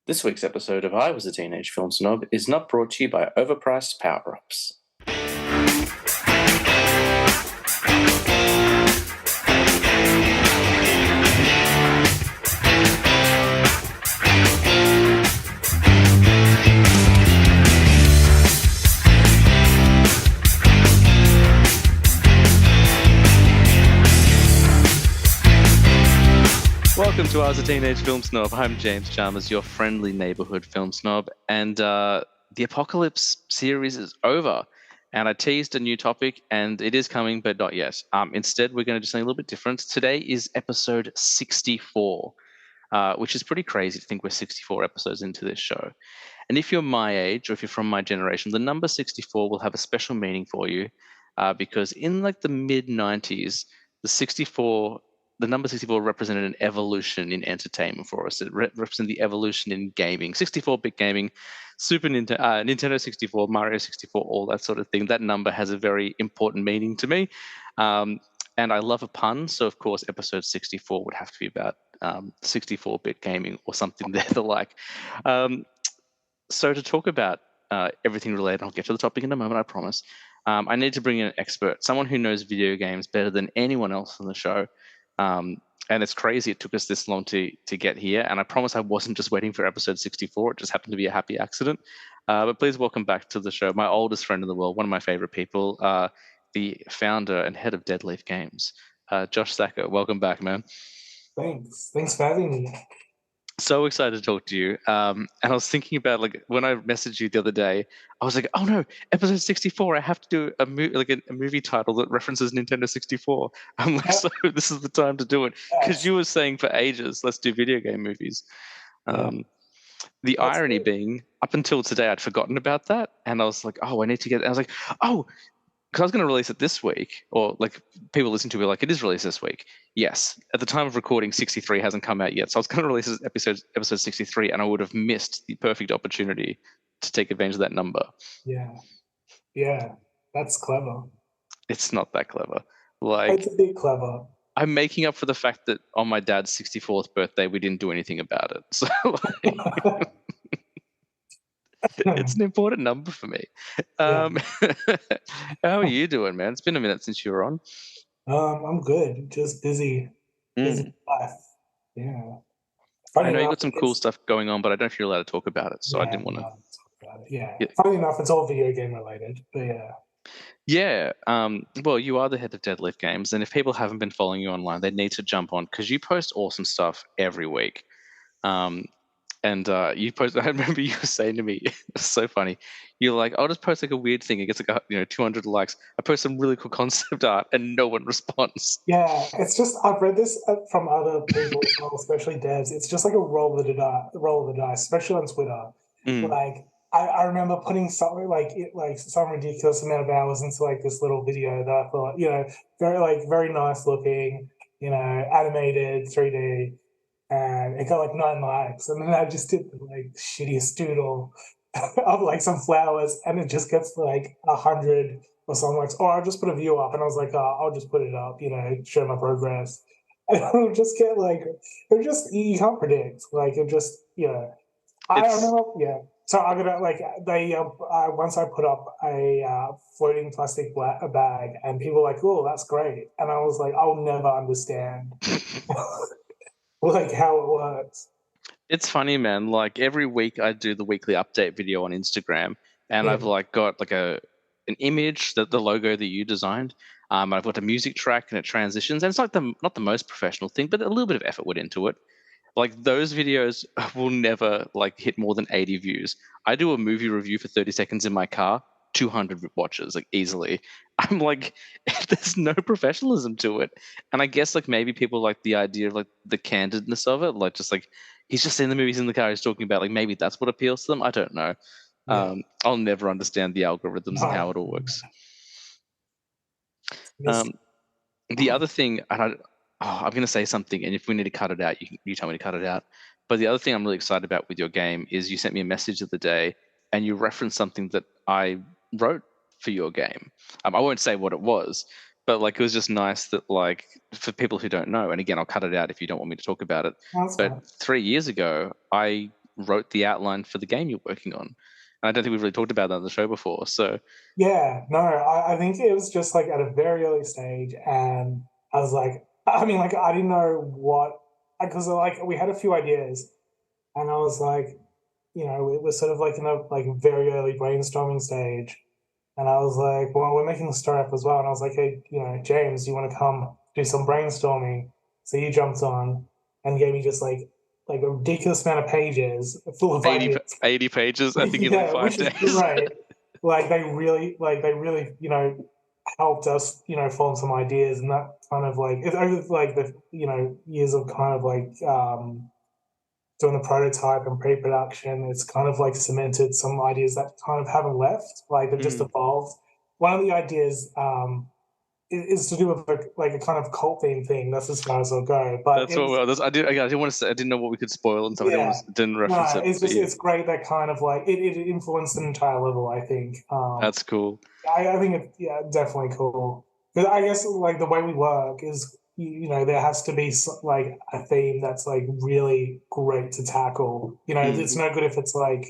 This week's episode of I Was a Teenage Film Snob is not brought to you by overpriced power-ups. Welcome to I Was a Teenage Film Snob. I'm James Chalmers, your friendly neighborhood film snob, and the Apocalypse series is over. And I teased a new topic, and it is coming, but not yet. Instead, we're going to do something a little bit different. Today is episode 64, which is pretty crazy to think we're 64 episodes into this show. And if you're my age, or if you're from my generation, the number 64 will have a special meaning for you, because in like the mid 90s, the number 64 represented an evolution in entertainment for us. It represented the evolution in gaming, 64-bit gaming, Nintendo 64, Mario 64, all that sort of thing. That number has a very important meaning to me. And I love a pun, so of course episode 64 would have to be about 64-bit gaming or something there the like. So to talk about everything related, I'll get to the topic in a moment, I promise. I need to bring in an expert, someone who knows video games better than anyone else on the show. And it's crazy it took us this long to get here. And I promise I wasn't just waiting for episode 64. It just happened to be a happy accident. But please welcome back to the show my oldest friend in the world, one of my favorite people, the founder and head of Deadleaf Games, Josh Sacco. Welcome back, man. Thanks for having me. So excited to talk to you. And I was thinking about, like, when I messaged you the other day, I was like, oh no, episode 64, I have to do a movie title that references Nintendo 64. I'm like, so this is the time to do it. Because you were saying for ages, let's do video game movies. The irony being, up until today, I'd forgotten about that. And I was like, oh, I need to get it. I was like, oh, because I was going to release it this week, or like people listen to it like it is released this week. Yes, at the time of recording, 63 hasn't come out yet, so I was going to release episode 63, and I would have missed the perfect opportunity to take advantage of that number. Yeah, that's clever. It's not that clever. Like, it's a bit clever. I'm making up for the fact that on my dad's 64th birthday, we didn't do anything about it. So like, it's an important number for me. How are you doing, man? It's been a minute since you were on. I'm good. Just busy life. Yeah. I know you got some cool stuff going on, but I don't know if you're allowed to talk about it, so I didn't want to talk about it. Yeah. Funny enough, it's all video game related, but yeah. Yeah. Well, you are the head of Deadleaf Games, and if people haven't been following you online, they need to jump on because you post awesome stuff every week. And you post. I remember you were saying to me, it's so funny. You're like, I'll just post like a weird thing. It gets like 200 likes. I post some really cool concept art, and no one responds. Yeah, it's just I've read this from other people as well, especially devs. It's just like a roll of the dice, especially on Twitter. Like I remember putting something like some ridiculous amount of hours into like this little video that I thought, very nice looking, animated 3D. And it got like 9 likes, and then I just did the like shittiest doodle of like some flowers, and it just gets like 100 or something. Like, I'll just put a view up, and I was like, I'll just put it up, show my progress, and it'll just get like, you can't predict, like it just, I don't know, So I'm gonna once I put up a floating plastic bag, and people were like, oh, that's great, and I was like, I'll never understand. Like how it works. It's funny, man. Like every week I do the weekly update video on Instagram, and I've like got like an image, that the logo that you designed. I've got a music track and it transitions, and it's like not the most professional thing, but a little bit of effort went into it. Like those videos will never like hit more than 80 views. I do a movie review for 30 seconds in my car, 200 watches, like easily. I'm like, there's no professionalism to it. And I guess like maybe people like the idea of like the candidness of it, like just like he's just in the movies in the car he's talking about, like maybe that's what appeals to them. I don't know. I'll never understand the algorithms and how it all works. The other thing, and I'm going to say something, and if we need to cut it out, you tell me to cut it out. But the other thing I'm really excited about with your game is you sent me a message of the day, and you referenced something that I wrote for your game. I won't say what it was, but like it was just nice that, like, for people who don't know, and again, I'll cut it out if you don't want me to talk about it. But 3 years ago, I wrote the outline for the game you're working on. And I don't think we've really talked about that on the show before. So Yeah, no, I think it was just like at a very early stage, and I was like, I mean, like I didn't know what, because like we had a few ideas, and I was like, it was sort of like in a like very early brainstorming stage, and I was like, well, we're making the story up as well, and I was like, hey, James, you want to come do some brainstorming? So he jumped on and gave me just like a ridiculous amount of pages full of 80, ideas. 80 pages, I think, in like Yeah, five which is days. right. Like they really, helped us, form some ideas, and that kind of like it's over like the years of kind of like doing the prototype and pre-production. It's kind of like cemented some ideas that kind of haven't left, like they've just Mm. evolved. One of the ideas is to do with like a kind of cult theme thing. That's as far as I'll go. But That's what it's I did. Again, I didn't want to say. I didn't know what we could spoil and stuff. I didn't yeah, didn't reference no, it. it's But just yeah, it's great that kind of like it influenced an entire level. I think. that's cool. I think it's definitely cool. Because I guess like the way we work is there has to be like a theme that's like really great to tackle. Mm. It's no good if it's like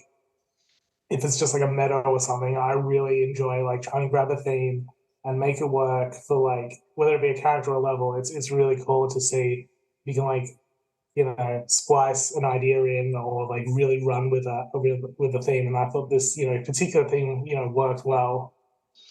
if it's just like a meta or something. I really enjoy like trying to grab a theme and make it work for like whether it be a character or a level. It's really cool to see you can like splice an idea in or like really run with a theme. And I thought this particular theme worked well.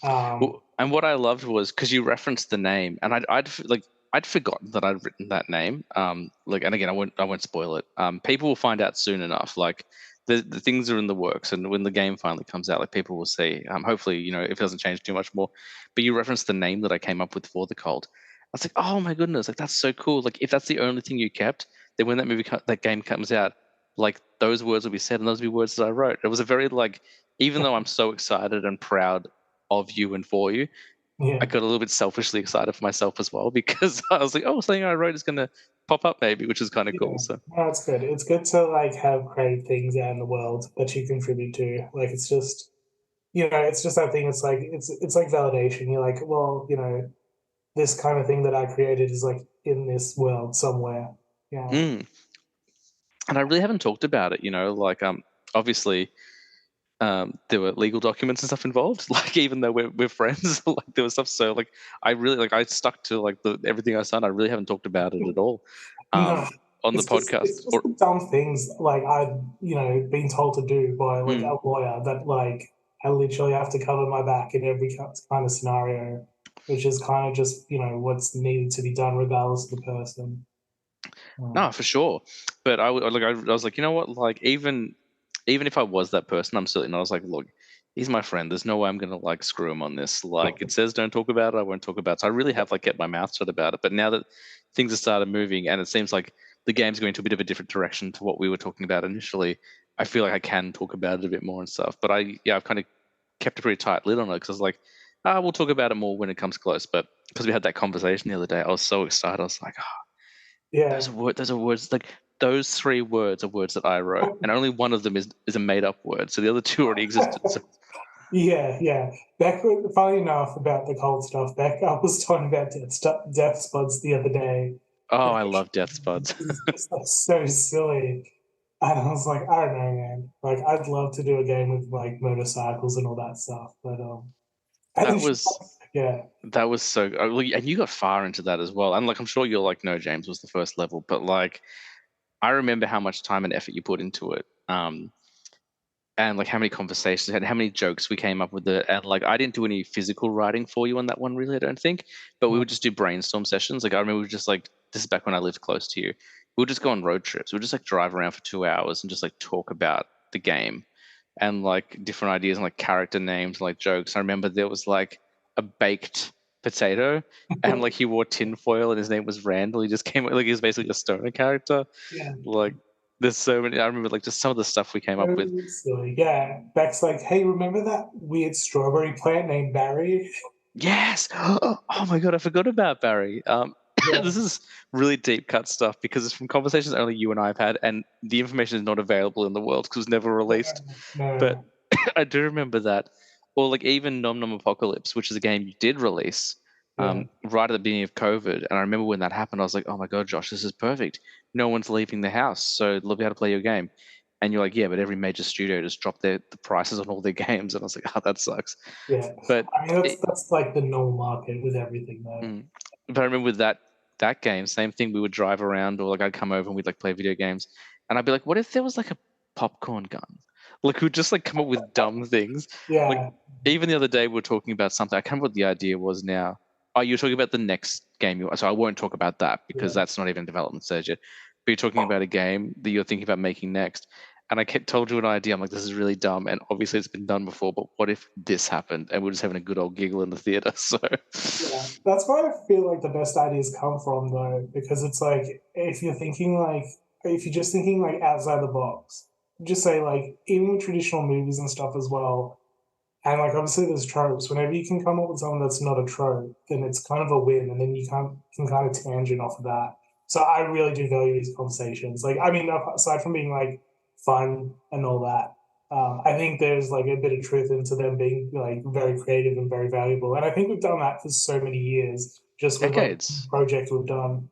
Well, and what I loved was because you referenced the name, and I'd forgotten that I'd written that name. And again, I won't spoil it. People will find out soon enough. Like the things are in the works, and when the game finally comes out, like people will see. Hopefully, if it doesn't change too much more. But you referenced the name that I came up with for the cult. I was like, oh my goodness, like that's so cool. Like if that's the only thing you kept, then when that game comes out, like those words will be said, and those will be words that I wrote. It was a very like, even though I'm so excited and proud of you and for you, I Yeah, got a little bit selfishly excited for myself as well because I was like, oh, something I wrote is going to pop up maybe, which is kind of cool. yeah. So, No, it's good. It's good to like have creative things out in the world that you contribute to. Like it's just it's just that thing. It's like validation. You're like, well, this kind of thing that I created is like in this world somewhere. Yeah. mm. And I really haven't talked about it, like, obviously, there were legal documents and stuff involved. Like, even though we're friends, like there was stuff. So, like, I really I stuck to like everything I signed. I really haven't talked about it at all, No, um, on the podcast. it's just Or the dumb things like I've been told to do by like mm, a lawyer that like I literally have to cover my back in every kind of scenario, which is kind of just what's needed to be done regardless of the person. no, for sure. But I was like, you know what? Like, even if I was that person, I'm still. And I was like, look, he's my friend. There's no way I'm gonna like screw him on this. Like it says, don't talk about it. I won't talk about it. So I really have like kept my mouth shut about it. But now that things have started moving, and it seems like the game's going to a bit of a different direction to what we were talking about initially, I feel like I can talk about it a bit more and stuff. But I've kind of kept a pretty tight lid on it because I was like, we'll talk about it more when it comes close. But because we had that conversation the other day, I was so excited. I was like, Yeah. those are words like those three words are words that I wrote, and only one of them is a made up word. So the other two already existed. So Yeah, yeah. Funny enough about the cold stuff, I was talking about death spuds the other day. oh, I love Death Spuds. It's just like so silly. And I was like, I don't know, man. Like, I'd love to do a game with like motorcycles and all that stuff, but and then that was yeah, that was so and you got far into that as well. And like I'm sure you're like, no, James was the first level, but like I remember how much time and effort you put into it. And like how many conversations we had, how many jokes we came up with it, and like I didn't do any physical writing for you on that one, really. I don't think, but we yeah, would just do brainstorm sessions. Like I remember, we would just like this is back when I lived close to you. We would just go on road trips. We would just like drive around for 2 hours and just like talk about the game and like different ideas and like character names, like jokes. I remember there was like a baked potato, and like he wore tinfoil, and his name was Randall. He just came like he was basically a stoner character. yeah. Like there's so many. I remember like just some of the stuff we came up with. So silly. Yeah. Beck's like, hey, remember that weird strawberry plant named Barry? Yes. Oh my god, I forgot about Barry. Yeah. This is really deep cut stuff because it's from conversations only you and I have had, and the information is not available in the world because it was never released. But No. I do remember that, or like even Nom Nom Apocalypse, which is a game you did release, Yeah. right at the beginning of COVID. And I remember when that happened, I was like, oh my god, Josh, this is perfect. No one's leaving the house, so they'll be able to play your game. And you're like, yeah, but every major studio just dropped the prices on all their games, and I was like, oh, that sucks. Yeah, But I mean it, that's like the normal market with everything though. mm. But I remember with that game, same thing. We would drive around, or like I'd come over and we'd like play video games, and I'd be like, what if there was like a popcorn gun? Like we'd just like come up with dumb things. Like Yeah, even the other day we were talking about something. I can't remember what the idea was now. Oh, you're talking about the next game. So I won't talk about that because yeah. that's not even development stage yet. But you're talking about a game that you're thinking about making next. And I kept told you an idea. I'm like, this is really dumb, and obviously it's been done before. But what if this happened, and we're just having a good old giggle in the theater? So, Yeah, that's where I feel like the best ideas come from, though, because it's like if you're just thinking like outside the box, just say like even with traditional movies and stuff as well, and like obviously there's tropes. Whenever you can come up with something that's not a trope, then it's kind of a win, and then you can kind of tangent off of that. So I really do value these conversations. Like I mean, aside from being like fun and all that, I think there's like a bit of truth into them being like very creative and very valuable. And I think we've done that for so many years, just with like decades. projects we've done.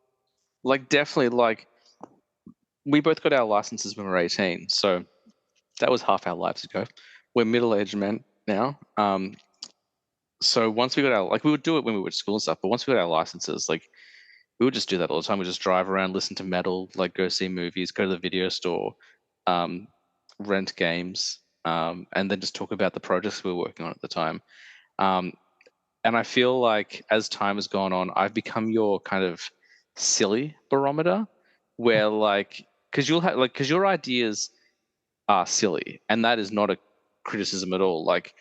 Like definitely, like we both got our licenses when we were 18, so that was half our lives ago. We're middle-aged men now. So once we got our, like, we would do it when we were at school and stuff, but once we got our licenses, like, we would just do that all the time. We just drive around, listen to metal, like, go see movies, go to the video store, um, rent games, and then just talk about the projects we were working on at the time. Um, and I feel like as time has gone on, I've become your kind of silly barometer, where like, because you'll have like, because your ideas are silly, and that is not a criticism at all. Like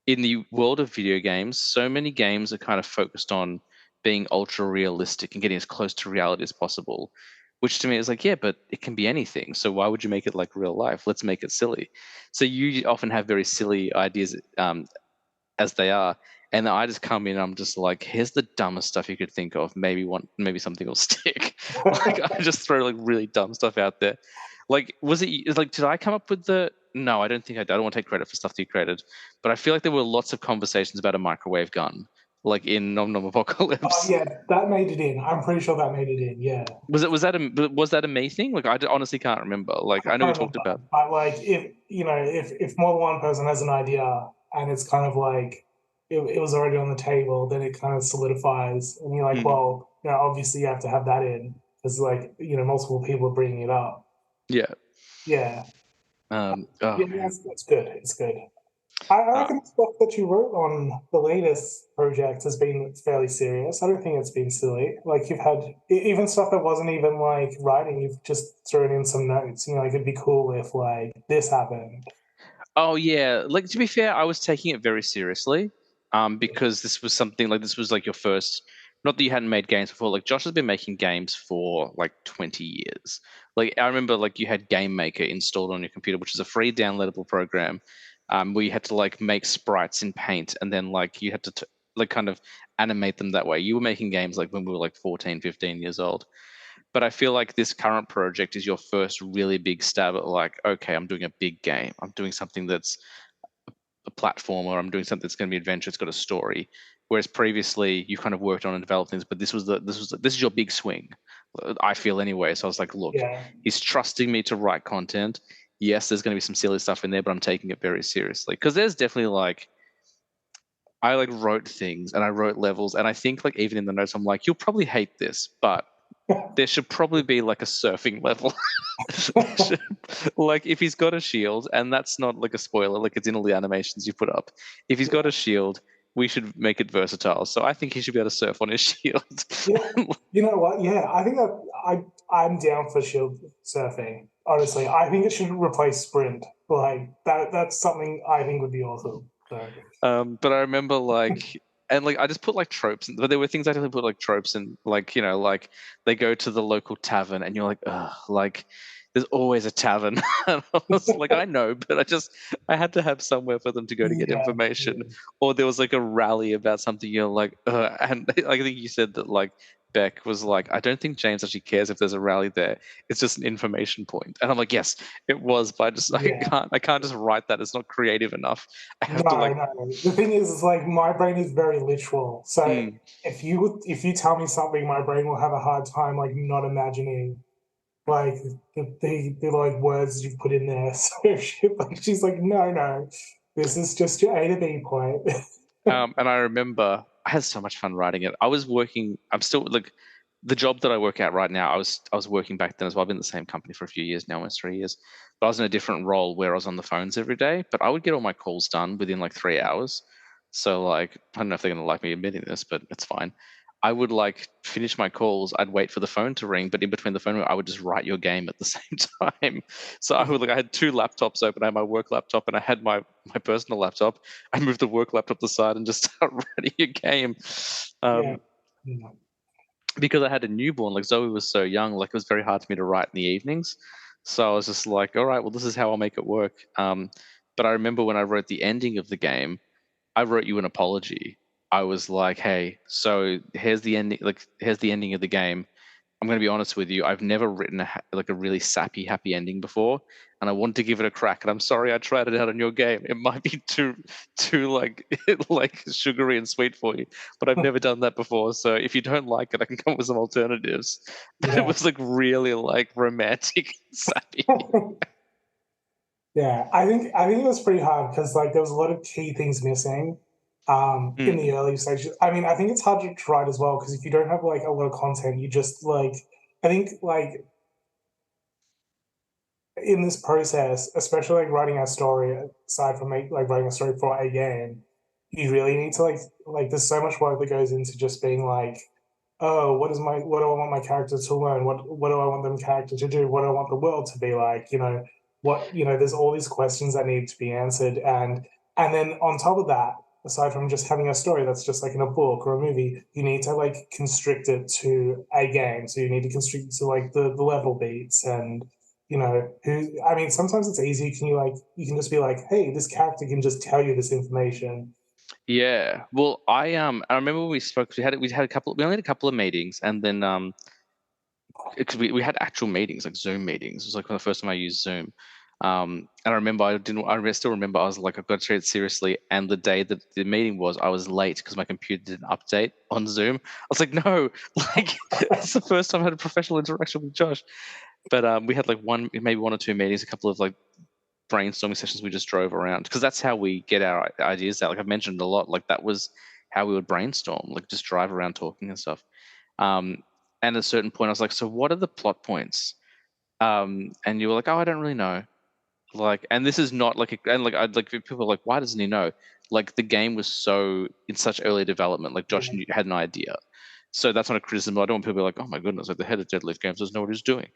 in the world of video games, so many games are kind of focused on being ultra realistic and getting as close to reality as possible, which to me is like, yeah, but it can be anything. So why would you make it like real life? Let's make it silly. So you often have very silly ideas as they are. And then I just come in and I'm just like, here's the dumbest stuff you could think of. Maybe something will stick. Like I just throw like really dumb stuff out there. Like, was it like, did I come up with the, no, I don't think I did. I don't want to take credit for stuff that you created, but I feel like there were lots of conversations about a microwave gun, like in Nom Nom Oh Apocalypse. yeah, that made it in. I'm pretty sure that made it in. Yeah. Was that a me thing? Like, honestly can't remember. Like, I I know we can't talked remember, about, but like if more than one person has an idea and it's kind of like it was already on the table, then it kind of solidifies, and you're like, hmm, well, obviously you have to have that in because like multiple people are bringing it up. yeah. Yeah, Oh yeah, man. that's good. It's good. I Uh, reckon the stuff that you wrote on the latest project has been fairly serious. I don't think it's been silly. Like you've had even stuff that wasn't even like writing, you've just thrown in some notes. Like it'd be cool if like this happened. Oh yeah, like to be fair, I was taking it very seriously, because this was something like this was like your first. Not that you hadn't made games before. Like Josh has been making games for like 20 years. Like I remember, like you had Game Maker installed on your computer, which is a free downloadable program, where you had to like make sprites in Paint, and then like you had to like kind of animate them that way. You were making games like when we were like 14, 15 years old. But I feel like this current project is your first really big stab at like, okay, I'm doing a big game. I'm doing something that's a platformer. I'm doing something that's going to be adventure. It's got a story. Whereas previously you kind of worked on and developed things, but this is your big swing. I feel anyway. So I was like, look, Yeah, he's trusting me to write content. Yes, there's going to be some silly stuff in there, but I'm taking it very seriously because there's definitely like I like wrote things and I wrote levels, and I think like even in the notes I'm like, you'll probably hate this, but there should probably be like a surfing level. Like if he's got a shield, and that's not like a spoiler, like it's in all the animations you put up. If he's got a shield, we should make it versatile. So I think he should be able to surf on his shield. yeah. You know what? Yeah, I think that I'm down for shield surfing. Honestly, I think it should replace sprint. Like that. That's something I think would be awesome. So But I remember like, and like I just put like tropes, but there were things I didn't put like tropes in, like like they go to the local tavern, and you're like, ugh, like there's always a tavern. And I was like, I know, but I had to have somewhere for them to go to get yeah, information, yeah. or there was like a rally about something. You're like, ugh. And I think you said that like Beck was like, I don't think James actually cares if there's a rally there. It's just an information point. And I'm like, yes, it was, but Yeah. I can't just write that. It's not creative enough. I have to No, like. no. The thing is like my brain is very literal. So Mm, if you tell me something, my brain will have a hard time like not imagining. like the like words you put in there. So she's like, no, this is just your A to B point. And I remember I had so much fun writing it. I was working. I'm still like the job that I work at right now. I was working back then as well. I've been in the same company for a few years now, almost 3 years. But I was in a different role where I was on the phones every day. But I would get all my calls done within like 3 hours. So like I don't know if they're gonna like me admitting this, but it's fine. I would like finish my calls. I'd wait for the phone to ring, but in between the phone, I would just write your game at the same time. So I had two laptops open. I had my work laptop and I had my personal laptop. I moved the work laptop to the side and just start writing a game. Yeah. Um, because I had a newborn, like Zoe was so young, like it was very hard for me to write in the evenings. So I was just like, all right, well, this is how I'll make it work. But I remember when I wrote the ending of the game, I wrote you an apology. I was like, hey, so here's the ending, like here's the ending of the game. I'm going to be honest with you. I've never written like a really sappy, happy ending before, and I wanted to give it a crack. And I'm sorry I tried it out on your game. It might be too like like sugary and sweet for you, but I've never done that before. So if you don't like it, I can come up with some alternatives. But it Yeah. was like really like romantic and sappy. Yeah, I think it was pretty hard because like there was a lot of key things missing in the Mm, early stages. I mean, I think it's hard to write as well because if you don't have like a lot of content, you just like I think like in this process, especially like writing a story, aside from like writing a story for a game, you really need to like there's so much work that goes into just being like, oh, what do I want my character to learn? What do I want them character to do? What do I want the world to be like? There's all these questions that need to be answered, and then on top of that, aside from just having a story that's just like in a book or a movie, you need to like constrict it to a game. So you need to constrict it to like the level beats and who I mean sometimes it's easy. You can just be like, hey, this character can just tell you this information. yeah. Well, I remember when we spoke. We had a couple. We only had a couple of meetings, and then because we had actual meetings, like Zoom meetings. It was like the first time I used Zoom. And I remember still remember I was like, I've got to treat it seriously. And the day that the meeting was, I was late because my computer didn't update on Zoom. I was like, no, like it's the first time I had a professional interaction with Josh. But we had like maybe one or two meetings, a couple of like brainstorming sessions we just drove around because that's how we get our ideas out. Like I've mentioned a lot, like that was how we would brainstorm, like just drive around talking and stuff. Um, and at a certain point, I was like, so what are the plot points? And you were like, oh, I don't really know. Like, and this is not like, and like, I'd like people are like, why doesn't he know? Like, the game was so in such early development. Like, Josh had an idea, so that's not a criticism. I don't want people to be like, oh my goodness, like the head of Deadleaf Games doesn't know what he's doing.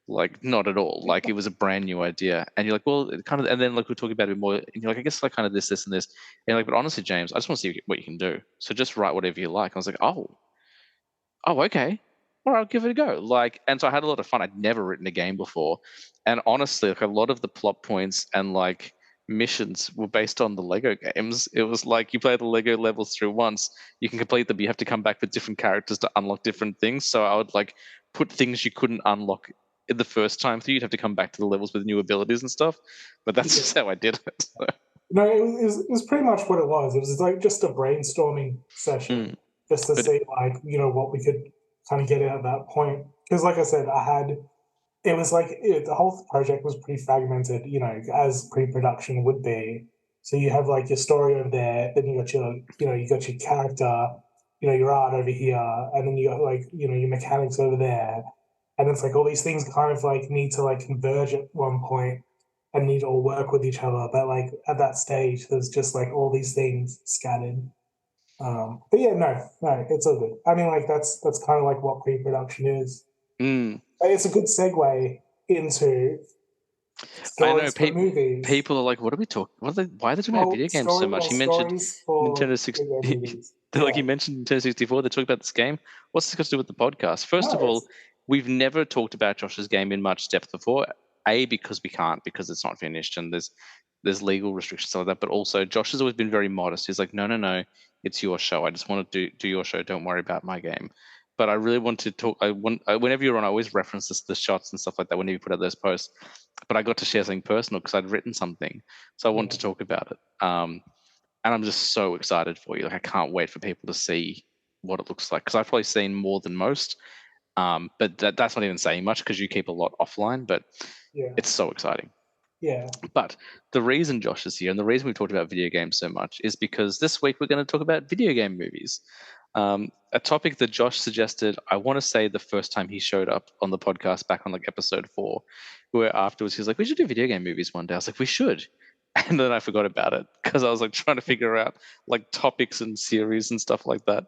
Like, not at all. Like, it was a brand new idea, and you're like, well, it kind of, and then like we're talking about it more, and you're like, I guess like kind of this, and this, and you're like, but honestly, James, I just want to see what you can do. So just write whatever you like. I was like, oh, okay. All right, I'll give it a go. Like, and so I had a lot of fun. I'd never written a game before. And honestly, like a lot of the plot points and like missions were based on the Lego games. It was like you play the Lego levels through once, you can complete them, you have to come back with different characters to unlock different things. So I would like put things you couldn't unlock in the first time through, you'd have to come back to the levels with new abilities and stuff. But that's Yeah. just how I did it. So, No, it was pretty much what it was. It was like just a brainstorming session, mm. just to But see like what we could kind of get at that point. Because like I said, it was like the whole project was pretty fragmented, as pre-production would be. So you have like your story over there, then you got your character, your art over here, and then you got like your mechanics over there, and it's like all these things kind of like need to like converge at one point and need to all work with each other. But like at that stage, there's just like all these things scattered. But yeah, no, it's all good. I mean, like that's kind of like what pre-production is. mm, It's a good segue into I know stories for movies. people are like, what are we talking? Why are they talking about video games so much? He mentioned Stories for Nintendo 6. video movies. Like Yeah, he mentioned Nintendo 64. They talked about this game. What's this got to do with the podcast? First no, of all, we've never talked about Josh's game in much depth before. A, because we can't, because it's not finished and there's legal restrictions like that. But also, Josh has always been very modest. He's like, no, it's your show. I just want to do your show. Don't worry about my game. But I really want to talk. Whenever you're on, I always reference the shots and stuff like that whenever you put out those posts. But I got to share something personal because I'd written something, so I wanted yeah, to talk about it. And I'm just so excited for you. Like I can't wait for people to see what it looks like because I've probably seen more than most. But that's not even saying much because you keep a lot offline. But Yeah. it's so exciting. Yeah. But the reason Josh is here and the reason we've talked about video games so much is because this week we're going to talk about video game movies. A topic that Josh suggested, I want to say the first time he showed up on the podcast back on like episode 4, where afterwards he was like, we should do video game movies one day. I was like, we should. And then I forgot about it because I was like trying to figure out like topics and series and stuff like that.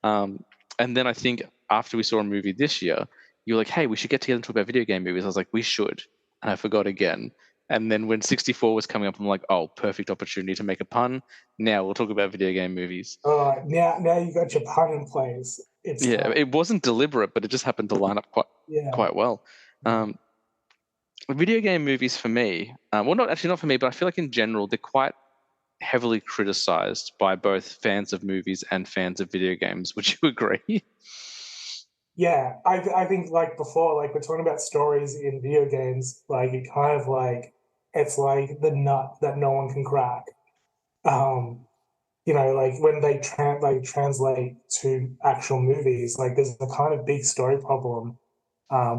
And then I think after we saw a movie this year, you were like, hey, we should get together and talk about video game movies. I was like, we should. And I forgot again. And then when 64 was coming up, I'm like, oh, perfect opportunity to make a pun. Now we'll talk about video game movies. All right. Now you got your pun in place. It's Yeah, time. it wasn't deliberate, but it just happened to line up Yeah. quite well. Video game movies for me, well, not for me, but I feel like in general they're quite heavily criticized by both fans of movies and fans of video games. Would you agree? Yeah, I think like before, like we're talking about stories in video games, like it kind of like it's like the nut that no one can crack. Um, like when they translate to actual movies, like there's a kind of big story problem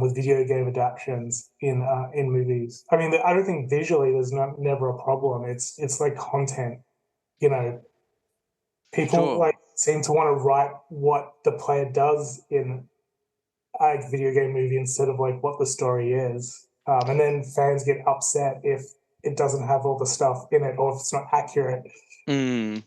with video game adaptations in movies. I mean, I don't think visually there's never a problem. It's like content. You know, people Sure. like seem to want to write what the player does in a video game movie instead of like what the story is. And then fans get upset if it doesn't have all the stuff in it or if it's not accurate. Mm.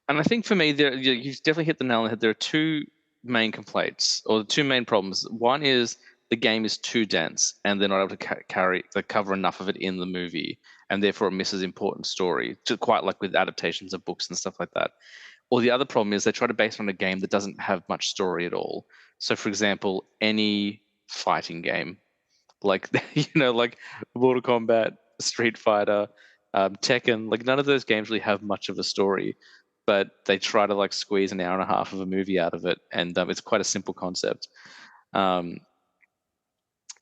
And I think for me, you've definitely hit the nail on the head. There are two main complaints or two main problems. One is the game is too dense and they're not able to cover enough of it in the movie, and therefore it misses important story. Quite like with adaptations of books and stuff like that. Or the other problem is they try to base it on a game that doesn't have much story at all. So, for example, any fighting game, like like Mortal Kombat, Street Fighter, Tekken, like none of those games really have much of a story, but they try to like squeeze an hour and a half of a movie out of it, and it's quite a simple concept. Um,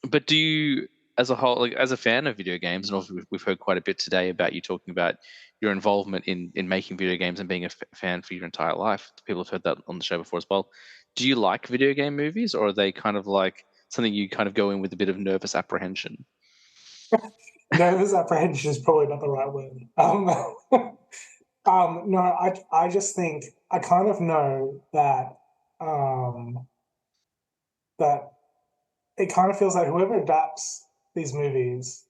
but do you, as a whole, like as a fan of video games, and also we've heard quite a bit today about you talking about your involvement in making video games and being a fan for your entire life. People have heard that on the show before as well. Do you like video game movies, or are they kind of like something you kind of go in with a bit of nervous apprehension? Nervous apprehension is probably not the right word. No, I just think I kind of know um, that it kind of feels like whoever adapts these movies,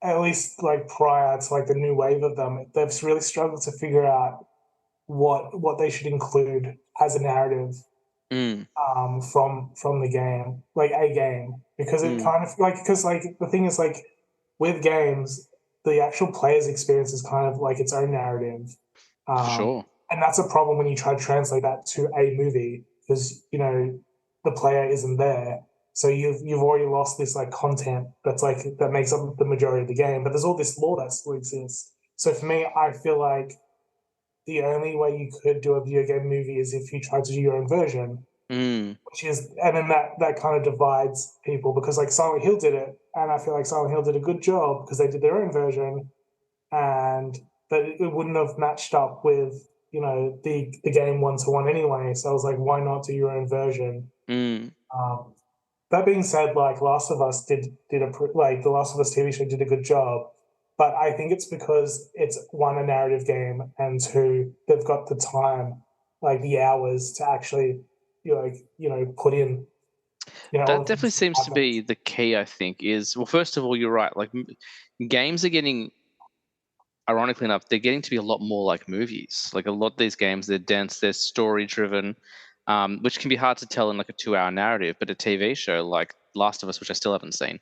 at least like prior to like the new wave of them, they've really struggled to figure out what they should include as a narrative Mm, from the game, like a game, because it mm, kind of like because like the thing is like with games, the actual player's experience is kind of like its own narrative, for um, sure. and that's a problem when you try to translate that to a movie because the player isn't there. So you've already lost this like content that's like that makes up the majority of the game, but there's all this lore that still exists. So for me, I feel like the only way you could do a video game movie is if you tried to do your own version, Mm, which is, and then that kind of divides people because like Silent Hill did it, and I feel like Silent Hill did a good job because they did their own version, and but it wouldn't have matched up with the game 1-to-1 anyway. So I was like, why not do your own version? mm. Um, that being said, like Last of Us did like the Last of Us TV show did a good job, but I think it's because it's one a narrative game and two they've got the time, like the hours to actually put in all That the definitely things that seems to happen. be the key, I think, is, well, first of all, you're right. Like games are getting, ironically enough, they're getting to be a lot more like movies. Like a lot of these games, they're dense, they're story driven, which can be hard to tell in like a 2 hour narrative. But a TV show like Last of Us, which I still haven't seen,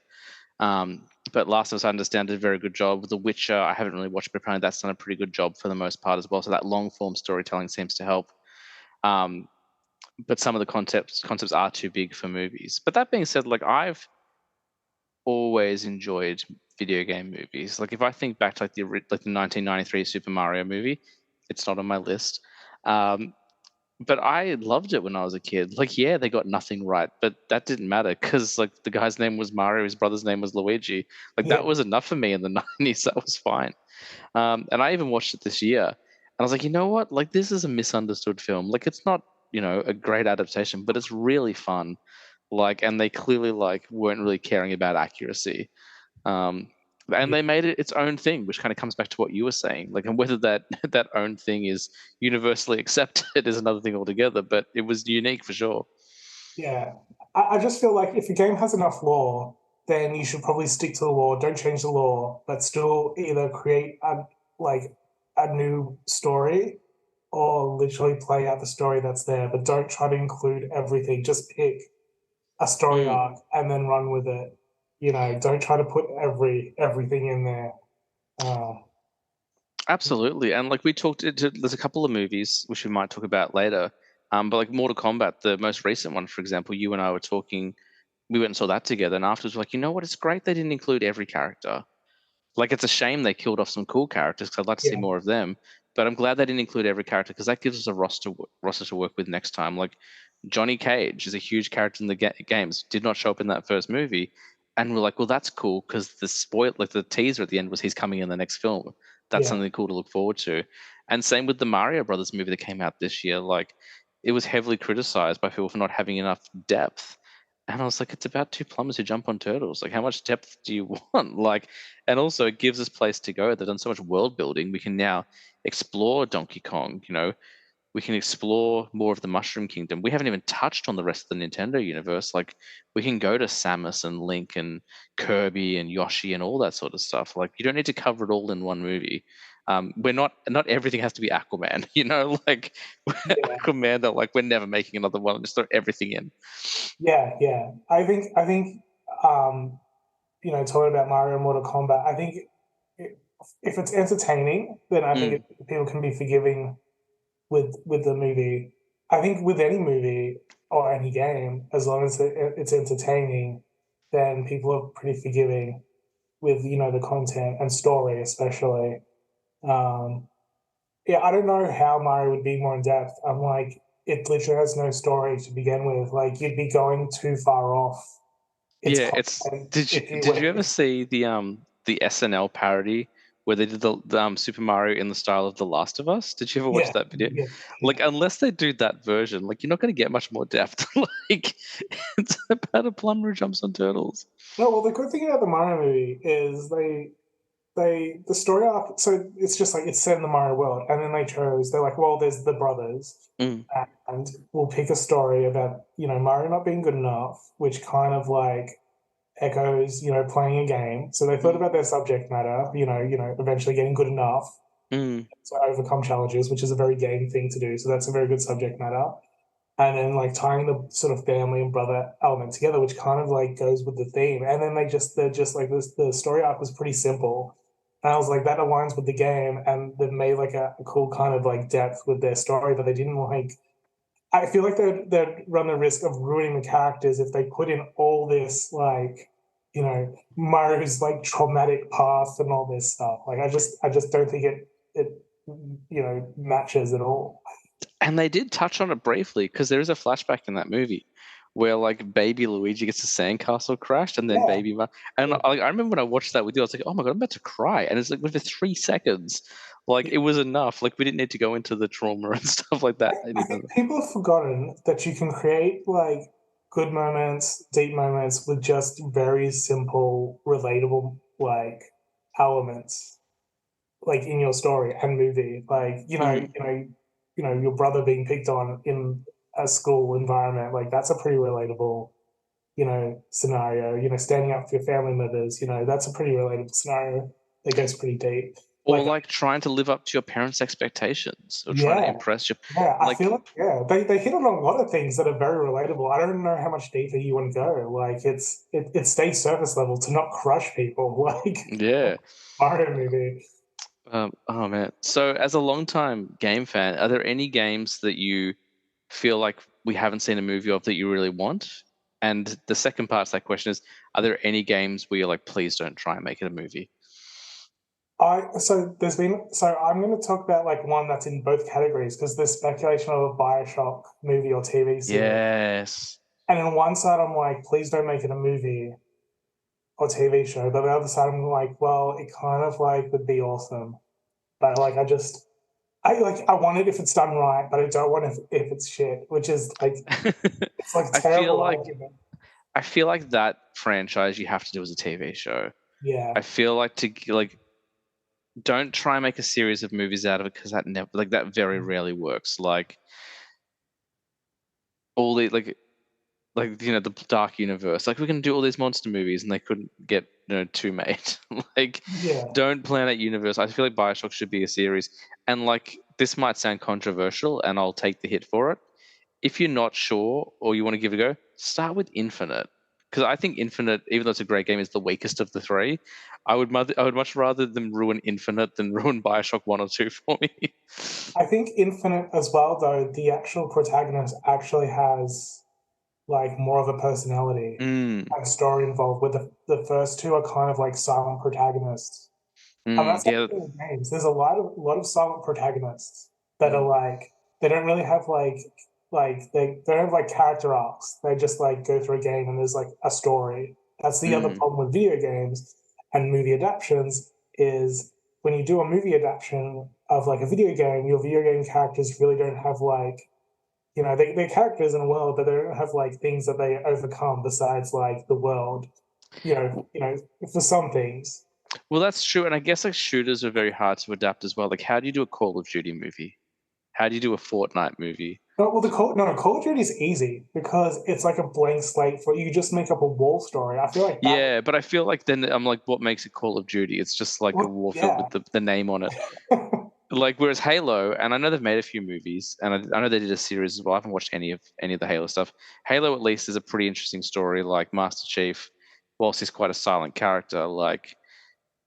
but Last of Us, I understand, did a very good job. The Witcher, I haven't really watched, but apparently that's done a pretty good job for the most part as well. So that long form storytelling seems to help. Um, but some of the concepts are too big for movies. But that being said, like I've always enjoyed video game movies. Like if I think back to like the 1993 Super Mario movie, it's not on my list. Um, but I loved it when I was a kid. Like, yeah, they got nothing right, but that didn't matter because like the guy's name was Mario, his brother's name was Luigi. Like that Yeah, was enough for me in the 90s. That was fine. And I even watched it this year, and I was like, you know what? Like this is a misunderstood film. Like it's not a great adaptation, but it's really fun. and they clearly weren't really caring about accuracy. And Yeah, they made it its own thing, which kind of comes back to what you were saying. And whether that that own thing is universally accepted is another thing altogether. But it was unique for sure. yeah. I just feel like if a game has enough lore, then you should probably stick to the lore. Don't change the lore, but still either create like a new story or literally play out the story that's there. But don't try to include everything. Just pick a story Mm, arc and then run with it. Don't try to put everything in there. Uh, absolutely. And we talked, there's a couple of movies which we might talk about later. But Mortal Kombat, the most recent one, for example, you and I were talking. We went and saw that together, and afterwards, we're like, you know what? It's great they didn't include every character. It's a shame they killed off some cool characters because I'd like to see yeah, more of them. But I'm glad they didn't include every character because that gives us a roster to work with next time. Johnny Cage is a huge character in the games, did not show up in that first movie, and we're like, well, that's cool because the teaser at the end was he's coming in the next film. That's yeah, something cool to look forward to. And same with the Mario Brothers movie that came out this year. It was heavily criticized by people for not having enough depth. And I was like, it's about two plumbers who jump on turtles. How much depth do you want? And also it gives us place to go. They've done so much world building. We can now explore Donkey Kong. We can explore more of the Mushroom Kingdom. We haven't even touched on the rest of the Nintendo universe. We can go to Samus and Link and Kirby and Yoshi and all that sort of stuff. You don't need to cover it all in one movie. We're not everything has to be Aquaman. yeah, Aquaman. That we're never making another one. Just throw everything in. yeah. I think talking about Mario and Mortal Kombat, I think if it's entertaining, then I think Mm, people can be forgiving with the movie. I think with any movie or any game, as long as it's entertaining, then people are pretty forgiving with the content and story, especially. Um, yeah, I don't know how Mario would be more in depth. I'm like, it literally has no story to begin with. You'd be going too far off its yeah, it's. content if you Did were. you ever see the SNL parody where they did the Super Mario in the style of The Last of Us? Did you ever watch Yeah, that video? yeah, yeah. Unless they do that version, you're not going to get much more depth. It's about a plumber who jumps on turtles. No, well, the good thing about the Mario movie is the story arc. So it's just like it's set in the Mario world, and then they're like, well, there's the brothers, Mm, and we'll pick a story about Mario not being good enough, which kind of echoes playing a game. So they thought mm, about their subject matter, eventually getting good enough mm, to overcome challenges, which is a very game thing to do. So that's a very good subject matter. And then tying the sort of family and brother element together, which kind of goes with the theme. And then they're just like this. The story arc was pretty simple, and I was like, that aligns with the game, and they've made a cool kind of depth with their story, but they didn't I feel like they'd run the risk of ruining the characters if they put in all this Mario's traumatic past and all this stuff. I just don't think it matches at all. and they did touch on it briefly because there is a flashback in that movie where baby Luigi gets a sandcastle crashed and then Yeah, and yeah, I remember when I watched that with you, I was like, oh my god, I'm about to cry, and it's within 3 seconds, yeah. it was enough. We didn't need to go into the trauma and stuff like that. I think people have forgotten that you can create good moments, deep moments with just very simple, relatable elements in your story and movie. Mm, Your brother being picked on in a school environment. That's a pretty relatable scenario. Standing up for your family members. That's a pretty relatable scenario that goes pretty deep. or trying to live up to your parents' expectations or trying to Yeah, impress your yeah, I feel like they hit on a lot of things that are very relatable. I don't know how much deeper you want to go. It stays surface level to not crush people yeah. Mario movie. Oh man. So as a longtime game fan, are there any games that you feel like we haven't seen a movie of that you really want? And the second part of that question is, are there any games where you're like, please don't try and make it a movie? I'm going to talk about one that's in both categories because there's speculation of a Bioshock movie or TV series, Yes. and on one side I'm like, please don't make it a movie or TV show, but on the other side I'm like, well, it kind of would be awesome, but I want it if it's done right, but I don't want it if it's shit, which is it's I feel terrible like argument. I feel like that franchise you have to do as a TV show. Yeah, I feel like don't try and make a series of movies out of it, because that never, like, that very rarely works. Like all the the Dark Universe. Like, we can do all these monster movies, and they couldn't get two made. Like, yeah. don't plan that universe. I feel like Bioshock should be a series. And like, this might sound controversial, and I'll take the hit for it. If you're not sure or you want to give it a go, start with Infinite. Because I think Infinite, even though it's a great game, is the weakest of the three. I would much rather them ruin Infinite than ruin Bioshock 1 or 2 for me. I think Infinite as well, though, the actual protagonist actually has like more of a personality Mm, and story involved. With the first two are kind of like silent protagonists. And that's like yeah. in games. There's a lot of silent protagonists that are Mm, like they don't really have like they don't have like character arcs. They just like go through a game and there's like a story. That's the other mm, problem with video games and movie adaptations is when you do a movie adaptation of like a video game, your video game characters really don't have like they're characters in a world, but they don't have like things that they overcome besides like the world. For some things. well, that's true, and I guess like shooters are very hard to adapt as well. Like, how do you do a Call of Duty movie? How do you do a Fortnite movie? No, well, Call of Duty is easy because it's like a blank slate for you. Just make up a wall story. I feel like that. Yeah, but I feel like then I'm like, what makes it Call of Duty? It's just like a Well, warfield yeah, with the name on it. Like, whereas Halo, and I know they've made a few movies, and I know they did a series as well. I haven't watched any of the Halo stuff. Halo at least is a pretty interesting story. Like, Master Chief, whilst he's quite a silent character, like,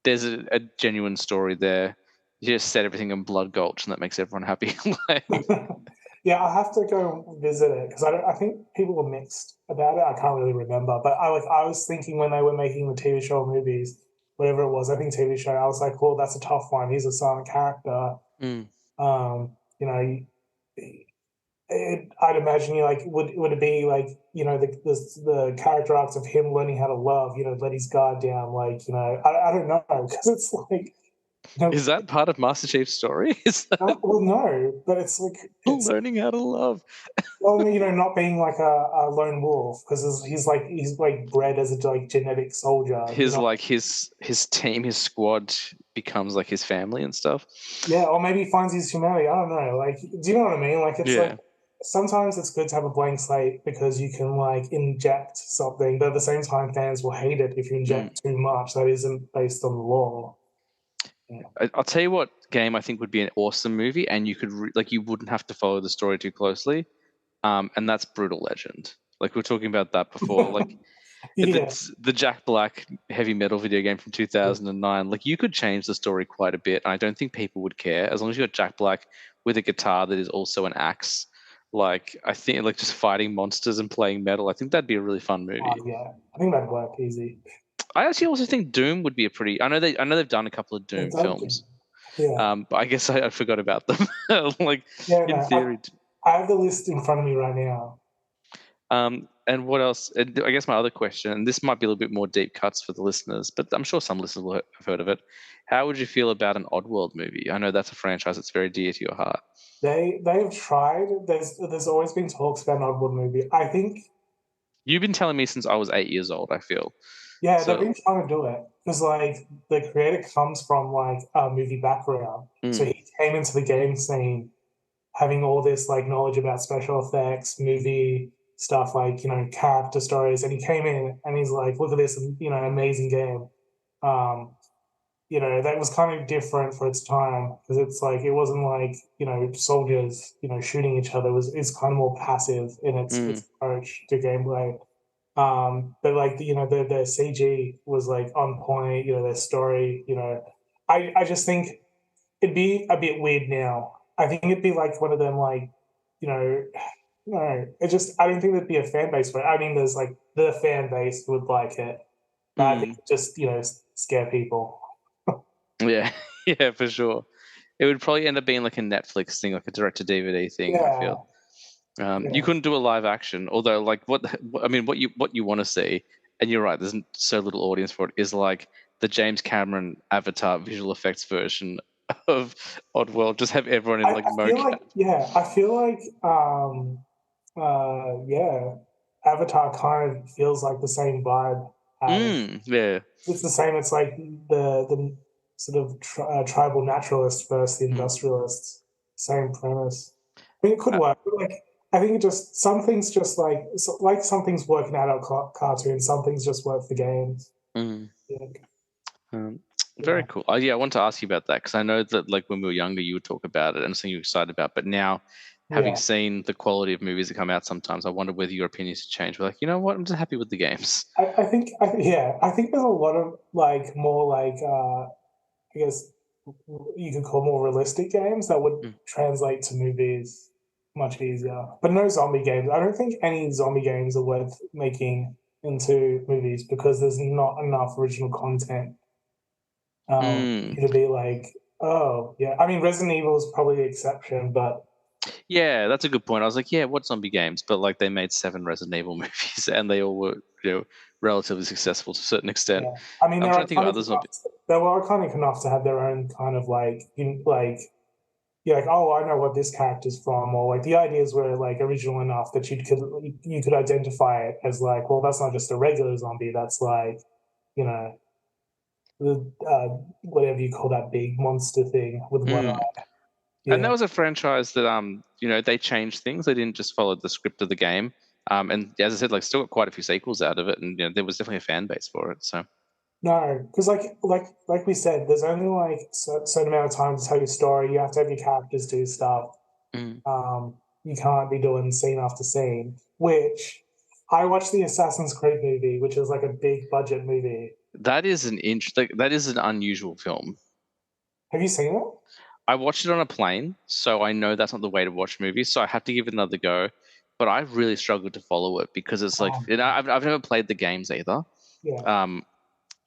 there's a genuine story there. You just set everything in Blood Gulch, and that makes everyone happy. Like, yeah. I have to go visit it because I think people were mixed about it. I can't really remember, but I was thinking when they were making the TV show or movies, whatever it was. I think TV show. I was like, well, that's a tough one. He's a silent character. mm. Um, you know, I'd imagine you like would it be like the character arcs of him learning how to love, let his guard down, like I don't know because it's like Is that part of Master Chief's story? Is that well no, but it's like it's learning how to love? well not being like a lone wolf because he's like bred as a like genetic soldier, His like his team, his squad becomes like his family and stuff. yeah, or maybe he finds his humanity. I don't know, like do you know what I mean? Like it's like Yeah. sometimes it's good to have a blank slate because you can like inject something, but at the same time, fans will hate it if you Mm. inject too much that isn't based on the law. Yeah. I'll tell you what game I think would be an awesome movie, and you could like, you wouldn't have to follow the story too closely. And that's Brutal Legend. Like, we were talking about that before. Like, Yeah, the Jack Black heavy metal video game from 2009. Like, you could change the story quite a bit, and I don't think people would care as long as you got Jack Black with a guitar that is also an axe. Like, I think like just fighting monsters and playing metal. I think that'd be a really fun movie. yeah. I think that'd work easy. I actually also think Doom would be a pretty. I know they've done a couple of It Doom does. films. Yeah, But I guess I forgot about them. Like, yeah. in No, theory. I have the list in front of me right now. And what else? And I guess my other question, and this might be a little bit more deep cuts for the listeners, but I'm sure some listeners will have heard of it. How would you feel about an Oddworld movie? I know that's a franchise that's very dear to your heart. They've tried. There's always been talks about an Oddworld movie. I think You've been telling me since I was 8 years old, I feel. yeah, they've So, been trying to do it because like the creator comes from like a movie background, so mm, he came into the game scene having all this like knowledge about special effects, movie stuff, like character stories, and he came in and he's like, "Look at this, amazing game." Um, that was kind of different for its time because it's like it wasn't like soldiers shooting each other. It's kind of more passive in its mm, approach to gameplay. But like the CG was like on point. Their story. I just think it'd be a bit weird now. I think it'd be like one of them like you know no. I don't think there'd be a fan base for it. I mean, there's like the fan base would like it, but I think mm. just scare people. Yeah, yeah, for sure. It would probably end up being like a Netflix thing, like a direct to DVD thing, I Yeah, feel. You yeah. couldn't do a live action, although like I mean, what you want to see, and you're right. There's so little audience for it. Is like the James Cameron Avatar visual effects version of Oddworld. Just have everyone in like I feel mocap. like yeah, I feel like yeah. Avatar kind of feels like the same vibe as Yeah. it's the same. It's like the sort of tribal naturalist versus the Mm. industrialists. Same premise. I mean, it could Uh, work, but like I think it just some things just like some things work in adult cartoons, some things just work for games. mm. Yeah, Um, very yeah, cool. Yeah, I want to ask you about that because I know that like when we were younger, you would talk about it and something you're excited about. But now, having yeah. seen the quality of movies that come out, sometimes I wonder whether your opinions have changed. We're like, you know what? I'm just happy with the games. I think there's a lot of like more like I guess you could call more realistic games that would Mm. translate to movies much easier. But no zombie games. I don't think any zombie games are worth making into movies because there's not enough original content for Mm. you to be like, oh yeah. I mean, Resident Evil is probably the exception, but Yeah, that's a good point. I was like, yeah, what zombie games? But like they made 7 Resident Evil movies and they all were, relatively successful to a certain extent. yeah. I mean, I'm they're trying to think of iconic other enough. zombie. They were iconic enough to have their own kind of like, like you're like, oh, I know what this character's from, or like the ideas were like original enough that you could identify it as like, well, that's not just a regular zombie. That's like, you know, the whatever you call that big monster thing with one Mm. eye. And that Yeah, was a franchise that they changed things. They didn't just follow the script of the game. And as I said, like still got quite a few sequels out of it, and there was definitely a fan base for it. So no, because like we said, there's only like certain amount of time to tell your story. You have to have your characters do stuff. mm. You can't be doing scene after scene. Which I watched the Assassin's Creed movie, which is like a big budget movie. That is that is an unusual film. Have you seen it? I watched it on a plane, so I know that's not the way to watch movies. So I have to give it another go. But I really struggled to follow it because it's like I've never played the games either. Yeah. Um,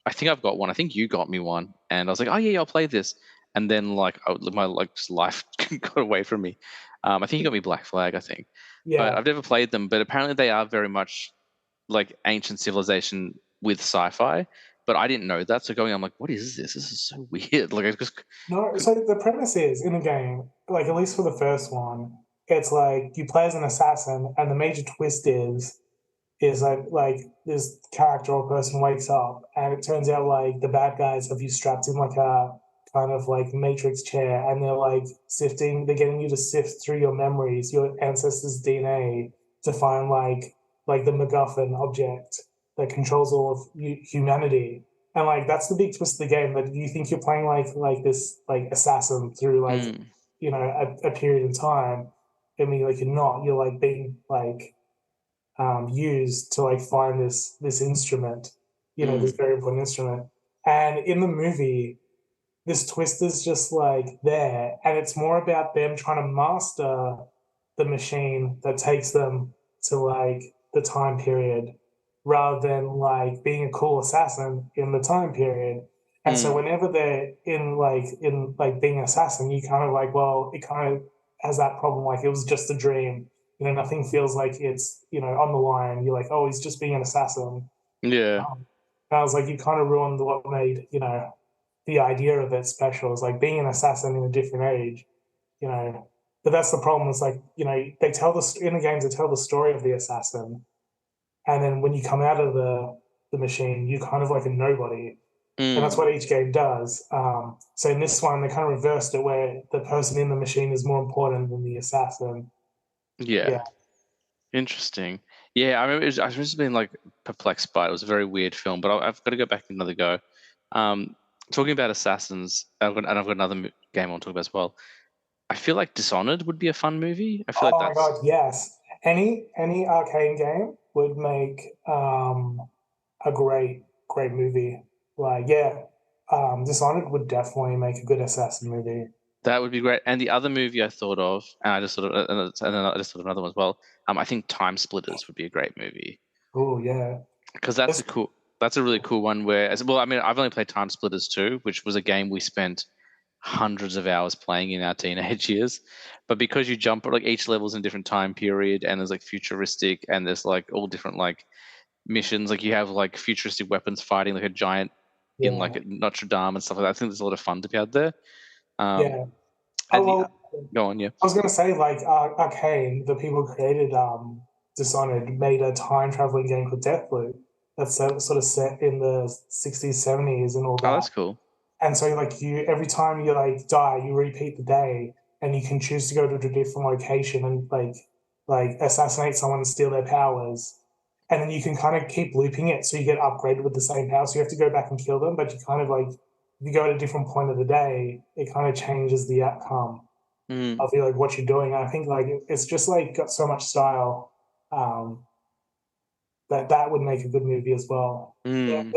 I think I've got one. I think you got me one, and I was like, oh yeah, I'll play this. And then like my like just life got away from me. I think you got me Black Flag, I think, but Yeah. I've never played them. But apparently they are very much like ancient civilization with sci-fi. But I didn't know that, so going, I'm like, what is this? This is so weird. Like I just No, so the premise is in the game, like at least for the first one, it's like you play as an assassin, and the major twist is like this character or person wakes up, and it turns out like the bad guys have you strapped in like a kind of like matrix chair, and they're like they're getting you to sift through your memories, your ancestors' DNA, to find like the MacGuffin object that controls all of humanity. And like that's the big twist of the game, that you think you're playing like this like assassin through like mm, a period in time. I mean, like you're not. You're like being like used to like find this instrument, this mm, very important instrument. And in the movie, this twist is just like there, and it's more about them trying to master the machine that takes them to like the time period, rather than like being a cool assassin in the time period. And so mm, whenever they're in like being an assassin, you kind of like, well, it kind of has that problem, like it was just a dream. Nothing feels like it's on the line. You're like, oh, he's just being an assassin. yeah, And I was like, you kind of ruined what made the idea of it special. Is like being an assassin in a different age, you know. But that's the problem. It's like they tell in the games they tell the story of the assassin, and then when you come out of the machine, you kind of like a nobody, and that's mm, what each game does. So in this one, they kind of reversed it, where the person in the machine is more important than the assassin. yeah. Yeah. Interesting. Yeah, I remember. I was just been like perplexed by it. It was a very weird film, but I've got to go back and another go. Um, Talking about assassins, and I've got another game I want to talk about as well. I feel like Dishonored would be a fun movie. I feel like Oh my that's god, yes. Any arcane game would make a great movie. Like yeah, Dishonored would definitely make a good assassin movie. that would be great. And the other movie I thought of, and I just sort of, and then I just thought of another one as well. I think Time Splitters would be a great movie Oh yeah. because That's that's a really cool one. Where, well, I mean, I've only played Time Splitters 2, which was a game we spent hundreds of hours playing in our teenage years. But because you jump like each level's in a different time period, and there's like futuristic, and there's like all different like missions. Like you have like futuristic weapons fighting like a giant in yeah. like Notre Dame and stuff like that. I think there's a lot of fun to be had there. Um, Yeah. Oh and the well, Go on, yeah. I was gonna say like Arcane, the people who created Dishonored made a time traveling game called Deathloop that's sort of set in the 60s, 70s, and all Oh, that. that's cool. And so like you every time you like die, you repeat the day, and you can choose to go to a different location and like assassinate someone and steal their powers. And then you can kind of keep looping it so you get upgraded with the same power. So you have to go back and kill them, but you kind of like if you go at a different point of the day, it kind of changes the outcome Mm, of like what you're doing. And I think like it's just like got so much style um, that that would make a good movie as well. They're, mm,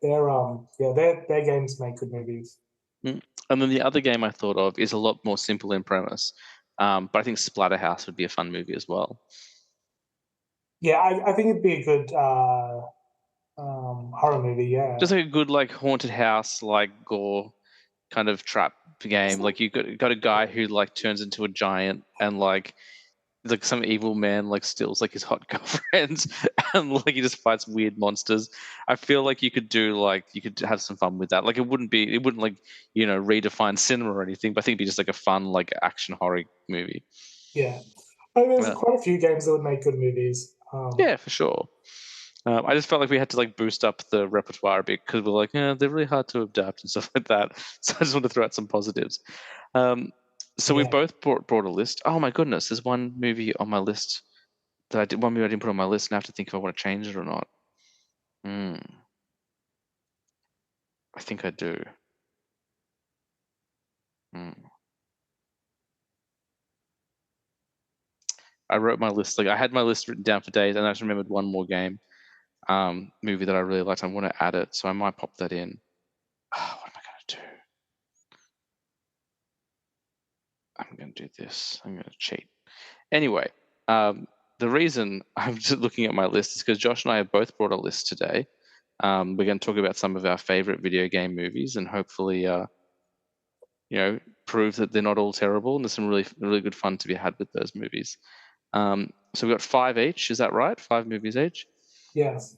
they're, their games make good movies. mm. And then the other game I thought of is a lot more simple in premise, but I think Splatterhouse would be a fun movie as well. Yeah, I think it'd be a good horror movie. Yeah, Just like a good like haunted house, like gore kind of trap game. Like you got a guy who like turns into a giant and like some evil man like steals like his hot girlfriend and like he just fights weird monsters. I feel like you could have some fun with that. Like it wouldn't like redefine cinema or anything, but I think it'd be just like a fun like action horror movie. yeah. I mean, there's Uh, quite a few games that would make good movies. yeah, for sure. I just felt like we had to like boost up the repertoire a bit because we're like, yeah, they're really hard to adapt and stuff like that. So I just want to throw out some positives. Um, so we Yeah, both brought a list. Oh my goodness, there's one movie on my list one movie I didn't put on my list, and I have to think if I want to change it or not. Hmm, I think I do. Hmm. I wrote my list. Like I had my list written down for days, and I just remembered one more game, movie that I really liked. I want to add it, so I might pop that in. Oh, what am I gonna do? I'm gonna do this. I'm gonna cheat. Anyway, the reason I'm just looking at my list is because Josh and I have both brought a list today. We're going to talk about some of our favorite video game movies and hopefully, prove that they're not all terrible and there's some really good fun to be had with those movies. So we've got five each. Is that right? Five movies each. yes,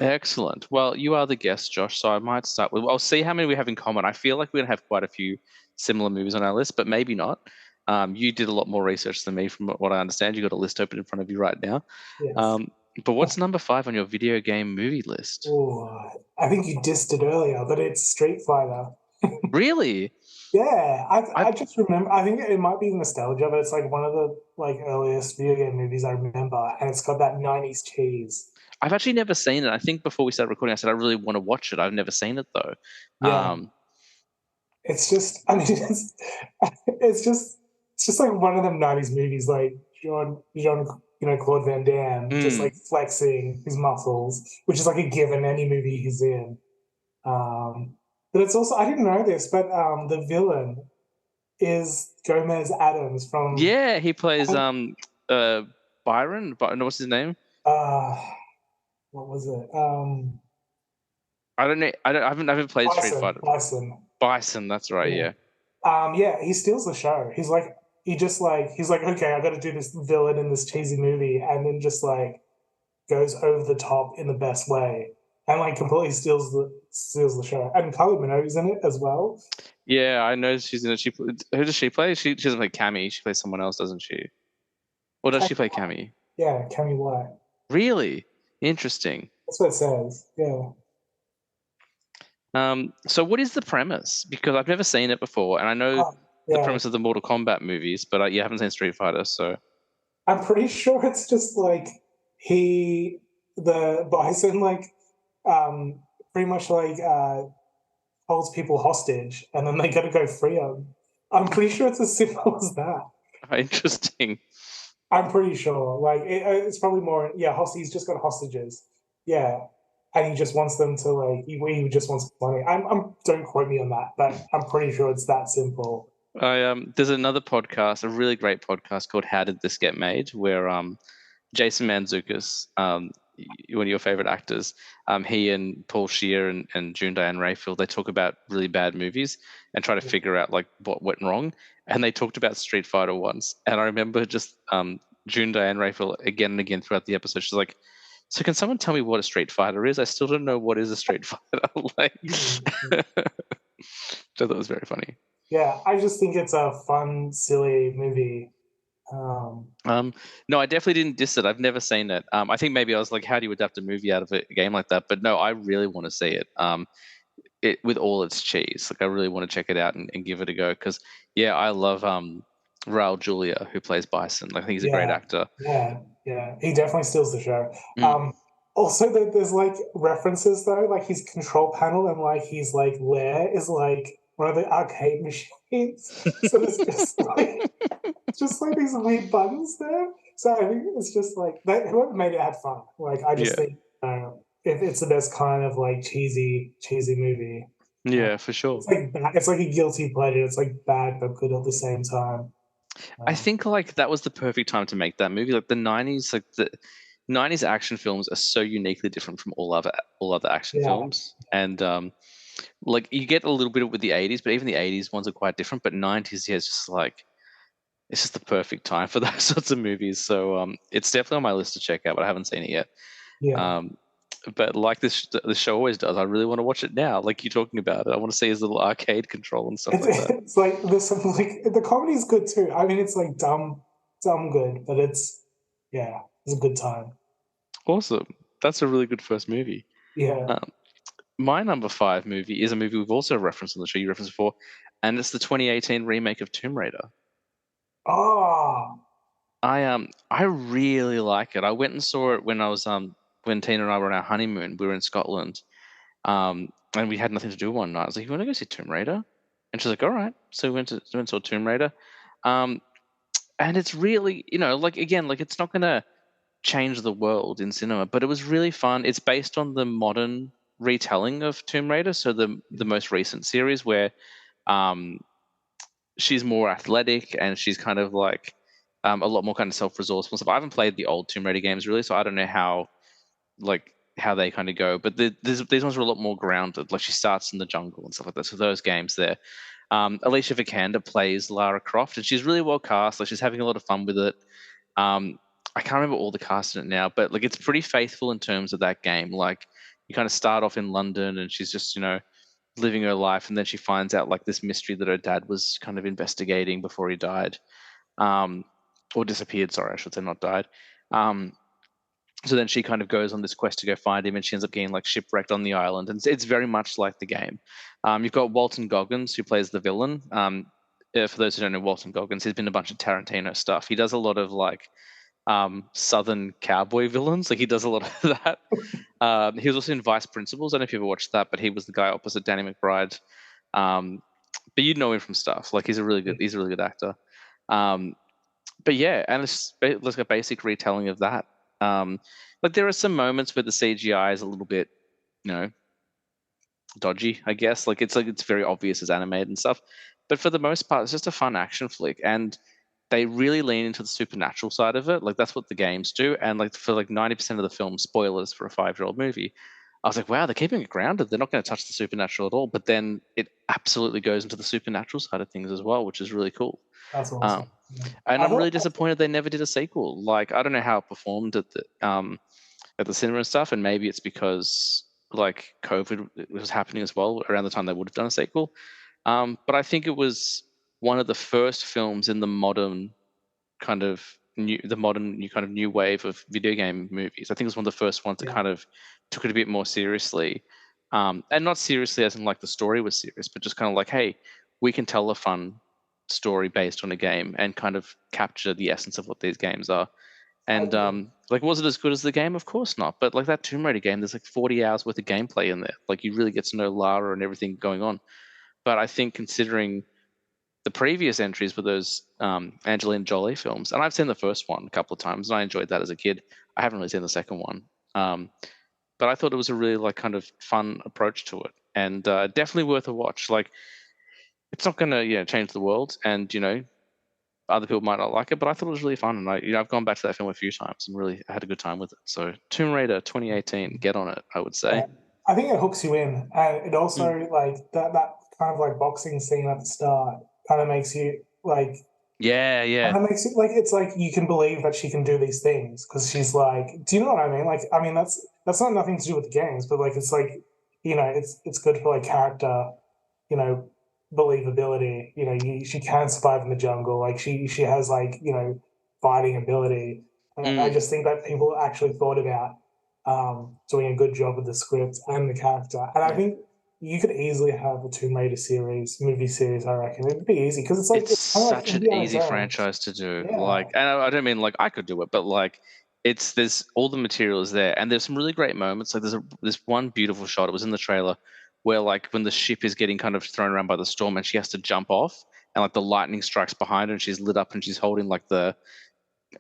Excellent. Well, you are the guest, Josh. So I might start with. I'll see how many we have in common. I feel like we're gonna have quite a few similar movies on our list, but maybe not. You did a lot more research than me, from what I understand. You got a list open in front of you right now. yes. Um, but what's number five on your video game movie list? Oh, I think you dissed it earlier, but it's Street Fighter. Really? Yeah, I I just remember. I think it might be nostalgia, but it's like one of the like earliest video game movies I remember, and it's got that '90s cheese. I've actually never seen it. I think before we started recording, I said I really want to watch it. I've never seen it though. Yeah, Um, it's just. I mean, it's just it's just like one of them '90s movies, like John, Claude Van Damme, just mm, like flexing his muscles, which is like a given any movie he's in. Um, but it's also I didn't know this, but the villain is Gomez Adams from yeah, he plays I uh Byron. No, what's his name? uh what was it? I don't know. I haven't played Street Bison. Fighter. Bison. Bison, that's right. Yeah. Yeah. Yeah, he steals the show. He's like, okay, I gotta do this villain in this cheesy movie, and then just like goes over the top in the best way. And like completely steals the show. And Kylie Minogue's in it as well. Yeah, I know she's in it. Who does she play? She doesn't play Cammy. She plays someone else, doesn't she? Or does she play Cammy? Yeah, Cammy White. Really interesting. That's what it says. Yeah. So what is the premise? Because I've never seen it before, and I know Oh, the yeah. premise of the Mortal Kombat movies, but I haven't seen Street Fighter. So I'm pretty sure it's just like he the bison like um pretty much like holds people hostage and then they gotta go free them. I'm pretty sure it's as simple as that. interesting. I'm pretty sure. Like it's probably more yeah, he's just got hostages. Yeah. And he just wants them to like he just wants money. I'm don't quote me on that, but I'm pretty sure it's that simple. There's another podcast, a really great podcast called How Did This Get Made, where Jason Mantzoukas, one of your favorite actors, he and Paul Scheer and June Diane Raphael, they talk about really bad movies and try to figure out like what went wrong. And they talked about Street Fighter once, and I remember just June Diane Raphael again and again throughout the episode. She's like, "So can someone tell me what a Street Fighter is? I still don't know what is a Street Fighter." Like, Mhm. I thought that was very funny. Yeah, I just think it's a fun, silly movie. No, I definitely didn't diss it. I've never seen it. I think maybe I was like, how do you adapt a movie out of a game like that? But no, I really want to see it. It with all its cheese. Like I really want to check it out and give it a go because yeah, I love Raul Julia who plays Bison. Like, I think he's a great Yeah, actor. yeah. He definitely steals the show. Mm. Also, there's like references though, like his control panel and like his like lair is like one of the arcade machines. So there's just like these weird buttons there. So I think it's just like that. Whoever made it had fun. Like I just Yeah, think if it's the best kind of like cheesy movie. Uh, yeah, for sure. it's like bad, it's like a guilty pleasure. It's like bad but good at the same time. I Um, think like that was the perfect time to make that movie. Like the '90s, like the '90s action films are so uniquely different from all other action yeah, films, and like you get a little bit with the '80s, but even the '80s ones are quite different. But '90s, yeah, it's just like it's just the perfect time for those sorts of movies. So it's definitely on my list to check out, but I haven't seen it yet. yeah. Um, but like the show always does, I really want to watch it now. Like you're talking about it, I want to see his little arcade control and stuff It's, like that. it's like there's some like the comedy is good too. I mean, it's like dumb good, but it's a good time. Awesome, that's a really good first movie. Yeah. Um, my number five movie is a movie we've also referenced on the show. You referenced before, and it's the 2018 remake of Tomb Raider. Oh, I really like it. I went and saw it when I was when Tina and I were on our honeymoon. We were in Scotland, and we had nothing to do one night. I was like, "You want to go see Tomb Raider?" And she's like, "All right." So we went and saw Tomb Raider, um, and it's really, like again, like it's not gonna change the world in cinema, but it was really fun. It's based on the modern retelling of Tomb Raider, so the most recent series where um, she's more athletic and she's kind of like a lot more kind of self-resourceful stuff. I haven't played the old Tomb Raider games really, so I don't know how they kind of go. But these ones are a lot more grounded. Like she starts in the jungle and stuff like that. So those games there. Alicia Vikander plays Lara Croft, and she's really well cast. Like she's having a lot of fun with it. Um, I can't remember all the cast in it now, but like it's pretty faithful in terms of that game. Like you kind of start off in London, and she's just living her life, and then she finds out like this mystery that her dad was kind of investigating before he died, um, or disappeared. Sorry, I should say not died. Um, so then she kind of goes on this quest to go find him, and she ends up getting like shipwrecked on the island, and it's very much like the game. You've got Walton Goggins who plays the villain. For those who don't know Walton Goggins, he's been in a bunch of Tarantino stuff. He does a lot of like southern cowboy villains. Like he does a lot of that. He was also in Vice Principals. I don't know if you ever watched that, but he was the guy opposite Danny McBride. Um, but you'd know him from stuff. Like he's a really good actor. Um, but yeah, and it's like a basic retelling of that. Like there are some moments where the CGI is a little bit, you know, dodgy, I guess. Like it's very obvious as animated and stuff. But for the most part, it's just a fun action flick, and they really lean into the supernatural side of it. Like that's what the games do, and like for like 90% of the film, spoilers for a 5-year-old movie. I was like, wow, they're keeping it grounded. They're not going to touch the supernatural at all. But then it absolutely goes into the supernatural side of things as well, which is really cool. that's Um, awesome. Yeah. and I I'm thought really disappointed they never did a sequel. Like I don't know how it performed at the cinema and stuff, and maybe it's because like COVID was happening as well around the time they would have done a sequel. But I think it was one of the first films in the modern kind of the modern new kind of new wave of video game movies. I think it was one of the first ones that yeah, kind of took it a bit more seriously, and not seriously as in like the story was serious, but just kind of like, hey, we can tell a fun story based on a game and kind of capture the essence of what these games are. I And agree. like, was it as good as the game? Of course not. But like that Tomb Raider game, there's like 40 hours worth of gameplay in there. Like you really get to know Lara and everything going on. But I think considering the previous entries were those Angelina Jolie films, and I've seen the first one a couple of times, and I enjoyed that as a kid. I haven't really seen the second one, but I thought it was a really like kind of fun approach to it, and definitely worth a watch. Like it's not going to change the world, and other people might not like it, but I thought it was really fun, and I've gone back to that film a few times and really had a good time with it. So Tomb Raider 2018, get on it, I would say. Yeah. I think it hooks you in, and it also Mm. like that kind of like boxing scene at the start kind of makes you like Yeah, yeah, and that makes it like it's like you can believe that she can do these things because she's like, do you know what I mean? Like, I mean that's not nothing to do with the games, but like it's like it's good for like character, you know, believability. She can survive in the jungle. Like she has like fighting ability. And I Mm, just think that people actually thought about doing a good job with the script and the character. And I yeah. think you could easily have a Tomb Raider series, movie series. I reckon it'd be easy because It's it's kind of like such an Indiana easy Jones. franchise to do. Yeah, Like, and I don't mean like I could do it, but like it's there's all the material is there, and there's some really great moments. Like there's one beautiful shot. It was in the trailer where like when the ship is getting kind of thrown around by the storm, and she has to jump off, and like the lightning strikes behind her, and she's lit up, and she's holding like the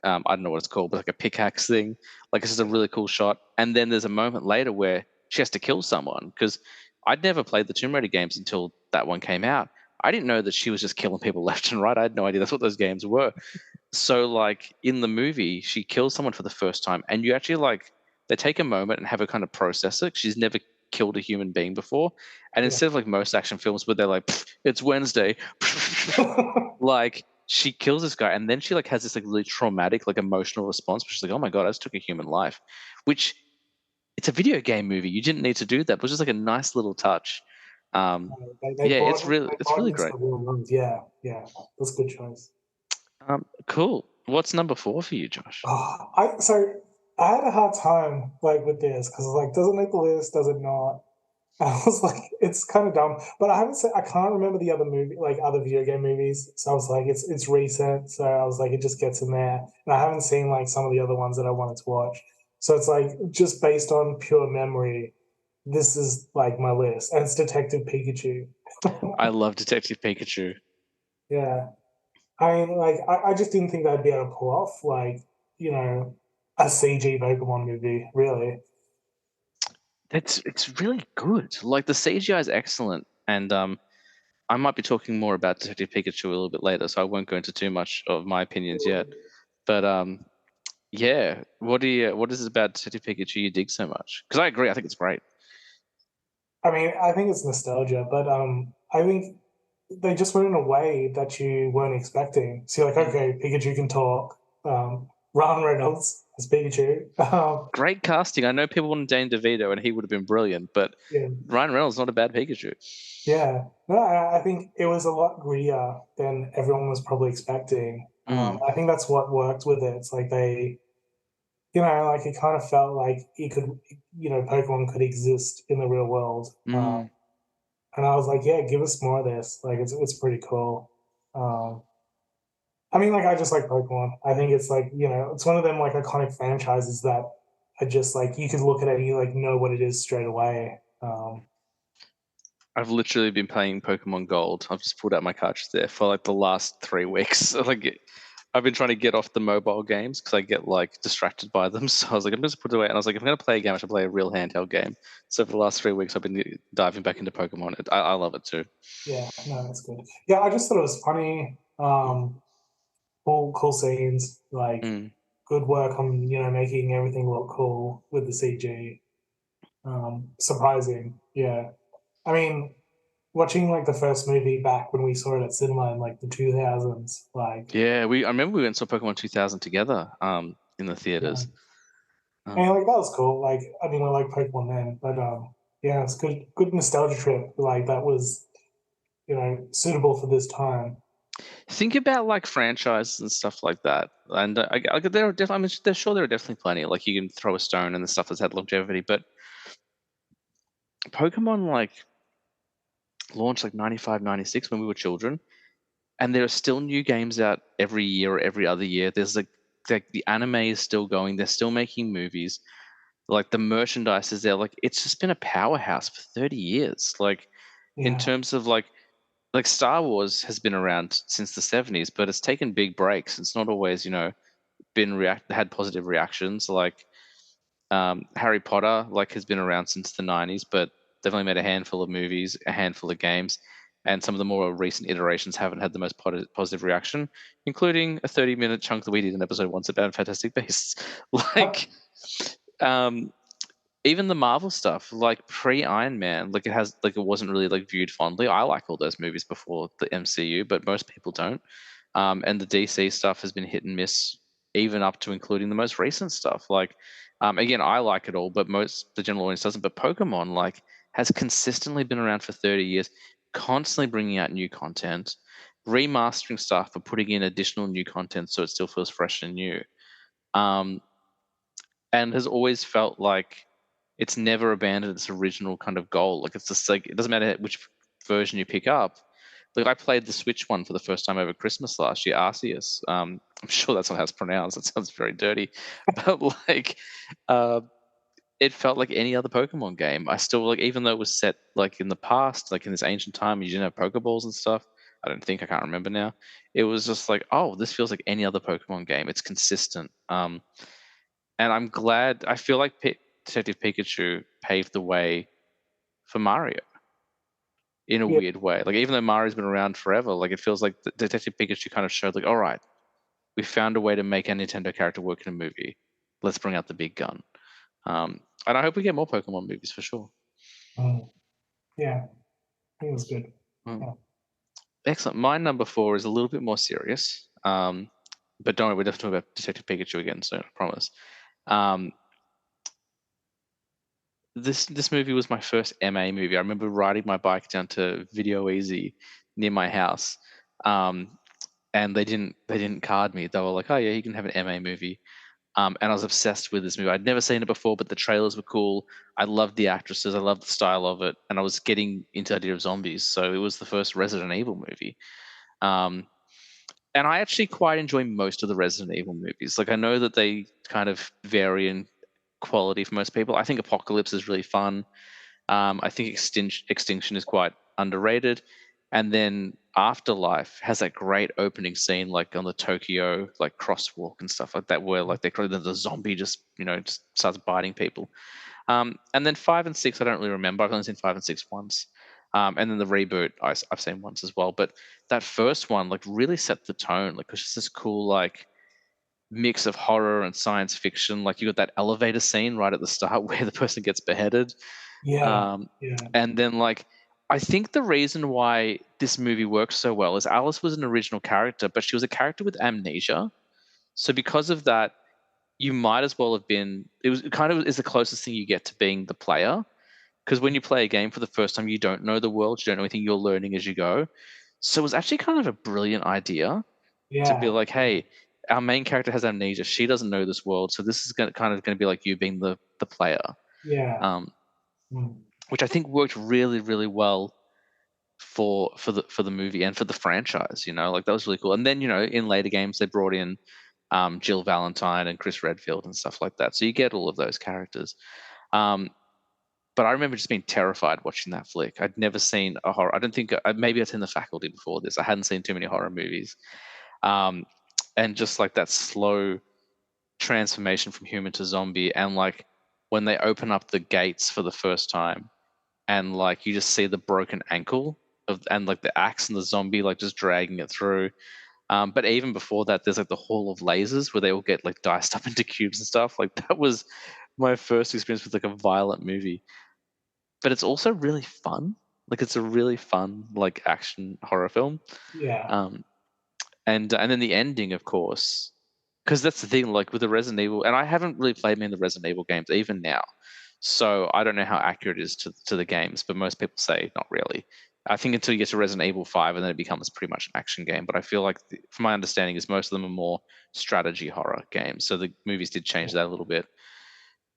I don't know what it's called, but like a pickaxe thing. Like this is a really cool shot. And then there's a moment later where she has to kill someone because I'd never played the Tomb Raider games until that one came out. I didn't know that she was just killing people left and right. I had no idea that's what those games were. So like in the movie, she kills someone for the first time, and you actually like they take a moment and have her kind of process it. She's never killed a human being before, and yeah. instead of like most action films where they're like, "It's Wednesday," like she kills this guy, and then she like has this like really traumatic like emotional response, which is like, "Oh my god, I just took a human life," which it's a video game movie. You didn't need to do that. It was just like a nice little touch. Um, yeah, They it's brought really into great. the real world. Yeah, yeah, that's a good choice. Cool. What's number four for you, Josh? So I had a hard time like with this because like does it make the list? Does it not? I was like, it's kind of dumb, but I haven't seen. I can't remember the other movie, like other video game movies. So I was like, it's recent. So I was like, it just gets in there, and I haven't seen like some of the other ones that I wanted to watch. So it's like just based on pure memory, this is like my list, and it's Detective Pikachu. I love Detective Pikachu. Yeah, I mean, like I just didn't think they'd be able to pull off like a CG Pokemon movie, really. It's really good. Like the CGI is excellent, and I might be talking more about Detective Pikachu a little bit later, so I won't go into too much of my opinions yet. But yeah, what is it about Detective Pikachu you dig so much? Because I agree, I think it's great. I mean, I think it's nostalgia, but I think they just went in a way that you weren't expecting. So you're like, Mm. okay, Pikachu can talk. Ryan Reynolds as Pikachu. Great casting. I know people wanted Dane DeVito, and he would have been brilliant, but Yeah, Ryan Reynolds is not a bad Pikachu. yeah. No, I think it was a lot grittier than everyone was probably expecting. Mm, I think that's what worked with it. It's like like it kind of felt like Pokemon could exist in the real world. mm. And I was like, yeah, give us more of this. Like, it's pretty cool. Um, I mean, like, I just like Pokemon. I think it's like, it's one of them like iconic franchises that are just like you could look at it and you like know what it is straight away. I've literally been playing Pokemon Gold. I've just pulled out my cartridge there for like the last 3 weeks. Like, I've been trying to get off the mobile games because I get like distracted by them. So I was like, I'm just put it away. And I was like, if I'm going to play a game, I should play a real handheld game. So for the last 3 weeks, I've been diving back into Pokemon. I love it too. Yeah, no, that's good. Yeah, I just thought it was funny. Mm, Cool scenes, like mm. good work on making everything look cool with the CG. Surprising, yeah. I mean, watching like the first movie back when we saw it at cinema in like the 2000s, like Yeah, I remember we went and saw Pokemon 2000 together in the yeah, theaters. and Um, like that was cool. Like I mean, we like Pokemon then, but yeah, it's good nostalgia trip. Like that was suitable for this time. think about like franchises and stuff like that. And there are definitely, I mean, there's sure there are definitely plenty. Like you can throw a stone and the stuff that's had longevity, but Pokemon like launched like 95, 96 when we were children, and there are still new games out every year or every other year. There's like the anime is still going. They're still making movies. Like the merchandise is there. Like it's just been a powerhouse for 30 years. Like in Yeah, terms of like Star Wars has been around since the 70s, but it's taken big breaks. It's not always, been had positive reactions. Like Harry Potter like has been around since the 90s, but they've only made a handful of movies, a handful of games, and some of the more recent iterations haven't had the most positive reaction, including a 30-minute chunk that we did in episode once about Fantastic Beasts. Like, um, even the Marvel stuff, like pre Iron Man, like it wasn't really like viewed fondly. I like all those movies before the MCU, but most people don't. And the DC stuff has been hit and miss, even up to including the most recent stuff. Like, again, I like it all, but the general audience doesn't. But Pokemon, like, has consistently been around for 30 years, constantly bringing out new content. remastering stuff or putting in additional new content so it still feels fresh and new. Um, and has always felt like it's never abandoned its original kind of goal. Like it's just like it doesn't matter which version you pick up. Like I played the Switch one for the first time over Christmas last year, Arceus. I'm sure that's not how it's pronounced. That sounds very dirty, but like, uh, it felt like any other Pokemon game. I still like, even though it was set like in the past, like in this ancient time, you didn't have Pokeballs and stuff. I can't remember now. It was just like, oh, this feels like any other Pokemon game. It's consistent. And I'm glad. I feel like Detective Pikachu paved the way for Mario in a Yeah. weird way. Like even though Mario's been around forever, like it feels like Detective Pikachu kind of showed like, all right, we found a way to make a Nintendo character work in a movie. Let's bring out the big gun. And I hope we get more Pokemon movies for sure. Yeah, I think it was good. Mm. Yeah. Excellent. My number 4 is a little bit more serious. But don't worry, we're definitely talking about Detective Pikachu again soon, I promise. Um, this movie was my first MA movie. I remember riding my bike down to Video Easy near my house, and they didn't card me. They were like, "Oh yeah, you can have an MA movie." And I was obsessed with this movie. I'd never seen it before, but the trailers were cool. I loved the actresses. I loved the style of it, and I was getting into the idea of zombies. So it was the first Resident Evil movie. Um, and I actually quite enjoy most of the Resident Evil movies. Like I know that they kind of vary in quality for most people. I think Apocalypse is really fun. I think Extinction is quite underrated. And then Afterlife has that great opening scene, like on the Tokyo like crosswalk and stuff like that, where like the zombie just just starts biting people. And then 5 and 6, I don't really remember. I've only seen 5 and 6 once. And then the reboot, I've seen once as well. But that first one like really set the tone. Like it's just this cool like mix of horror and science fiction. Like you got that elevator scene right at the start where the person gets beheaded. Yeah. Um, Yeah. and then like I think the reason why this movie works so well is Alice was an original character, but she was a character with amnesia. So because of that, you might as well have been. It kind of is the closest thing you get to being the player. Because when you play a game for the first time, you don't know the world, you don't know anything. You're learning as you go. So it was actually kind of a brilliant idea to be Yeah. like, hey, our main character has amnesia. She doesn't know this world, so this is kind of going to be like you being the player. Yeah. Um, Mm. which I think worked really really well for the movie and for the franchise. Like that was really cool. And then in later games they brought in Jill Valentine and Chris Redfield and stuff like that. So you get all of those characters. Um, but I remember just being terrified watching that flick. I'd never seen a horror. I don't think maybe I'd seen The Faculty before this. I hadn't seen too many horror movies, and just like that slow transformation from human to zombie, and like when they open up the gates for the first time, and like you just see the broken ankle and like the axe and the zombie like just dragging it through. But even before that, there's like the Hall of Lasers where they all get like diced up into cubes and stuff. Like that was my first experience with like a violent movie. But it's also really fun. Like it's a really fun like action horror film. Yeah. Um, and then the ending, of course, because that's the thing. Like with the Resident Evil, and I haven't really played many of the Resident Evil games even now, so I don't know how accurate it is to the games. But most people say not really. I think until you get to Resident Evil 5, and then it becomes pretty much an action game. But I feel like, from my understanding, is most of them are more strategy horror games. So the movies did change that a little bit.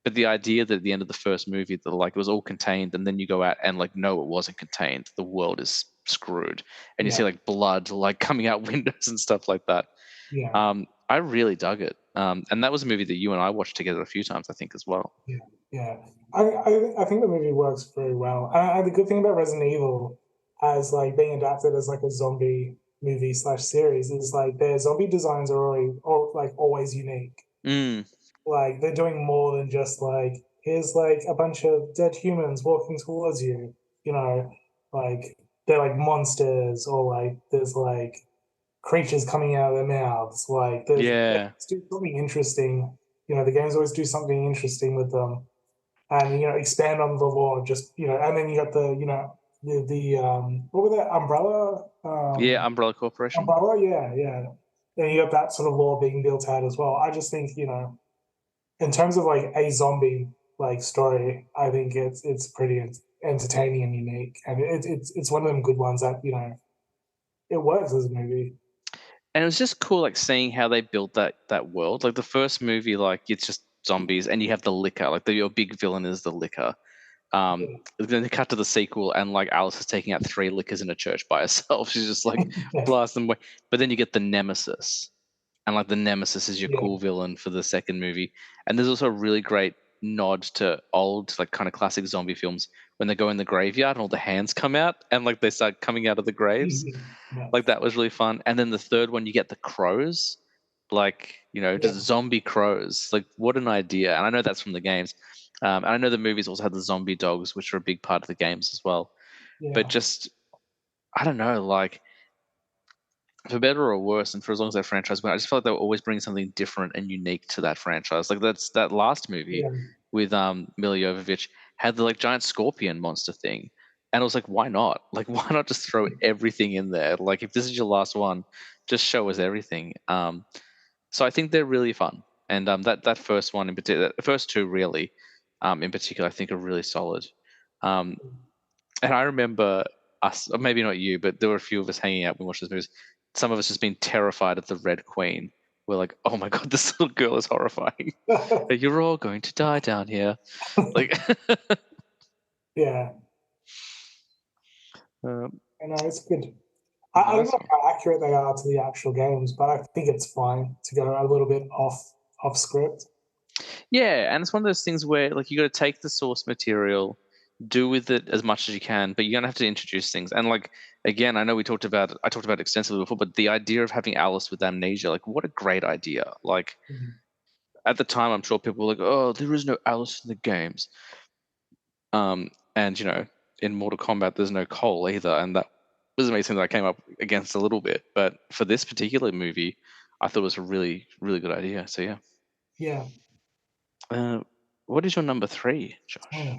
But the idea that at the end of the first movie that like it was all contained, and then you go out and like no, it wasn't contained. The world is screwed, and you Yeah. see like blood like coming out windows and stuff like that. Yeah. I really dug it, and that was a movie that you and I watched together a few times, I think, as well. Yeah. Yeah. I think the movie works very well. And the good thing about Resident Evil as like being adapted as like a zombie movie slash series is like their zombie designs are already or like always unique. Mm, Like they're doing more than just like here's like a bunch of dead humans walking towards you, you know, like they're like monsters or like there's like creatures coming out of their mouths. Like they yeah, do something interesting. The games always do something interesting with them, and expand on the lore. Just and then you got the what were that umbrella yeah. Umbrella Corporation. umbrella? Yeah, yeah. And you got that sort of lore being built out as well. I just think in terms of like a zombie like story, I think it's pretty entertaining and unique, and it's one of them good ones that it works as a movie. And it was just cool, like seeing how they built that world. Like the first movie, like it's just zombies, and you have the liquor. Like your big villain is the liquor. Yeah. Then they cut to the sequel, and like Alice is taking out 3 liquors in a church by herself. She's just like Yeah. blast them away. But then you get the nemesis, and like the nemesis is your Yeah. cool villain for the second movie. And there's also a really great nod to old, like kind of classic zombie films when they go in the graveyard and all the hands come out, and like they start coming out of the graves. Yeah. Like that was really fun. And then the third one, you get the crows, like just Yeah. zombie crows. Like what an idea! And I know that's from the games. And I know the movies also had the zombie dogs, which are a big part of the games as well. But Yeah. just I don't know, like for better or worse, and for as long as that franchise went, I just felt like they were always bringing something different and unique to that franchise. Like that last movie Yeah. with Mila Jovovich had the like giant scorpion monster thing, and I was like, why not? Like, why not just throw everything in there? Like, if this is your last one, just show us everything. So I think they're really fun, and that first one in particular, the first two really, in particular, I think are really solid. Um, and I remember us, or maybe not you, but there were a few of us hanging out when we watched those movies. Some of us just being terrified of the Red Queen. We're like, oh my god, this little girl is horrifying. You're all going to die down here. Like, Yeah. um, I know it's good. I don't nice know one. how accurate they are to the actual games, but I think it's fine to go a little bit off script. Yeah, and it's one of those things where like you got to take the source material, do with it as much as you can, but you're gonna have to introduce things. And like again, I know I talked about it extensively before, but the idea of having Alice with amnesia, like what a great idea. Like Mhm. at the time, I'm sure people were like, "Oh, there is no Alice in the games." And in Mortal Kombat, there's no Cole either, and that was something that I came up against a little bit. But for this particular movie, I thought it was a really, really good idea. So yeah. Yeah. Uh, what is your number three, Josh? Hmm.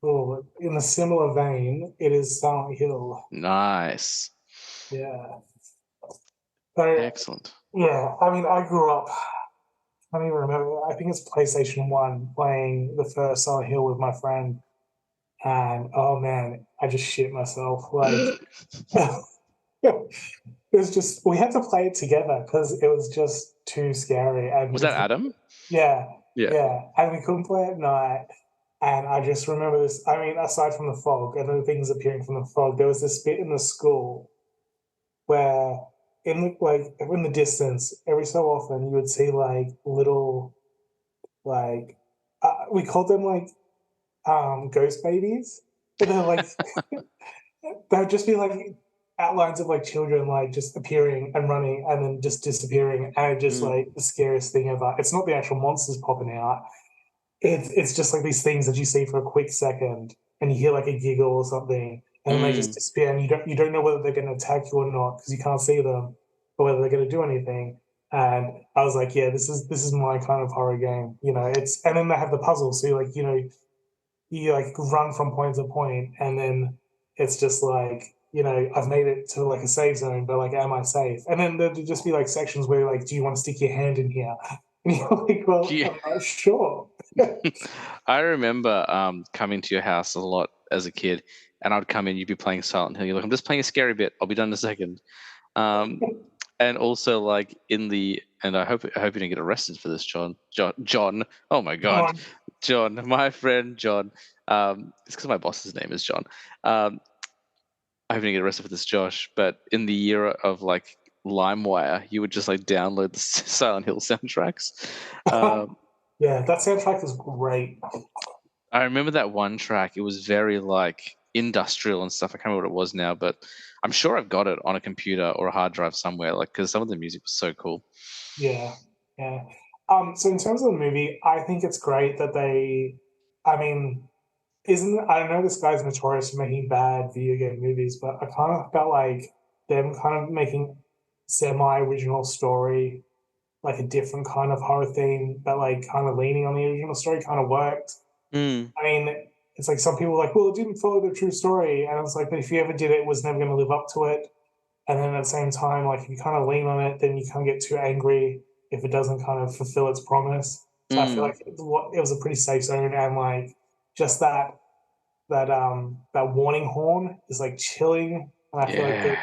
Oh, in a similar vein, it is Silent Hill. Nice, Yeah. So excellent. yeah, I mean, I grew up. I don't even remember. I think it's PlayStation One playing the first Silent Hill with my friend, and oh man, I just shit myself. Like it was just we had to play it together because it was just too scary. And Was if that Adam? yeah, Yeah. yeah, and we couldn't play at night. And I just remember this. I mean, aside from the fog and the things appearing from the fog, there was this bit in the school where, in the distance, every so often you would see like little like we called them like ghost babies, but they're like there'd just be like outlines of like children like just appearing and running and then just disappearing, and just Mm, like the scariest thing ever. It's not the actual monsters popping out. It's just like these things that you see for a quick second, and you hear like a giggle or something, and then they just mm, disappear, and you don't know whether they're going to attack you or not because you can't see them, or whether they're going to do anything. And I was like, yeah, this is my kind of horror game. It's and then they have the puzzle, so you like run from point to point, and then it's just like I've made it to like a safe zone, but like, am I safe? And then there'd just be like sections where like, do you want to stick your hand in here? And you're like, well, yeah. I'm not sure. I remember coming to your house a lot as a kid, and I'd come in, you'd be playing Silent Hill. You're like, I'm just playing a scary bit. I'll be done in a second. Um, and also like and I hope you didn't get arrested for this, John. John. Oh my God, John. John, my friend John. It's because my boss's name is John. Um, I hope you didn't get arrested for this, Josh. But in the era of like LimeWire, you would just like download the Silent Hill soundtracks. Um, Yeah, that soundtrack is great. I remember that one track. It was very like industrial and stuff. I can't remember what it was now, but I'm sure I've got it on a computer or a hard drive somewhere. Like because some of the music was so cool. Yeah, yeah. So in terms of the movie, I think it's great that I mean, isn't I know this guy's notorious for making bad video game movies, but I kind of felt like them kind of making semi-original story, like a different kind of horror theme, but like kind of leaning on the original story kind of worked. Mm, I mean, it's like some people are like, well, it didn't follow the true story, and it's like, but if you ever did it, it was never going to live up to it. And then at the same time, like if you kind of lean on it, then you can't get too angry if it doesn't kind of fulfill its promise. So I feel mm, like it was a pretty safe zone, and like just that warning horn is like chilling. and I feel like the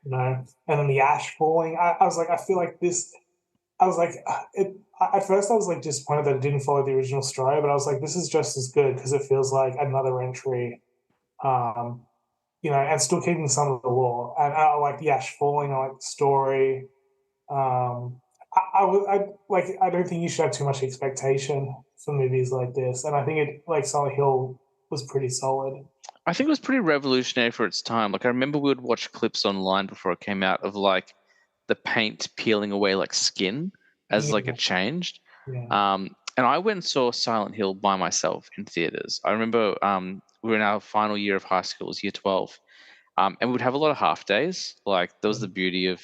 Yeah. and then the ash falling. I was like, I feel like this. I was like, At first, I was like disappointed that it didn't follow the original story, but I was like, this is just as good because it feels like another entry. Um, and still keeping some of the lore. And I like the ash falling. I like the story. Um, I don't think you should have too much expectation for movies like this, and I think it like Silent Hill was pretty solid. I think it was pretty revolutionary for its time. Like I remember we would watch clips online before it came out of like the paint peeling away like skin as like Yeah, it changed. yeah, And I went and saw Silent Hill by myself in theaters. I remember we were in our final year of high school, it was year 12. And we would have a lot of half days. Like that was yeah. the beauty of,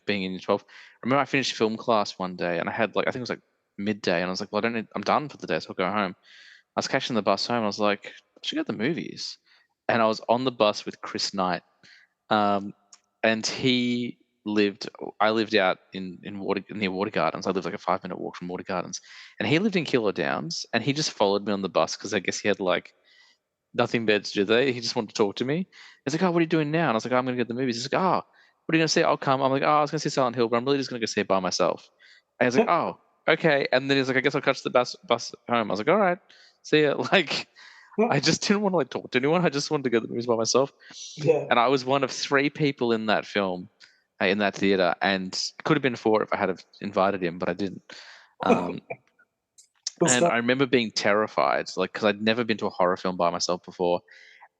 being in year 12. I remember I finished film class one day and I had like I think it was like midday and I was like, well, I'm done for the day, so I'll go home. I was catching the bus home. I was like, I should go to the movies. And I was on the bus with Chris Knight. Um, and I lived out in near Water Gardens. I lived like a 5 minute walk from Water Gardens. And he lived in Killer Downs. And he just followed me on the bus because I guess he had like nothing better to do there. He just wanted to talk to me. He's like, oh, what are you doing now? And I was like, oh, I'm going to go to the movies. He's like, oh, what are you going to see? I'll come. I'm like, oh, I was going to see Silent Hill, but I'm really just going to go see it by myself. And he's like, oh, okay. And then he's like, I guess I'll catch the bus home. I was like, all right, see ya. Like, I just didn't want to like talk to anyone. I just wanted to go to the movies by myself. Yeah. And I was one of three people in that film, in that theater, and it could have been four if I had have invited him, but I didn't. Um, Cool and stuff. I remember being terrified, like because I'd never been to a horror film by myself before.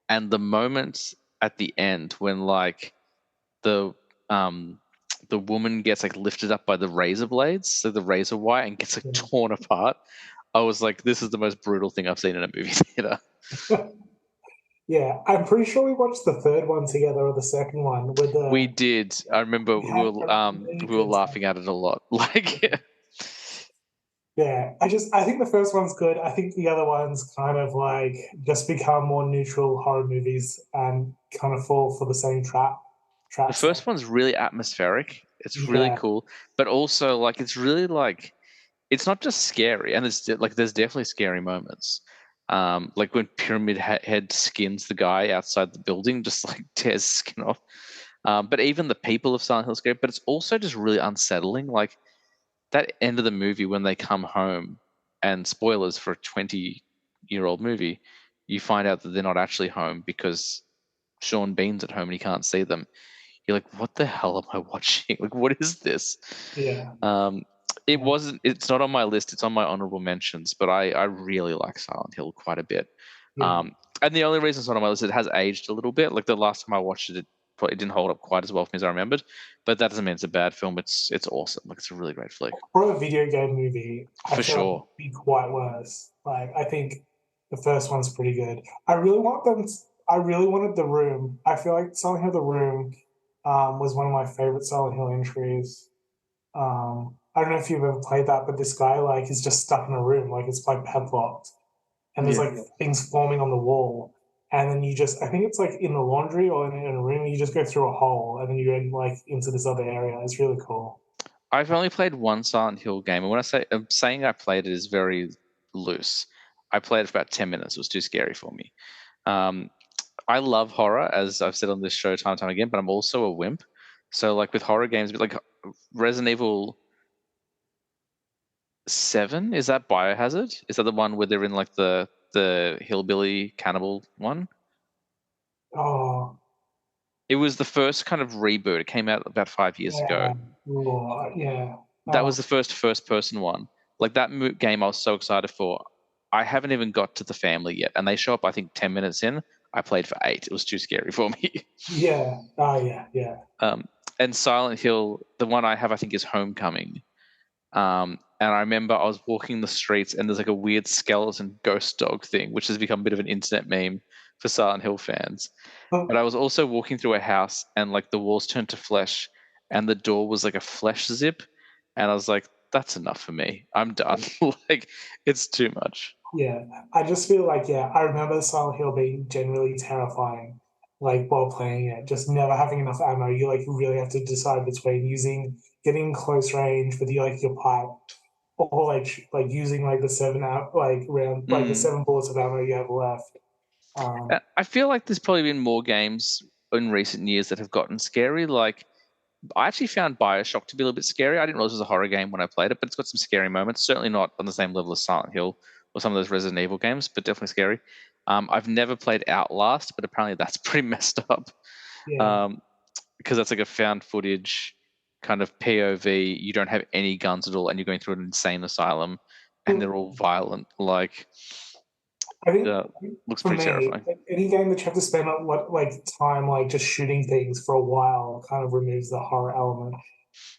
And the moment at the end when like the um the woman gets like lifted up by the razor blades, so the razor wire, and gets like torn apart, I was like, this is the most brutal thing I've seen in a movie theater. Yeah. Yeah, I'm pretty sure we watched the third one together or the second one with We the did. I remember we had a really we were good time. laughing at it a lot. Like, yeah. Yeah, I think the first one's good. I think the other ones kind of like just become more neutral horror movies and kind of fall for the same The traps. first one's really atmospheric. It's really Yeah, cool, but also like it's really like it's not just scary, and there's definitely scary moments. Like when Pyramid Head skins the guy outside the building, just like tears his skin off. But even the people of Silent Hill scary, but it's also just really unsettling. Like that end of the movie when they come home, and spoilers for a 20-year-old movie, you find out that they're not actually home because Sean Bean's at home and he can't see them. You're like, what the hell am I watching? Like, what is this? yeah, Um, it yeah, wasn't. It's not on my list. It's on my honorable mentions. But I really like Silent Hill quite a bit. yeah, And the only reason it's not on my list, it has aged a little bit. Like the last time I watched it, it didn't hold up quite as well for me as I remembered. But that doesn't mean it's a bad film. It's awesome. Like it's a really great flick for a video game movie, I for feel like sure. it'd be quite worse. Like I think the first one's pretty good. I really want them. I really wanted the room. I feel like Silent Hill: The Room was one of my favorite Silent Hill entries. I don't know if you've ever played that, but this guy like is just stuck in a room, like it's like padlocked, and there's Yeah. like things forming on the wall, and then you just I think it's like in the laundry or in a room, you just go through a hole, and then you go like into this other area. It's really cool. I've only played one Silent Hill game, and when I'm saying I played it is very loose. I played it for about 10 minutes. It was too scary for me. Um, I love horror, as I've said on this show time and time again, but I'm also a wimp. So like with horror games, like Resident Evil 7, is that Biohazard? Is that the one where they're in like the hillbilly cannibal one? Oh It was the first kind of reboot. It came out about 5 years ago. yeah, oh, yeah. That was the first person one. Like that game, I was so excited for. I haven't even got to the family yet, and they show up. I think 10 minutes in. I played for 8. It was too scary for me. Yeah. Oh yeah, yeah, Um, and Silent Hill, the one I have, I think, is Homecoming. And I remember I was walking the streets, and there's like a weird skeleton ghost dog thing, which has become a bit of an internet meme for Silent Hill fans. But oh, I was also walking through a house, and like the walls turned to flesh, and the door was like a flesh zip, and I was like, "That's enough for me. I'm done. Like, it's too much." yeah. I just feel like yeah. I remember Silent Hill being generally terrifying, like while playing it, just never having enough ammo. You like really have to decide between using getting close range with your pipe or like using like the seven out like round like the Mm. 7 bullets of ammo you have left. I feel like there's probably been more games in recent years that have gotten scary. Like I actually found Bioshock to be a little bit scary. I didn't realize it was a horror game when I played it, but it's got some scary moments. Certainly not on the same level as Silent Hill or some of those Resident Evil games, but definitely scary. I've never played Outlast, but apparently that's pretty messed up. Yeah. Um, because that's like a found footage kind of POV. You don't have any guns at all, and you're going through an insane asylum, and they're all violent. Like, I think looks for pretty me, terrifying. any game that you have to spend like time like just shooting things for a while kind of removes the horror element.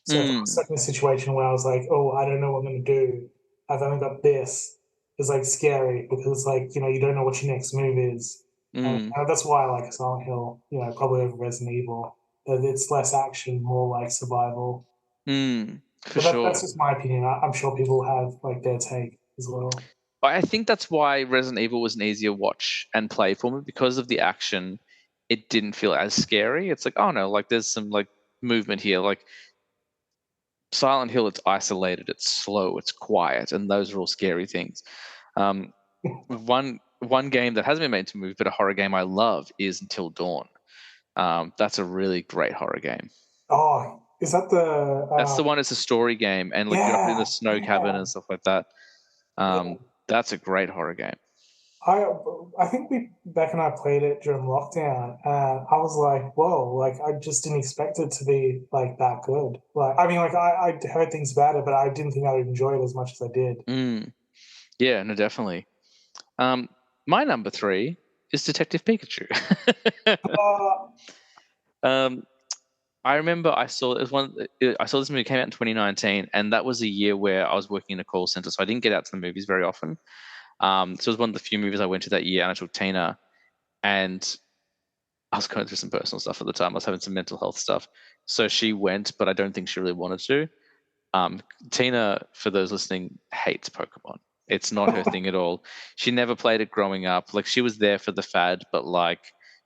So if I was Mm, stuck in a situation where I was like, oh, I don't know what I'm gonna do, I've only got this, it's like scary because like, you don't know what your next move is. And mm, that's why I like Silent Hill, probably over Resident Evil. It's less action, more like survival. for But that's sure. just my opinion. I'm sure people have like their take as well. I think that's why Resident Evil was an easier watch and play for me because of the action. It didn't feel as scary. It's like, oh no, like there's some like movement here. Like Silent Hill, it's isolated, it's slow, it's quiet, and those are all scary things. Um, one game that hasn't been made to move, but a horror game I love is Until Dawn. That's a really great horror game. Oh, is that the That's the one. It's a story game, and like you're up in the yeah, snow cabin yeah, and stuff like that. yeah. That's a great horror game. I I think we Beck and I played it during lockdown, and I was like, whoa, like I just didn't expect it to be like that good. Like I mean, like I heard things about it, but I didn't think I would enjoy it as much as I did. Mm, yeah, no, definitely. Um, my number three is Detective Pikachu. Uh, um, I remember I saw this movie came out in 2019, and that was a year where I was working in a call center, so I didn't get out to the movies very often. So it was one of the few movies I went to that year, and I took Tina, and I was going through some personal stuff at the time. I was having some mental health stuff, so she went, but I don't think she really wanted to. Tina, for those listening, hates Pokemon. It's not her thing at all. She never played it growing up. Like she was there for the fad, but like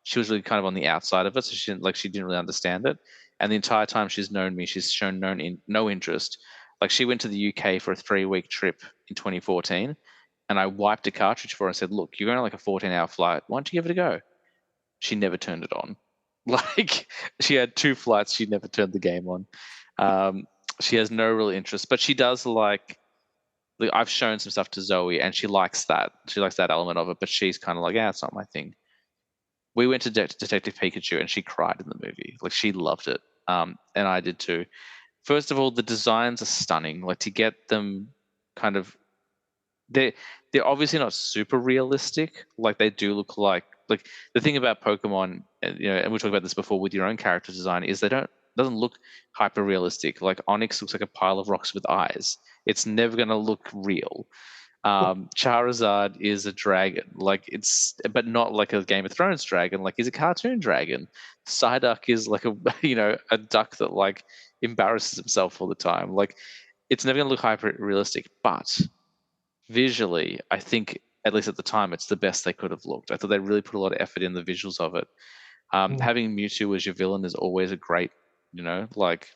she was really kind of on the outside of it, so she didn't really understand it. And the entire time she's known me, she's shown no interest. Like she went to the UK for a 3-week trip in 2014, and I wiped a cartridge for her and said, "Look, you're going on like a 14-hour flight. Why don't you give it a go?" She never turned it on. Like she had 2 flights, she never turned the game on. Um, she has no real interest, but she does like I've shown some stuff to Zoe, and she likes that. She likes that element of it, but she's kind of like, yeah, it's not my thing. We went to Detective Pikachu, and she cried in the movie. Like she loved it, and I did too. First of all, the designs are stunning. Like to get them kind of they they're obviously not super realistic. Like they do look like the thing about Pokemon, and we talked about this before with your own character design, is they don't doesn't look hyper realistic. Like Onyx looks like a pile of rocks with eyes. It's never going to look real. Charizard is a dragon, like but not like a Game of Thrones dragon. Like he's a cartoon dragon. Psyduck is like a a duck that like embarrasses himself all the time. Like it's never going to look hyper realistic, but visually, I think at least at the time, it's the best they could have looked. I thought they really put a lot of effort in the visuals of it. Having Mewtwo as your villain is always a great, like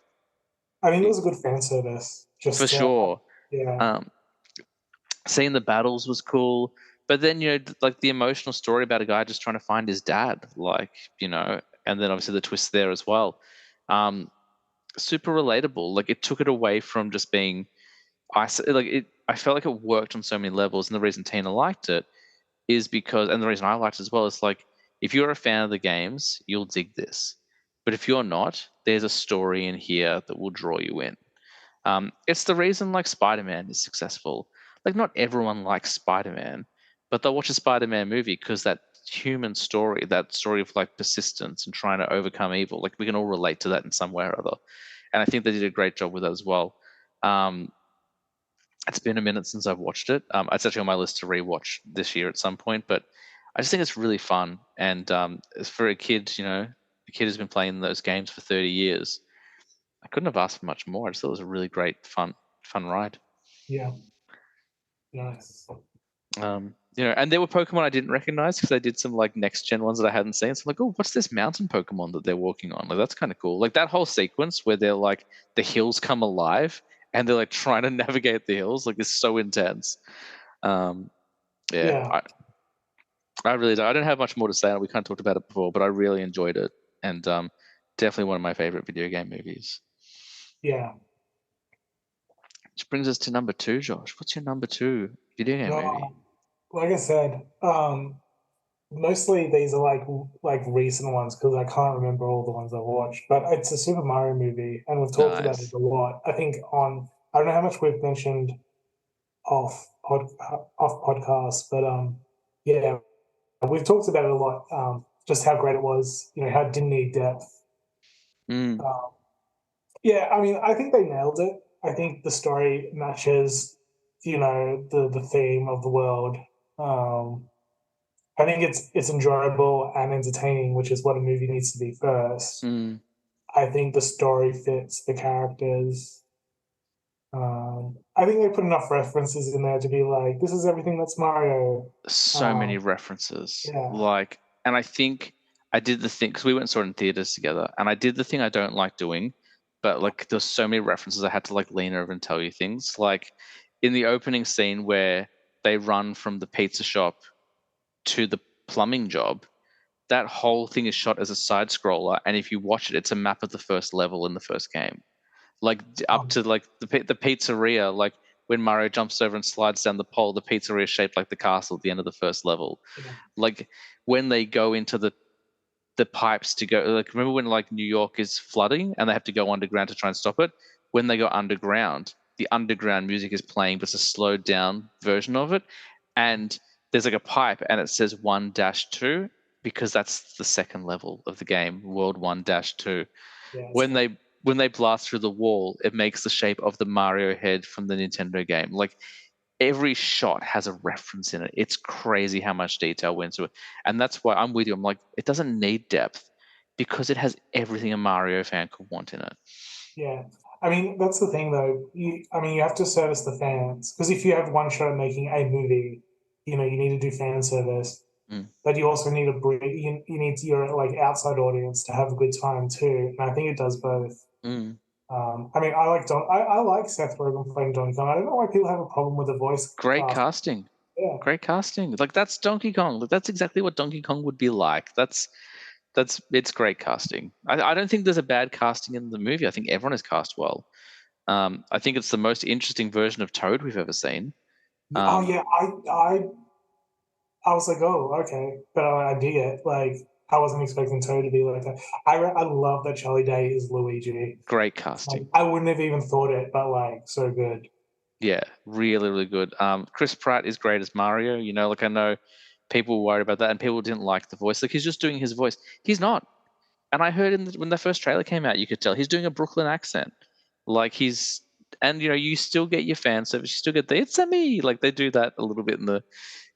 I mean, it was a good fan service. for Just sure. yeah, Um, Seeing the battles was cool, but then like the emotional story about a guy just trying to find his dad, like and then obviously the twist there as well. Um, Super relatable. Like it took it away from just being like it. I felt like it worked on so many levels, and the reason Tina liked it is because, and the reason I liked it as well is like, if you're a fan of the games, you'll dig this. But if you're not, there's a story in here that will draw you in. It's the reason like Spider-Man is successful. Like not everyone likes Spider-Man, but they'll watch a Spider-Man movie because that human story, that story of like persistence and trying to overcome evil, like we can all relate to that in some way or other. And I think they did a great job with that as well. Um, it's been a minute since I've watched it. It's actually on my list to rewatch this year at some point, but I just think it's really fun. And for a kid, a kid who's been playing those games for 30 years, I couldn't have asked for much more. I just thought it was a really great, fun ride. yeah, nice. And there were Pokemon I didn't recognize because they did some like next gen ones that I hadn't seen. So I'm like, oh, what's this mountain Pokemon that they're walking on? Like that's kind of cool. Like that whole sequence where they're like the hills come alive and they're like trying to navigate the hills, like it's so intense. Um, yeah, Yeah, I really don't. I don't have much more to say. We kind of talked about it before, but I really enjoyed it. and definitely one of my favorite video game movies. Yeah. Which brings us to number 2, Josh. What's your number 2 video game movie? Like I said, mostly these are like recent ones because I can't remember all the ones I've watched. But it's a Super Mario movie, and we've talked about it Nice. a lot. I think I don't know how much we've mentioned off off podcast, but yeah, we've talked about it a lot. Just how great it was, how it didn't need depth. Mm, Um, yeah, I mean, I think they nailed it. I think the story matches, the theme of the world. Um, I think it's enjoyable and entertaining, which is what a movie needs to be first. mm. I think the story fits the characters. I think they put enough references in there to be like, this is everything that's Mario. So many Um, references. yeah, Like, and I think I did the thing because we went and saw it in theaters together, and I did the thing I don't like doing, but like there's so many references I had to like lean over and tell you things. Like in the opening scene where they run from the pizza shop to the plumbing job, that whole thing is shot as a side scroller, and if you watch it, it's a map of the first level in the first game, like up um, to like the pizzeria, like when Mario jumps over and slides down the pole, the pizzeria is shaped like the castle at the end of the first level. yeah, Like when they go into the pipes to go, like remember when like New York is flooding and they have to go underground to try and stop it? When they go underground, the underground music is playing, but it's a slowed down version of it, and there's like a pipe and it says 1-2 because that's the second level of the game, World 1-2. yeah, it's when great. they when they blast through the wall, it makes the shape of the Mario head from the Nintendo game. Like every shot has a reference in it. It's crazy how much detail went into it. And that's why I'm with you. I'm like, it doesn't need depth because it has everything a Mario fan could want in it. Yeah. I mean, that's the thing though. You have to service the fans because if you have one shot at making a movie, you need to do fan service, Mm, but you also need you need your like outside audience to have a good time too. And I think it does both. mm. I mean, I like Seth Rogen playing Donkey Kong. I don't know why people have a problem with the voice Great cast. casting. Yeah, Great casting. Like that's Donkey Kong. Like, that's exactly what Donkey Kong would be like. That's it's great casting. I don't think there's a bad casting in the movie. I think everyone is cast well. I think it's the most interesting version of Toad we've ever seen. oh Um, yeah, I was like, oh, okay, but I dig it. Like, I wasn't expecting Toad to be like that. I love that Charlie Day is Luigi. Great Like, casting. I wouldn't have even thought it, but like, so good. Yeah, really, really good. Chris Pratt is great as Mario. Like I know people were worried about that, and people didn't like the voice. Like he's just doing his voice. He's not. And I heard when the first trailer came out, you could tell he's doing a Brooklyn accent. Like and you still get your fan service. You still get the "it's a me." Like they do that a little bit in the.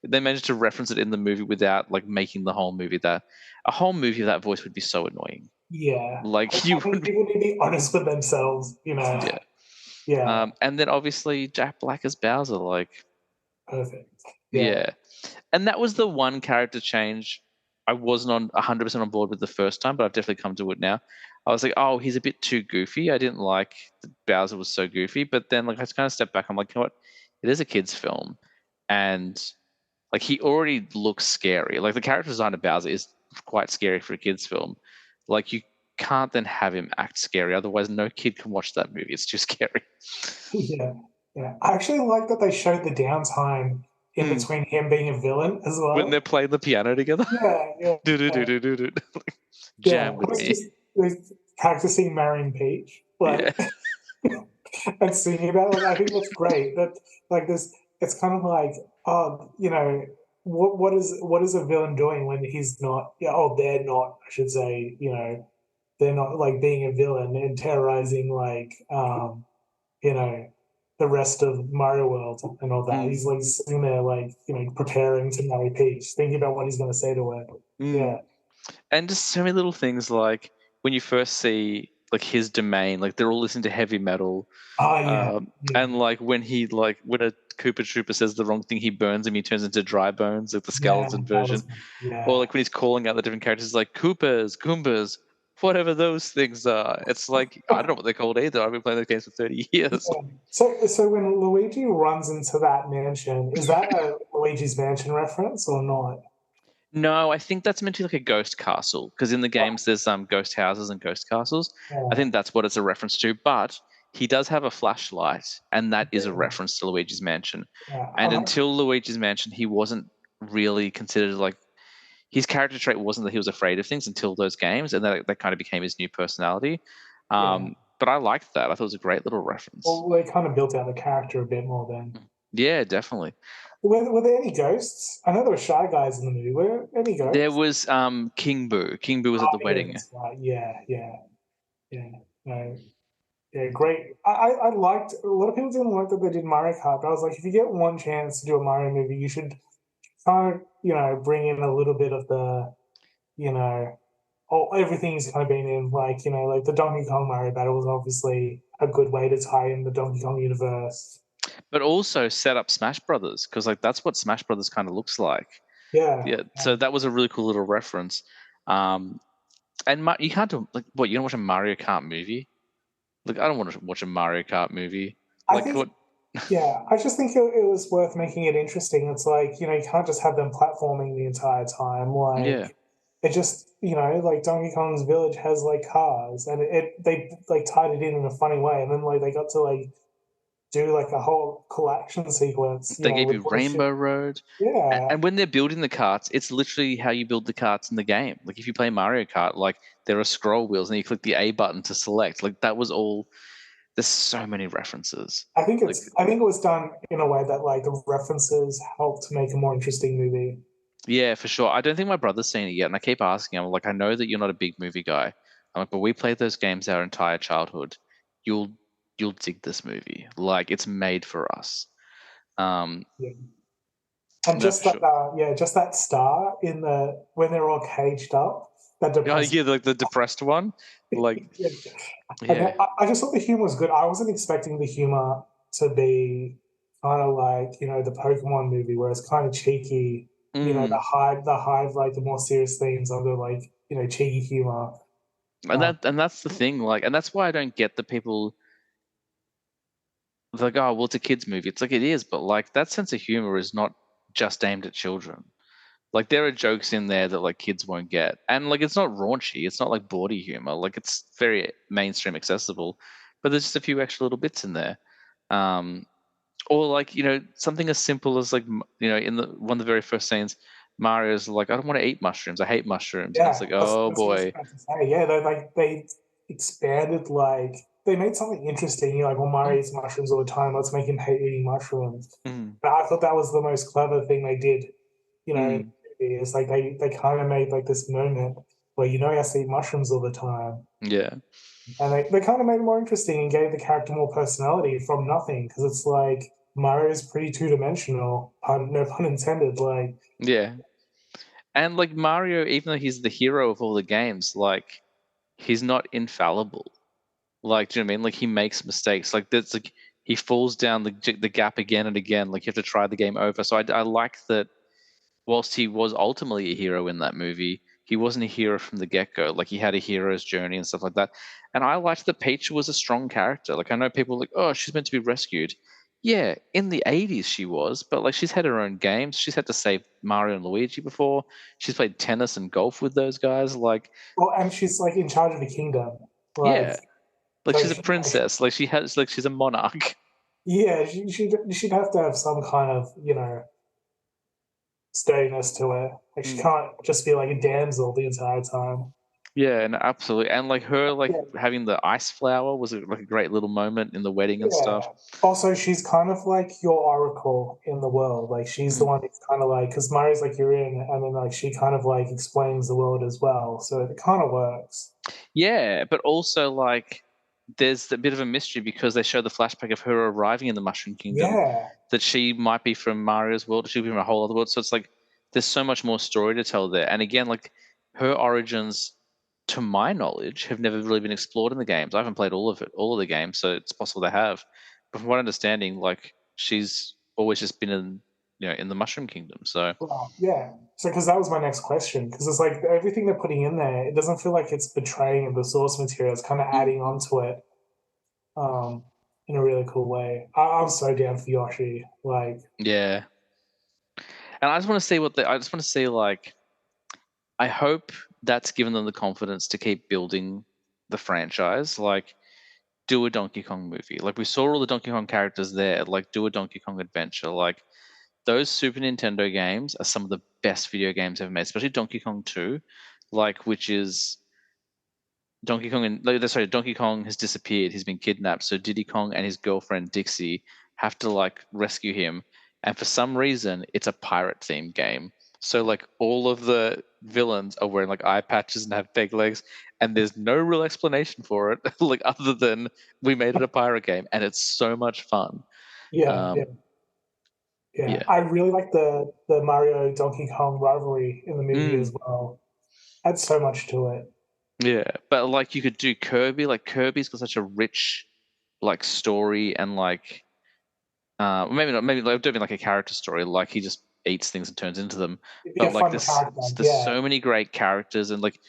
They managed to reference it in the movie without like making the whole movie that. A whole movie of that voice would be so annoying. Yeah, Like I you think would. people need to be honest with themselves. Yeah. Yeah, And then obviously Jack Black as Bowser. Like perfect. Yeah, yeah. And that was the one character change I wasn't on 100% on board with the first time, but I've definitely come to it now. I was like, oh, he's a bit too goofy. I didn't like that Bowser was so goofy. But then, like, I just kind of stepped back. I'm like, you know what? It is a kid's film. And, like, he already looks scary. Like, the character design of Bowser is quite scary for a kid's film. Like, you can't then have him act scary. Otherwise, no kid can watch that movie. It's too scary. yeah, yeah. I actually like that they showed the downtime in Mm. between him being a villain as When they're well. playing the piano together, Yeah, yeah, do do do yeah. do do do. Yeah. Jam with It's me. just like, practicing Marion Peach, Yeah. like and singing about it. Like I think that's great. That like this, it's kind of like, oh, what is a villain doing when he's not? Yeah, oh, they're not. I should say, they're not like being a villain and terrorizing like you know the rest of Mario World and all that. Mm, He's like sitting there like preparing to marry Peach, thinking about what he's going to say to her. mm. Yeah. And just so many little things like when you first see like his domain, like they're all listening to heavy metal, Oh yeah. Yeah. and like when a Koopa Trooper says the wrong thing, he burns him. He turns into dry bones, like the Yeah. skeleton That version. was Or yeah. like when he's calling out the different characters, like Koopas, Goombas, whatever those things are. It's like I don't know what they're called either. I've been playing those games for 30 years. Yeah. So when Luigi runs into that mansion, is that a Luigi's Mansion reference or not? No, I think that's meant to be like a ghost castle because in the games there's ghost houses and ghost castles. I Yeah, think that's what it's a reference to. But he does have a flashlight, and that is a yeah, reference to Luigi's Mansion. yeah. And until Luigi's Mansion, he wasn't really considered like his character trait wasn't that he was afraid of things until those games, and that kind of became his new personality. Yeah. But I liked that. I thought it was a great little reference. Well, they kind of built out the character a bit more then. Yeah, definitely. Were there any ghosts? I know there were shy guys in the movie. Were there any There ghosts? was King Boo. King Boo was Oh, at the yeah, wedding. that's right. Yeah, yeah, yeah. No, yeah, great. I liked a lot of people didn't like that they did Mario Kart, but I was like, if you get one chance to do a Mario movie, you should kind of, bring in a little bit of the, you know, oh, everything's kind of been in, like, like the Donkey Kong Mario battle was obviously a good way to tie in the Donkey Kong universe. But also set up Smash Brothers because like that's what Smash Brothers kind of looks like. Yeah, Yeah, so that was a really cool little reference. Um, and you can't do like what you don't watch a Mario Kart movie. Like I don't want to watch a Mario Kart movie. I Like think, what? yeah, I just think it was worth making it interesting. It's like, you can't just have them platforming the entire time. Yeah, Like, it just, like Donkey Kong's village has like cars, and they like tied it in a funny way, and then like they got to like do like a whole cool action sequence, they gave with you all the shit. Rainbow Road, Yeah, and when they're building the carts, it's literally how you build the carts in the game. Like if you play Mario Kart, like there are scroll wheels, and you click the A button to select. Like that was all. There's so many references. Like I think it was done in a way that like the references helped make a more interesting movie. yeah, for sure. I don't think my brother's seen it yet, and I keep asking him. I'm like, I know that you're not a big movie guy. I'm like, but we played those games our entire childhood. You'll you'll dig this movie. Like it's made for us. Um, Yeah. And no, just for that, sure. just that star in the when they're all caged up, that Oh depressing. yeah, like the depressed one. Like Yeah. And yeah. I just thought the humor was good. I wasn't expecting the humor to be kind of like the Pokemon movie, where it's kind of cheeky. Mm. The hide like the more serious themes under like cheeky humor. Uh, And that's the thing. Like, and that's why I don't get the people like, oh, well, it's a kids movie. It's like it is, but like that sense of humor is not just aimed at children. Like there are jokes in there that like kids won't get, and like it's not raunchy. It's not like bawdy humor. Like it's very mainstream accessible, but there's just a few extra little bits in there. Um, or like something as simple as like in the one of the very first scenes, Mario's like, I don't want to eat mushrooms. I hate mushrooms, and it's yeah, like, oh that's what I was boy. about to say. Yeah, they expanded like they made something interesting. Like, well, Mm, Mario eats mushrooms all the time. Let's make him hate eating mushrooms. mm, But I thought that was the most clever thing they did. mm, Is like they kind of made like this moment where he has to eat mushrooms all the time, yeah, and they kind of made it more interesting and gave the character more personality from nothing because it's like Mario's pretty two dimensional. No pun intended. Like, yeah. And like Mario, even though he's the hero of all the games, like he's not infallible. Like, do you know what I mean? Like he makes mistakes. Like that's like he falls down the gap again and again. Like you have to try the game over. So I like that. Whilst he was ultimately a hero in that movie, he wasn't a hero from the get go. Like he had a hero's journey and stuff like that. And I liked that Peach was a strong character. Like I know people are like, oh, she's meant to be rescued. Yeah, in the 80s she was, but like she's had her own games. She's had to save Mario and Luigi before. She's played tennis and golf with those guys. Like, well, and she's like in charge of the kingdom. Like, yeah, like so she's a princess. Like she's a monarch. yeah, she'd have to have some kind of sturdiness to her. Like, she Mm. can't just be like a damsel the entire time. Yeah, and absolutely, and like her, like Yeah, having the ice flower was like a great little moment in the wedding and stuff. yeah. Also, she's kind of like your oracle in the world. Like, she's the Mm. one who's kind of like, because Mario's like you're in, and then like she kind of like explains the world as well. So it kind of works. Yeah, but also like there's a bit of a mystery because they show the flashback of her arriving in the Mushroom Kingdom Yeah. that she might be from Mario's world, she could be from a whole other world. So it's like there's so much more story to tell there. And again, like her origins, to my knowledge, have never really been explored in the games. I haven't played all of the games, so it's possible they have. But from what I'm understanding, like she's always just been in the Mushroom Kingdom. So Well, yeah. So, because that was my next question, because it's like everything they're putting in there, it doesn't feel like it's betraying the source material. It's kind of mm, adding onto it, um, in a really cool way. I'm so down for Yoshi. Like, yeah. And I just want to see I just want to see like I hope that's given them the confidence to keep building the franchise. Like, do a Donkey Kong movie. Like, we saw all the Donkey Kong characters there. Like, do a Donkey Kong adventure. Like, those Super Nintendo games are some of the best video games ever made, especially Donkey Kong 2, like, which is Donkey Kong and like, sorry, Donkey Kong has disappeared. He's been kidnapped. So Diddy Kong and his girlfriend Dixie have to like rescue him. And for some reason, it's a pirate themed game. So like all of the villains are wearing like eye patches and have peg legs, and there's no real explanation for it, like other than we made it a pirate game, and it's so much fun. Yeah, yeah, Um, yeah. yeah, I really like the Mario Donkey Kong rivalry in the movie as mm, well. Adds so much to it. yeah. But like you could do Kirby. Like Kirby's got such a rich like story and like maybe not. Maybe like, don't mean like a character story. Like he just eats things and turns into them. It'd be a But like fun this, character. there's Yeah, so many great characters, and like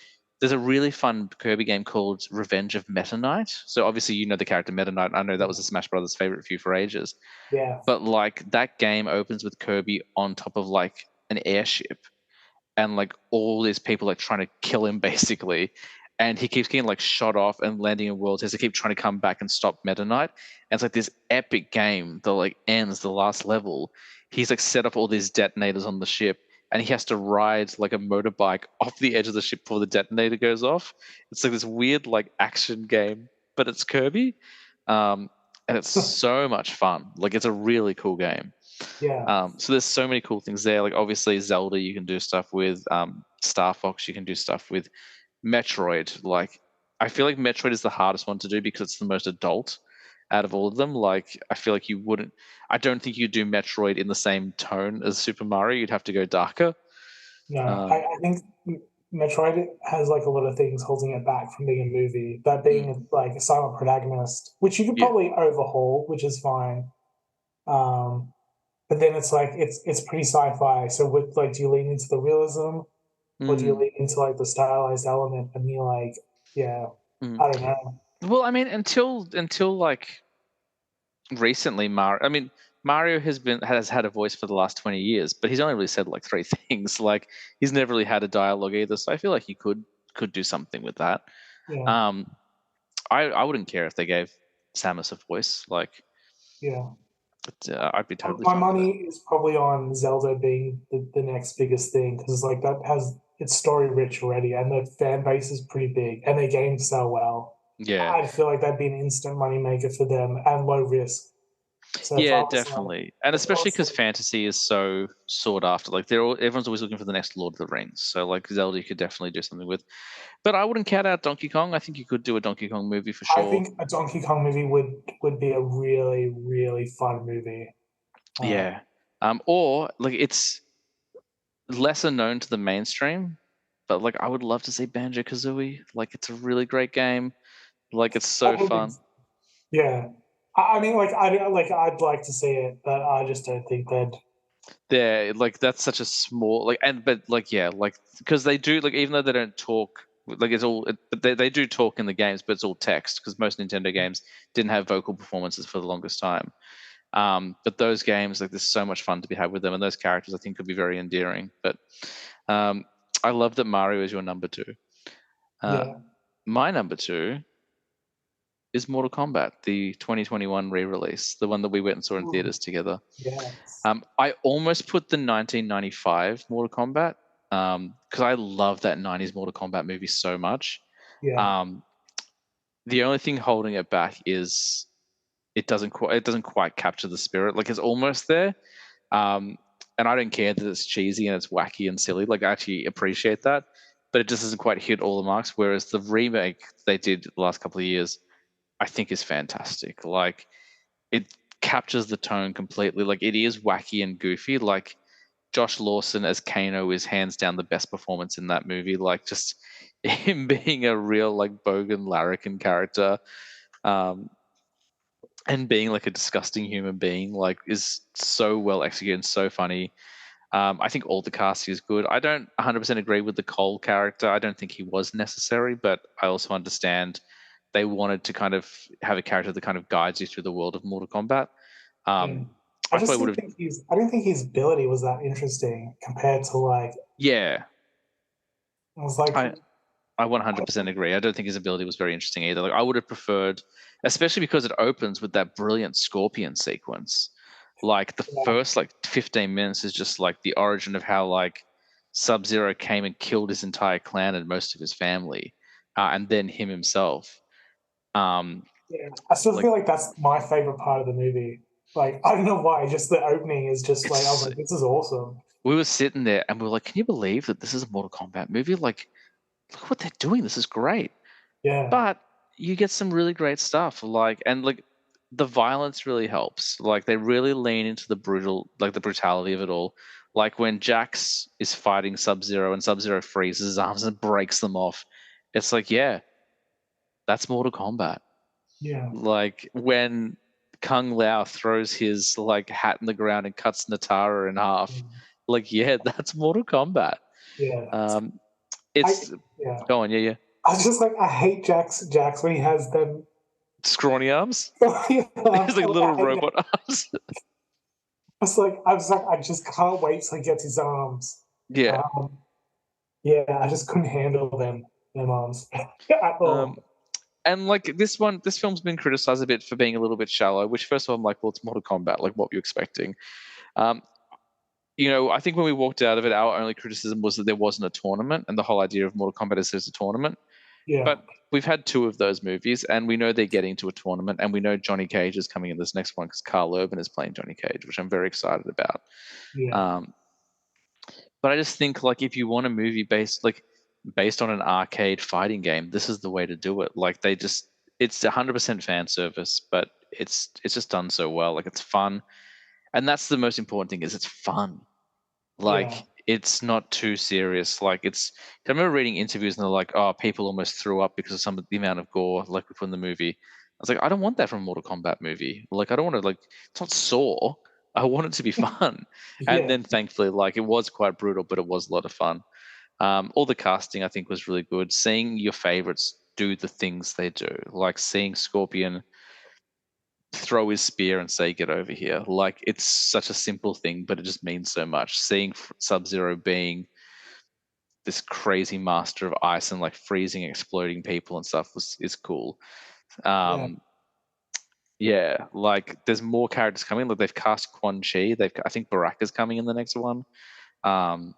there's a really fun Kirby game called Revenge of Meta Knight. So obviously you know the character Meta Knight. I know that was a Smash Brothers favorite for you for ages. yeah. But like that game opens with Kirby on top of like an airship, and like all these people like trying to kill him basically, and he keeps getting like shot off and landing in worlds. He has to keep trying to come back and stop Meta Knight. And it's like this epic game that like ends the last level. He's like set up all these detonators on the ship, and he has to ride like a motorbike off the edge of the ship before the detonator goes off. It's like this weird like action game, but it's Kirby, and it's so much fun. Like it's a really cool game. Yeah, So there's so many cool things there. Like obviously Zelda, you can do stuff with. Star Fox, you can do stuff with. Metroid, like I feel like Metroid is the hardest one to do because it's the most adult out of all of them. Like I feel like you wouldn't. I don't think you'd do Metroid in the same tone as Super Mario. You'd have to go darker. no, Um, I think Metroid has like a lot of things holding it back from being a movie. That mm, being like a silent protagonist, which you could yeah. probably overhaul, which is fine. Um, but then it's like it's pretty sci-fi. So with like, do you lean into the realism or do you Mm, lean into like the stylized element? And you're like, yeah, mm. I don't know. Well, I mean, until like recently, Mario. I mean, Mario has had a voice for the last 20 years, but he's only really said like three things. Like he's never really had a dialogue either. So I feel like he could do something with that. Yeah, Um, I wouldn't care if they gave Samus a voice. Like, yeah. I'd be totally My fine with that. money is probably on Zelda being the next biggest thing because like that has it's story rich already and the fan base is pretty big and their games sell well. Yeah, I feel like that'd be an instant money maker for them and low risk. So if I yeah, was definitely, and if I especially was because fantasy is so sought after. Like, everyone's always looking for the next Lord of the Rings. So, like, Zelda, you could definitely do something with. But I wouldn't count out Donkey Kong. I think you could do a Donkey Kong movie for I sure. think a Donkey Kong movie would be a really fun movie. Uh, Yeah, or like it's lesser known to the mainstream, but like I would love to see Banjo Kazooie. Like, it's a really great game. Like, it's that so would be fun. yeah. I mean, I'd like to see it, but I just don't think that. Yeah, like that's such a small like, and but like yeah, like because they do like even though they don't talk, like it's all but they do talk in the games, but it's all text because most Nintendo games didn't have vocal performances for the longest time. But those games, like, there's so much fun to be had with them, and those characters I think could be very endearing. But um, I love that Mario is your number two. Uh, Yeah. my number two is Mortal Kombat, the 2021 re-release, the one that we went and saw in Ooh, theaters together. yes. I almost put the 1995 Mortal Kombat because I love that 90s Mortal Kombat movie so much. Yeah. Um, the only thing holding it back is it doesn't quite capture the spirit. Like it's almost there, um, and I don't care that it's cheesy and it's wacky and silly. Like I actually appreciate that, but it just doesn't quite hit all the marks. Whereas the remake they did the last couple of years, I think is fantastic. Like it captures the tone completely. Like it is wacky and goofy. Like Josh Lawson as Kano is hands down the best performance in that movie. Like just him being a real like bogan larrikin character, um, and being like a disgusting human being, like is so well executed and so funny. I think all the cast is good. I don't 100% agree with the Cole character. I don't think he was necessary, but I also understand they wanted to kind of have a character that kind of guides you through the world of Mortal Kombat. Yeah. Um, I probably would have, I didn't think his ability was that interesting compared to like yeah, I was like, I 100% agree. I don't think his ability was very interesting either. Like I would have preferred, especially because it opens with that brilliant scorpion sequence. Like the yeah, first 15 minutes is just like the origin of how like Sub-Zero came and killed his entire clan and most of his family, and then him himself. yeah. I still Like feel like that's my favorite part of the movie. Like, I don't know why, just the opening is just like, I was it's like, this is awesome. we were sitting there and we were like, can you believe that this is a Mortal Kombat movie? Like, look what they're doing. This is great. Yeah, But you get some really great stuff, like the violence really helps. Like they really lean into the brutality of it all. Like when Jax is fighting Sub-Zero and Sub-Zero freezes his arms and breaks them off. It's like, yeah, that's Mortal Kombat. yeah, Like when Kung Lao throws his hat in the ground and cuts Natara in half. Like, yeah, that's Mortal Kombat. yeah. Um, I it's yeah. Go on, yeah. I was just like, I hate Jax when he has them. Scrawny arms. I He's like little hate robot arms. I was like, I just can't wait till he gets his arms. Yeah. Um, yeah, I just couldn't handle them arms at all. And like this film's been criticized a bit for being a little bit shallow, which first of all, I'm like, well, it's Mortal Kombat. Like, what were you expecting? Um, I think when we walked out of it, our only criticism was that there wasn't a tournament, and the whole idea of Mortal Kombat is there's a tournament. Yeah, But we've had two of those movies, and we know they're getting to a tournament, and we know Johnny Cage is coming in this next one because Carl Urban is playing Johnny Cage, which I'm very excited about. yeah, Um, but I just think like if you want a movie based on an arcade fighting game, this is the way to do it. Like it's 100% fan service, but it's just done so well. Like it's fun, and that's the most important thing is it's fun. yeah, Like it's not too serious. I remember reading interviews and they're like, oh, people almost threw up because of some of the amount of gore like we put in the movie. I was like, I don't want that from a Mortal Kombat movie. Like I don't want to it's not Saw. I want it to be fun. And yeah, then thankfully, it was quite brutal, but it was a lot of fun. All the casting I think was really good. Seeing your favorites do the things they do, like seeing Scorpion throw his spear and say, "Get over here!" Like it's such a simple thing, but it just means so much. Seeing Sub-Zero being this crazy master of ice and freezing, exploding people and stuff is cool. yeah, Yeah, there's more characters coming. Like they've cast Quan Chi. I think Baraka's coming in the next one. Um,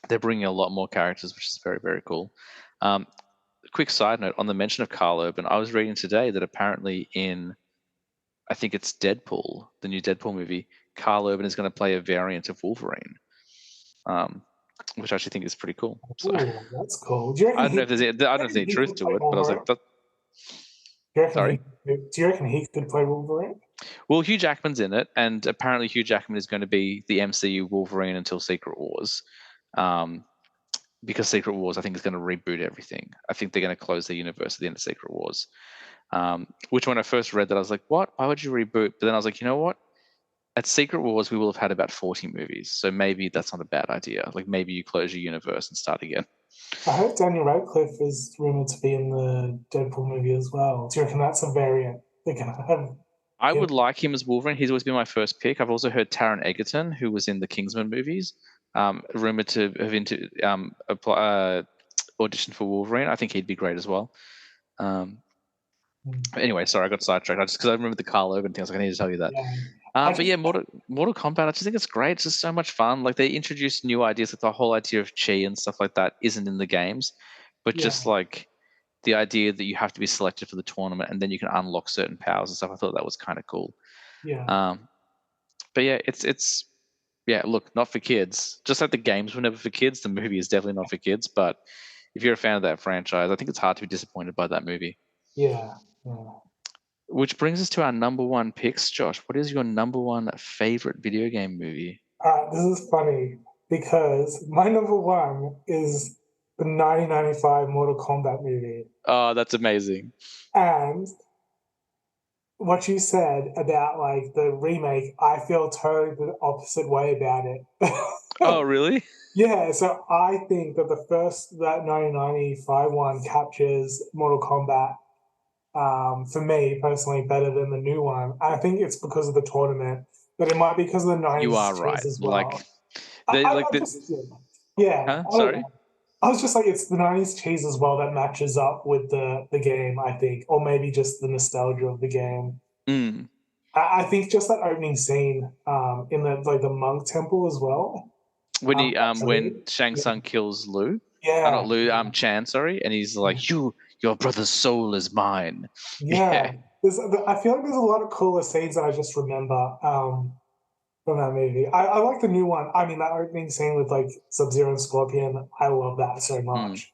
they're bringing a lot more characters, which is very very cool. Um, quick side note on the mention of Carl Urban, I was reading today that apparently I think it's Deadpool, the new Deadpool movie, Carl Urban is going to play a variant of Wolverine, um, which I actually think is pretty cool. So Ooh, that's cool. Do you I reckon don't know if there's I don't know if there's any he truth could to play it, but I was Wolverine? like, sorry. Do you reckon he could play Wolverine? Well, Hugh Jackman's in it, and apparently Hugh Jackman is going to be the MCU Wolverine until Secret Wars. Because Secret Wars, I think, is going to reboot everything. I think they're going to close the universe at the end of Secret Wars. Which when I first read that, I was like, what? Why would you reboot? But then I was like, you know what? At Secret Wars, we will have had about 40 movies. So maybe that's not a bad idea. Like maybe you close your universe and start again. I heard Daniel Radcliffe is rumored to be in the Deadpool movie as well. Do you reckon that's a variant they're gonna have? I Him? would like him as Wolverine. He's always been my first pick. I've also heard Taron Egerton, who was in the Kingsman movies, rumored to have auditioned for Wolverine. I think he'd be great as well. Anyway, sorry, I got sidetracked. Because I remember the Carl Urban thing. I was like, I need to tell you that. Yeah, But yeah, Mortal Kombat, I just think it's great. It's just so much fun. Like they introduced new ideas, like the whole idea of chi and stuff like that isn't in the games, but yeah, just like the idea that you have to be selected for the tournament and then you can unlock certain powers and stuff. I thought that was kind of cool. yeah, Um, but yeah, it's yeah. Look, not for kids. Just like the games were never for kids, the movie is definitely not for kids. But if you're a fan of that franchise, I think it's hard to be disappointed by that movie. yeah, yeah. Which brings us to our number one picks, Josh. What is your number one favorite video game movie? This is funny because my number one is the 1995 Mortal Kombat movie, Oh, that's amazing. and what you said about like the remake, I feel totally the opposite way about Oh, it. really? Yeah, so I think that that 1995 one captures Mortal Kombat for me personally better than the new one. I think it's because of the tournament, but it might be because of the You 90s are choice right. as well. They I just, yeah, huh? I don't Sorry. know. I was just like, it's the '90s cheese as well that matches up with the game, I think, or maybe just the nostalgia of the game. Mm. I think just that opening scene in the like the monk temple as well. That's When really, Shang yeah, Tsung kills Lu, not yeah, Lu, Chan, sorry, and he's yeah. like, your brother's soul is mine. Yeah. Yeah. I feel like there's a lot of cooler scenes that I just remember from that movie. I like the new one. I mean, that opening scene with like Sub Zero and Scorpion, I love that so Mm. much.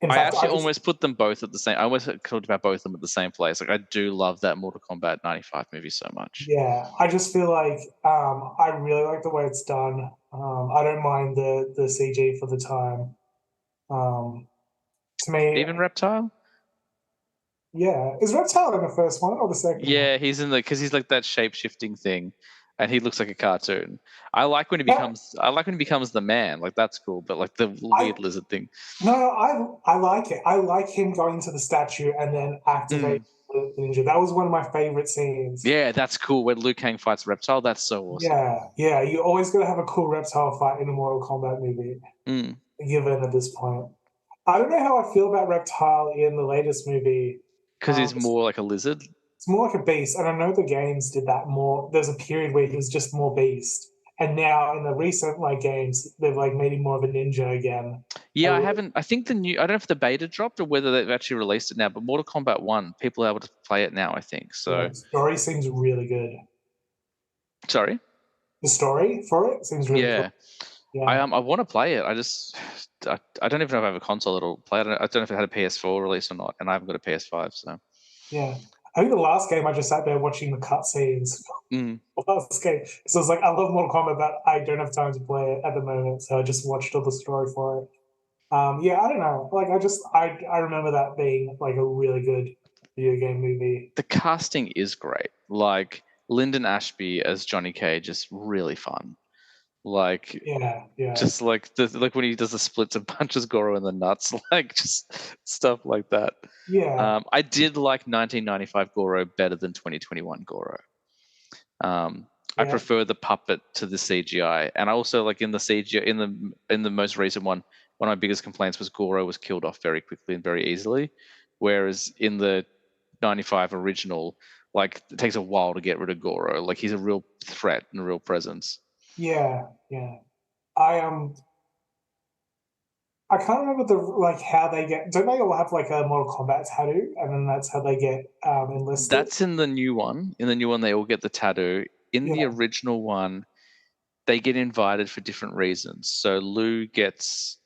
In I fact, actually almost put them both at the same. I almost talked about both of them at the same place. Like I do love that Mortal Kombat '95 movie so much. yeah, I just feel like I really like the way it's done. I don't mind the CG for the time. Um, to me, Even Reptile. yeah, is Reptile in the first one or the second one? Yeah, he's in the because he's like that shape shifting thing, and he looks like a cartoon. I like when he Yeah, becomes. I like when he becomes the man. Like that's cool. But like the I weird lizard thing. no, no, I like it. I like him going to the statue and then activate Mm. the ninja. That was one of my favorite scenes. Yeah, that's cool. When Liu Kang fights Reptile, that's so awesome. Yeah, yeah. You always got to have a cool reptile fight in a Mortal Kombat movie, Mm. given at this point. I don't know how I feel about Reptile in the latest movie. Because he's It's more like a lizard. more like a beast, and I know the games did that more. There's a period where he was just more beast, and now in the recent like games, they've like made him more of a ninja again. Yeah, I And, haven't. I think the new. I don't know if the beta dropped or whether they've actually released it now. But Mortal Kombat One, people are able to play it now. I think yeah, so. the story seems really good. Sorry. The story for it seems really cool. Yeah, Yeah, I want to play it. I don't even know if I have a console that'll play it. I don't know if it had a PS4 release or not, and I haven't got a PS5. So. yeah. I think the last game I just sat there watching the cutscenes. Mm. Last game, so it's like I love Mortal Kombat, but I don't have time to play it at the moment, so I just watched all the story for it. Yeah, I don't know. Like I remember that being like a really good video game movie. The casting is great. Like Lyndon Ashby as Johnny Cage is really fun. Like Yeah, yeah, just like when he does the splits and punches Goro in the nuts, like just stuff like that. yeah, I did like 1995 Goro better than 2021 Goro. I yeah, prefer the puppet to the CGI, and I also like in the CGI in the most recent one. One of my biggest complaints was Goro was killed off very quickly and very easily, whereas in the '95 original, like it takes a while to get rid of Goro. Like he's a real threat and a real presence. yeah, yeah. I I can't remember the like how they get. Don't they all have like a Mortal Kombat tattoo, and then that's how they get enlisted? That's in the new one. In the new one, they all get the tattoo. In the Yeah, original one, they get invited for different reasons. So Lou gets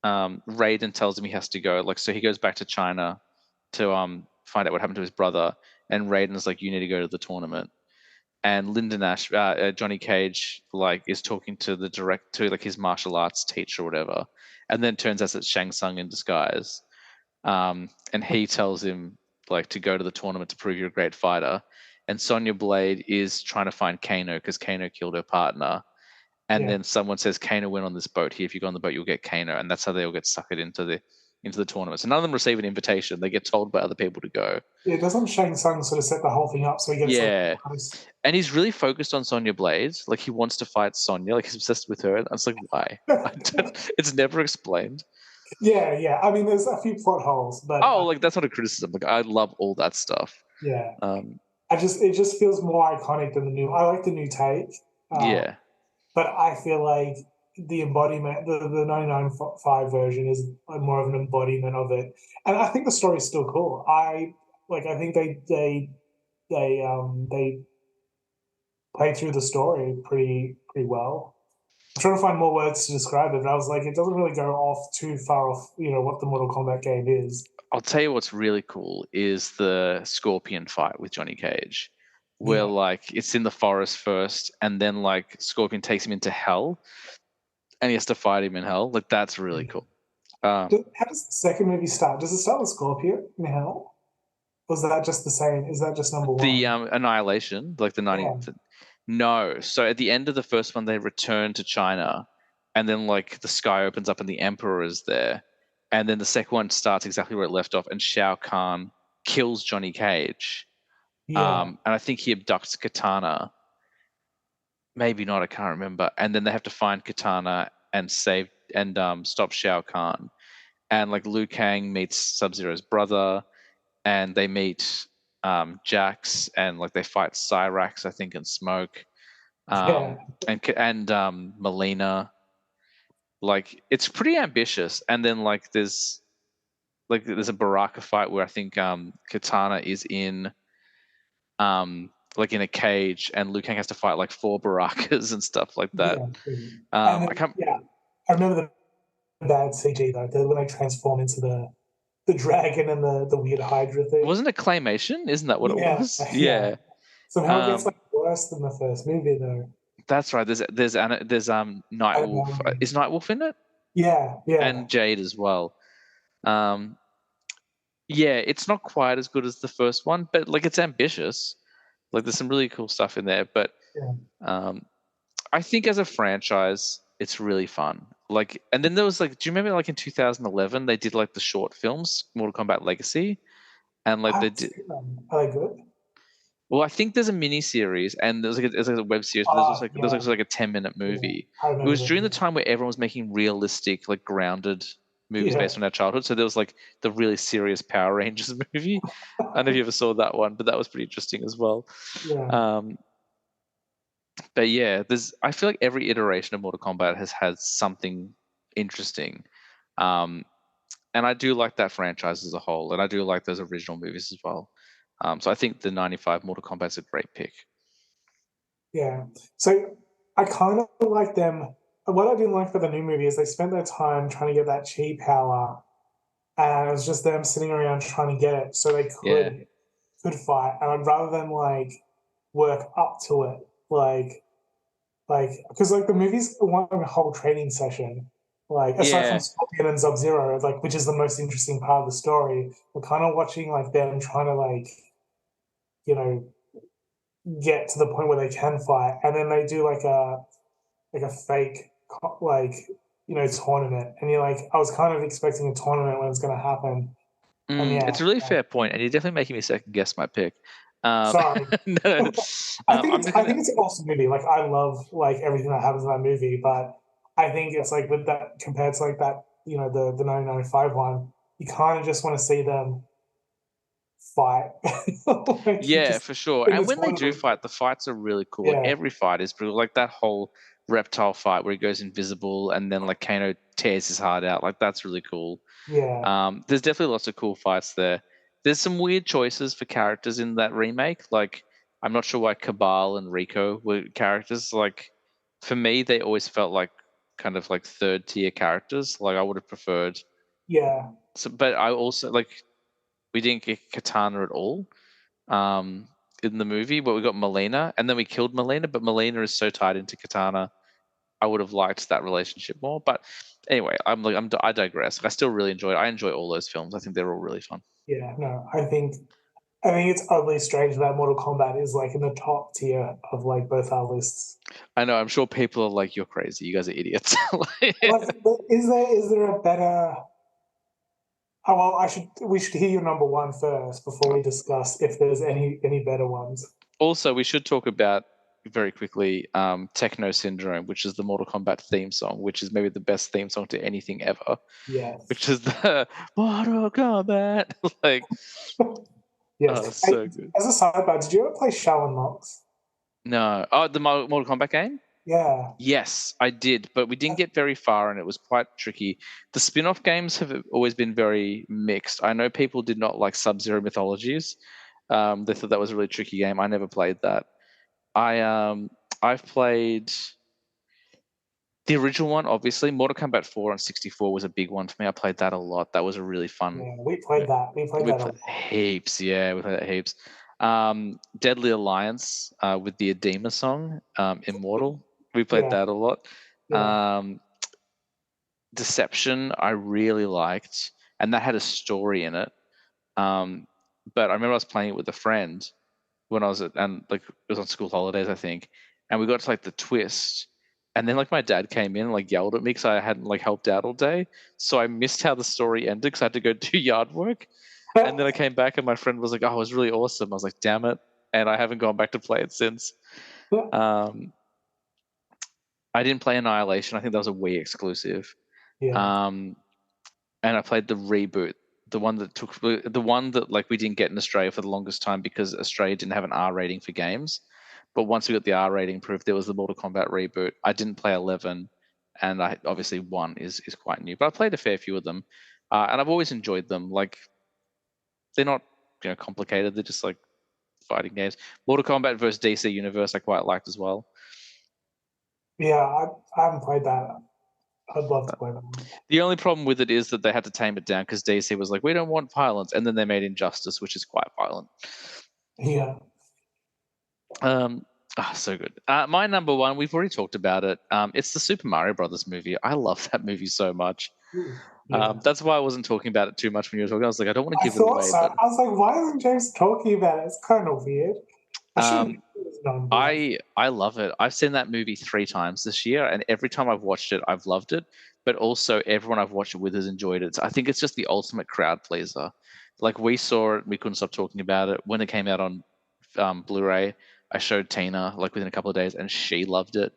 Raiden tells him he has to go. Like so, he goes back to China to find out what happened to his brother, and Raiden's like, "You need to go to the tournament." And Johnny Cage, like is talking to the direct to like his martial arts teacher or whatever, and then turns out it's Shang Tsung in disguise. And he tells him like to go to the tournament to prove you're a great fighter. And Sonya Blade is trying to find Kano because Kano killed her partner. And yeah, then someone says Kano went on this boat here. If you go on the boat, you'll get Kano, and that's how they all get suckered into the tournament. So none of them receive an invitation; they get told by other people to go. yeah. Doesn't Shang Tsung sort of set the whole thing up so he gets like Yeah, close? and he's really focused on Sonya Blades. Like he wants to fight Sonya. Like he's obsessed with her. And I was like, why? It's never explained. Yeah, yeah. I mean, there's a few plot holes, but Oh, like that's not a criticism. Like I love all that stuff. yeah, Um, I just it just feels more iconic than the new. I like the new take, yeah, but I feel like the embodiment, the 99.5 version is more of an embodiment of it, and I think the story's still cool. I think they play through the story pretty well. I'm trying to find more words to describe it, but I was like, it doesn't really go off too far off, what the Mortal Kombat game is. I'll tell you what's really cool is the Scorpion fight with Johnny Cage, where Yeah, like it's in the forest first, and then like Scorpion takes him into hell, and he has to fight him in hell. Like that's really yeah. cool. Um, How does the second movie start? Does it start with Scorpio in hell? Or is that just the same? Is that just number the one? Annihilation, like the 90. Yeah, No, so at the end of the first one, they return to China, and then like the sky opens up and the Emperor is there, and then the second one starts exactly where it left off, and Shao Kahn kills Johnny Cage. yeah, And I think he abducts Katana. Maybe not, I can't remember. And then they have to find Katana and save stop Shao Kahn, and like Liu Kang meets Sub-Zero's brother, and they meet Jax, and like they fight Cyrax, I think, and Smoke, Yeah. and Melina. Like it's pretty ambitious, and then like there's a Baraka fight where I think Katana is in like in a cage, and Liu Kang has to fight like 4 Barakas and stuff like that. Yeah. And I can't. yeah, I remember the bad CG though. When they transform into the dragon and the weird Hydra thing. Wasn't it claymation? Isn't that what it Yeah, was? yeah. Yeah. Somehow it gets like worse than the first movie though. That's right. There's I don't Nightwolf. know. Is Nightwolf in it? Yeah, yeah, And Jade as well. Um, yeah, it's not quite as good as the first one, but like it's ambitious. Like there's some really cool stuff in there, but yeah. um, I think as a franchise, it's really fun. Like, and then there was like, do you remember like in 2011 they did like the short films, Mortal Kombat Legacy, and I like they haven't did. seen them. Are they good? Well, I think there's a mini series and there's like a web series, but there's Yeah, also like a 10-minute yeah. movie. I It was remember during the them. time where everyone was making realistic, like grounded movies Yeah, based on our childhood. So there was like the really serious Power Rangers movie. I don't know if you ever saw that one, but that was pretty interesting as well. yeah, Um, but yeah, I feel like every iteration of Mortal Kombat has had something interesting. Um, and I do like that franchise as a whole, and I do like those original movies as well. So I think the 95 Mortal Kombat's a great pick. yeah. So I kind of like them. What I didn't like for the new movie is they spent their time trying to get that chi power, and it was just them sitting around trying to get it so they Yeah. could fight. And I'd rather them like work up to it, like because like the movies want a whole training session. Like aside from Yeah. Scorpion and Sub Zero, like which is the most interesting part of the story, we're kind of watching like them trying to like you know get to the point where they can fight, and then they do like a fake like tournament, and you're like, I was kind of expecting a tournament when it's going to happen, and yeah, It's a really fair point, and you're definitely making me second guess my pick. sorry. No, I'm just I gonna. think it's an awesome movie. Like I love like everything that happens in that movie, but I think it's like with that compared to like that the 1995 one, you kind of just want to see them fight, like you Yeah, just for sure. in the And when they do tournament. fight, the fights are really cool. Like Yeah, every fight is brutal. Like that whole reptile fight where he goes invisible, and then like Kano tears his heart out. Like that's really cool. yeah, There's definitely lots of cool fights there. There's some weird choices for characters in that remake. Like, I'm not sure why Cabal and Rico were characters. Like, for me, they always felt like kind of like third tier characters. Like, I would have preferred. yeah, So, but I also like we didn't get Katana at all in the movie, but we got Melina, and then we killed Melina. But Melina is so tied into Katana. I would have liked that relationship more. But anyway, I digress. I still really enjoy it. I enjoy all those films. I think they're all really fun. yeah. No, I think it's oddly strange that Mortal Kombat is like in the top tier of like both our lists. I know. I'm sure people are like, "You're crazy. You guys are idiots." Like, is there a better? Oh well, we should hear your number one first before we discuss if there's any better ones. Also, we should talk about very quickly Techno Syndrome, which is the Mortal Kombat theme song, which is maybe the best theme song to anything ever. Yes, Which is the Mortal Kombat. Like, oh, yes. so good. As a sidebar, did you ever play Shaolin Monks? No. Oh, the Mortal Kombat game? Yeah, Yes, I did, but we didn't get very far and it was quite tricky. The spin off games have always been very mixed. I know people did not like Sub Zero Mythologies. They thought that was a really tricky game. I never played that. I've played the original one, obviously. Mortal Kombat 4 on 64 was a big one for me. I played that a lot. That was a really fun. yeah. We played that. We played We that a played lot. heaps, yeah, we played that heaps. Deadly Alliance with the Edema song, Immortal. We played Yeah, that a lot. yeah, Um, Deception, I really liked, and that had a story in it. Um, but I remember I was playing it with a friend when I was and like it was on school holidays, I think, and we got to like the twist, and then like my dad came in and like yelled at me because I hadn't like helped out all day, so I missed how the story ended because I had to go do yard work, and then I came back and my friend was like, "Oh, it was really awesome." I was like, "Damn it!" And I haven't gone back to play it since. Um, I didn't play Annihilation. I think that was a Wii exclusive. Yeah. Um, and I played the reboot, the one that like we didn't get in Australia for the longest time because Australia didn't have an R rating for games. But once we got the R rating proof, there was the Mortal Kombat reboot. I didn't play 11, and I obviously 1 is quite new, but I played a fair few of them, and I've always enjoyed them. Like they're not complicated; they're just like fighting games. Mortal Kombat versus DC Universe I quite liked as well. Yeah, I haven't played that. I'd love to play that one. The only problem with it is that they had to tame it down because DC was like, we don't want violence, and then they made Injustice, which is quite violent. Yeah. So good. My number one, we've already talked about it. It's the Super Mario Brothers movie. I love that movie so much. Ooh, yeah. That's why I wasn't talking about it too much when you were talking. I was like, I don't want to I give it thought away, so. but I was like, why isn't James talking about it? It's kind of weird. I should have um, known, but I love it. I've seen that movie 3 times this year, and every time I've watched it, I've loved it. But also, everyone I've watched it with has enjoyed it. So I think it's just the ultimate crowd pleaser. Like we saw it, we couldn't stop talking about it when it came out on Blu-ray. I showed Tina like within a couple of days, and she loved it.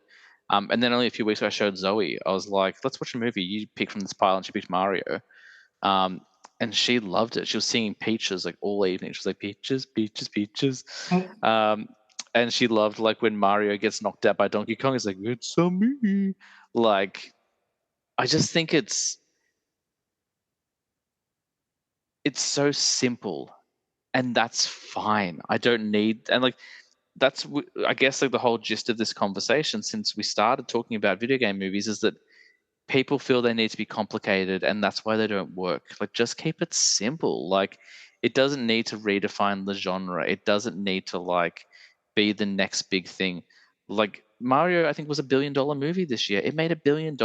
And then only a few weeks ago, I showed Zoe. I was like, "Let's watch a movie." You pick from this pile, and she picked Mario. Um, and she loved it. She was singing Peaches like all evening. She was like Peaches, Peaches, Peaches. mm, Um, and she loved like when Mario gets knocked out by Donkey Kong. It's like it's a me. Like I just think it's so simple, and that's fine. I don't need and like that's I guess like the whole gist of this conversation since we started talking about video game movies is that people feel they need to be complicated and that's why they don't work. Like just keep it simple. Like it doesn't need to redefine the genre. It doesn't need to like be the next big thing. Like Mario I think was $1 billion movie this year. It made $1 billion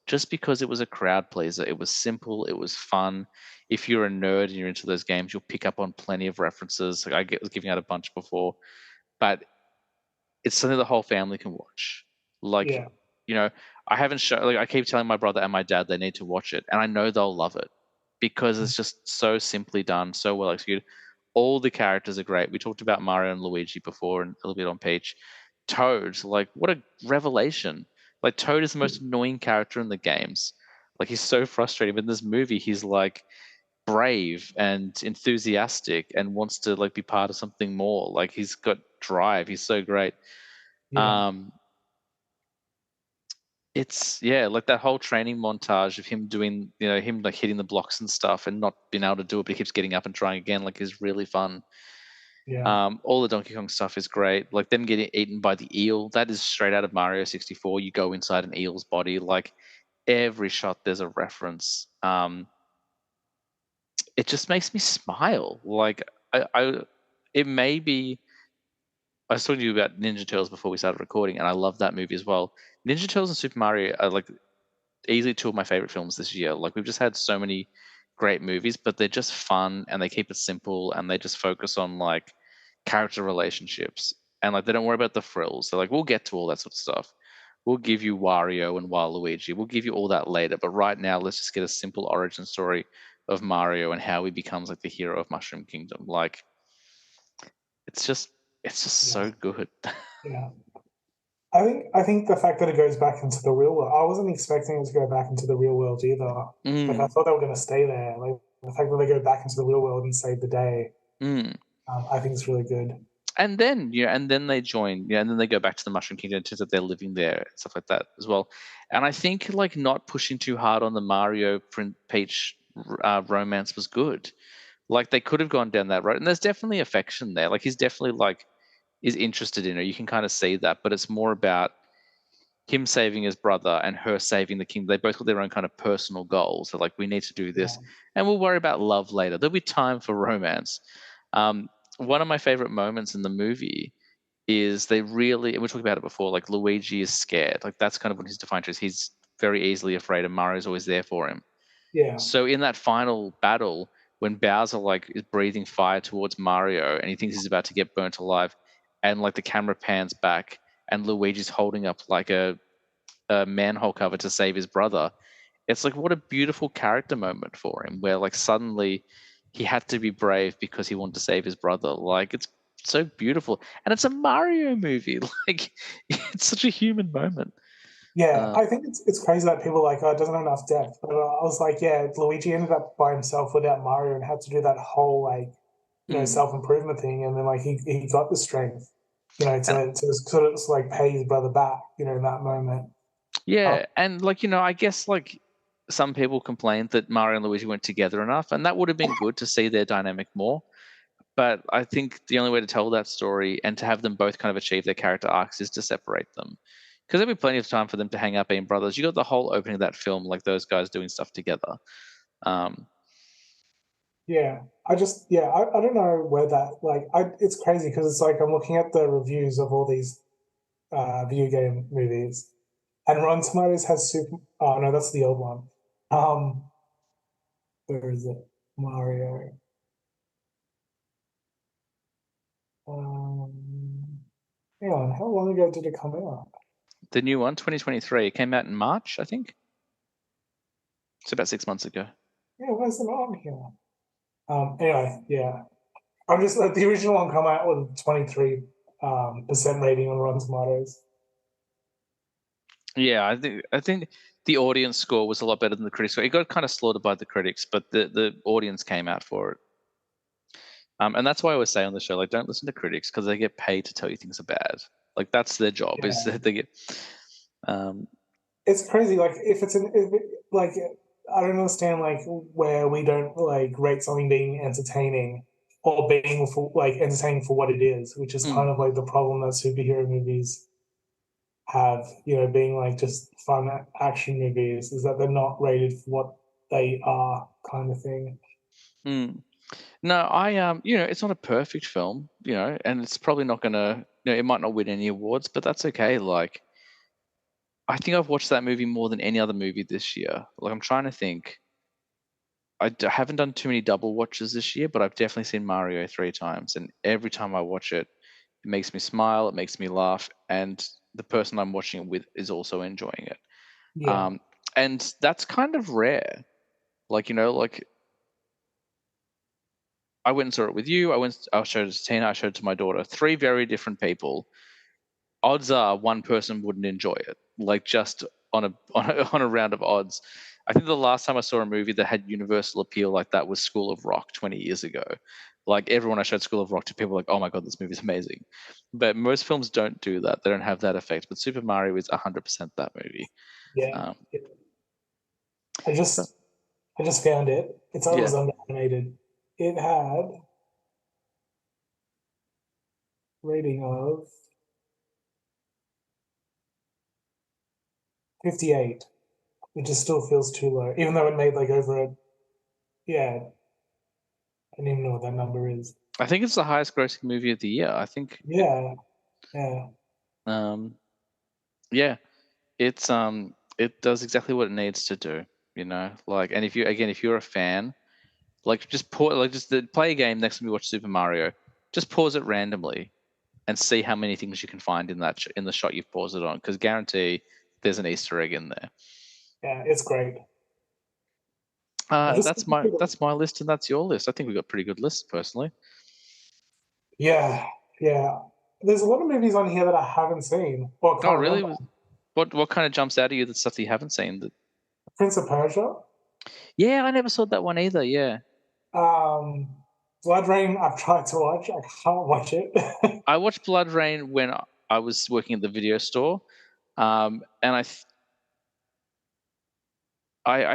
just because it was a crowd pleaser. It was simple, it was fun. If you're a nerd and you're into those games, you'll pick up on plenty of references. Like was giving out a bunch before, but it's something the whole family can watch. Like, yeah, you know, I haven't shown like I keep telling my brother and my dad they need to watch it, and I know they'll love it because it's just so simply done, so well executed. All the characters are great. We talked about Mario and Luigi before and a little bit on Peach. Toad, like what a revelation. Like Toad is the most annoying character in the games. Like he's so frustrating. But in this movie, he's like brave and enthusiastic and wants to like be part of something more. Like he's got drive. He's so great. yeah, Um, it's like that whole training montage of him doing, him like hitting the blocks and stuff and not being able to do it, but he keeps getting up and trying again, like is really fun. yeah, All the Donkey Kong stuff is great. Like them getting eaten by the eel, that is straight out of Mario 64. You go inside an eel's body, like every shot there's a reference. It just makes me smile. Like it may be. I was talking to you about Ninja Turtles before we started recording, and I love that movie as well. Ninja Turtles and Super Mario are like easily 2 of my favorite films this year. Like we've just had so many great movies, but they're just fun and they keep it simple and they just focus on like character relationships and like they don't worry about the frills. They're like, we'll get to all that sort of stuff. We'll give you Wario and Waluigi. We'll give you all that later, but right now let's just get a simple origin story of Mario and how he becomes like the hero of Mushroom Kingdom. Like it's just yeah, so good. yeah. I think the fact that it goes back into the real world, I wasn't expecting it to go back into the real world either. Like I Mm, thought they were going to stay there. Like the fact that they go back into the real world and save the day, mm. I think is really good. And then they join, and then they go back to the Mushroom Kingdom. It turns out they're living there and stuff like that as well. And I think like not pushing too hard on the Mario Peach romance was good. Like they could have gone down that road, and there's definitely affection there. Like he's definitely like is interested in her. You can kind of see that, but it's more about him saving his brother and her saving the kingdom. They both got their own kind of personal goals. They're like, we need to do this, Yeah, and we'll worry about love later. There'll be time for romance. One of my favorite moments in the movie is they really, and we talked about it before, like Luigi is scared. Like that's kind of what his defiant is. He's very easily afraid, and Mario's always there for him. yeah, So in that final battle, when Bowser like is breathing fire towards Mario and he thinks he's about to get burnt alive, and like the camera pans back and Luigi's holding up like a manhole cover to save his brother. It's like what a beautiful character moment for him, where like suddenly he had to be brave because he wanted to save his brother. Like it's so beautiful, and it's a Mario movie. Like it's such a human moment. Yeah, I think it's crazy that people are like, oh, it doesn't have enough depth. But I was like, yeah, Luigi ended up by himself without Mario and had to do that whole like, self improvement thing, and then like he got the strength, And to sort of like pay his brother back, in that moment. yeah, and like I guess like some people complained that Mario and Luigi weren't together enough, and that would have been good to see their dynamic more. But I think the only way to tell that story and to have them both kind of achieve their character arcs is to separate them. Because there'll be plenty of time for them to hang out being brothers. You got the whole opening of that film, like those guys doing stuff together. Um, Yeah, I don't know where that it's crazy because it's like I'm looking at the reviews of all these video game movies, and Rotten Tomatoes has super. Oh no, that's the old one. Um, where is it? Mario. Um, Hang on, how long ago did it come out? the new one, 2023, it came out in March, I think. It's about 6 months ago. Yeah, where's it on here? Anyway, yeah, I'm just like the original one come out with 23 percent rating on Rotten Tomatoes. Yeah, I think the audience score was a lot better than the critics score. It got kind of slaughtered by the critics, but the audience came out for it. And that's why I always say on the show, like, don't listen to critics because they get paid to tell you things are bad. Like, that's their job. Is Yeah, that they get. Um, it's crazy. Like if it, like I don't understand like where we don't like rate something being entertaining or being for like entertaining for what it is, which is mm, kind of like the problem that superhero movies have, being like just fun action movies, is that they're not rated for what they are, kind of thing. mm. No, it's not a perfect film, and it's probably not gonna, it might not win any awards, but that's okay. Like, I think I've watched that movie more than any other movie this year. Like, I'm trying to think. Haven't done too many double watches this year, but I've definitely seen Mario 3 times, and every time I watch it, it makes me smile, it makes me laugh, and the person I'm watching it with is also enjoying it. Yeah, Um, and that's kind of rare. Like, like I went and saw it with you. I showed it to Tina. I showed it to my daughter. Three very different people. Odds are one person wouldn't enjoy it. Like just on a on a round of odds. I think the last time I saw a movie that had universal appeal like that was School of Rock 20 years ago. Like everyone I showed School of Rock to, people were like, oh my god, this movie's amazing. But most films don't do that. They don't have that effect. But Super Mario is 100% that movie. yeah. Um, I so just I just found it. It's yeah, always animated. It had rating of 58, which just still feels too low, even though it made like over a yeah. I don't even know what that number is. I think it's the highest grossing movie of the year. I think it. Yeah, yeah, Um, yeah, it does exactly what it needs to do. Like, and if you're a fan, like just play a game next time you watch Super Mario. Just pause it randomly and see how many things you can find in that in the shot you've paused it on, because guarantee there's an Easter egg in there. yeah. It's great. I just That's my list and that's your list. I think we've got pretty good lists personally. yeah, yeah. There's a lot of movies on here that I haven't seen or Oh, can't really? remember. What kind of jumps out at you, the stuff that you haven't seen? Prince of Persia, Yeah, I never saw that one either. Yeah, um, Blood Rain. I've tried to watch. I can't watch it. I watched Blood Rain when I was working at the video store, and I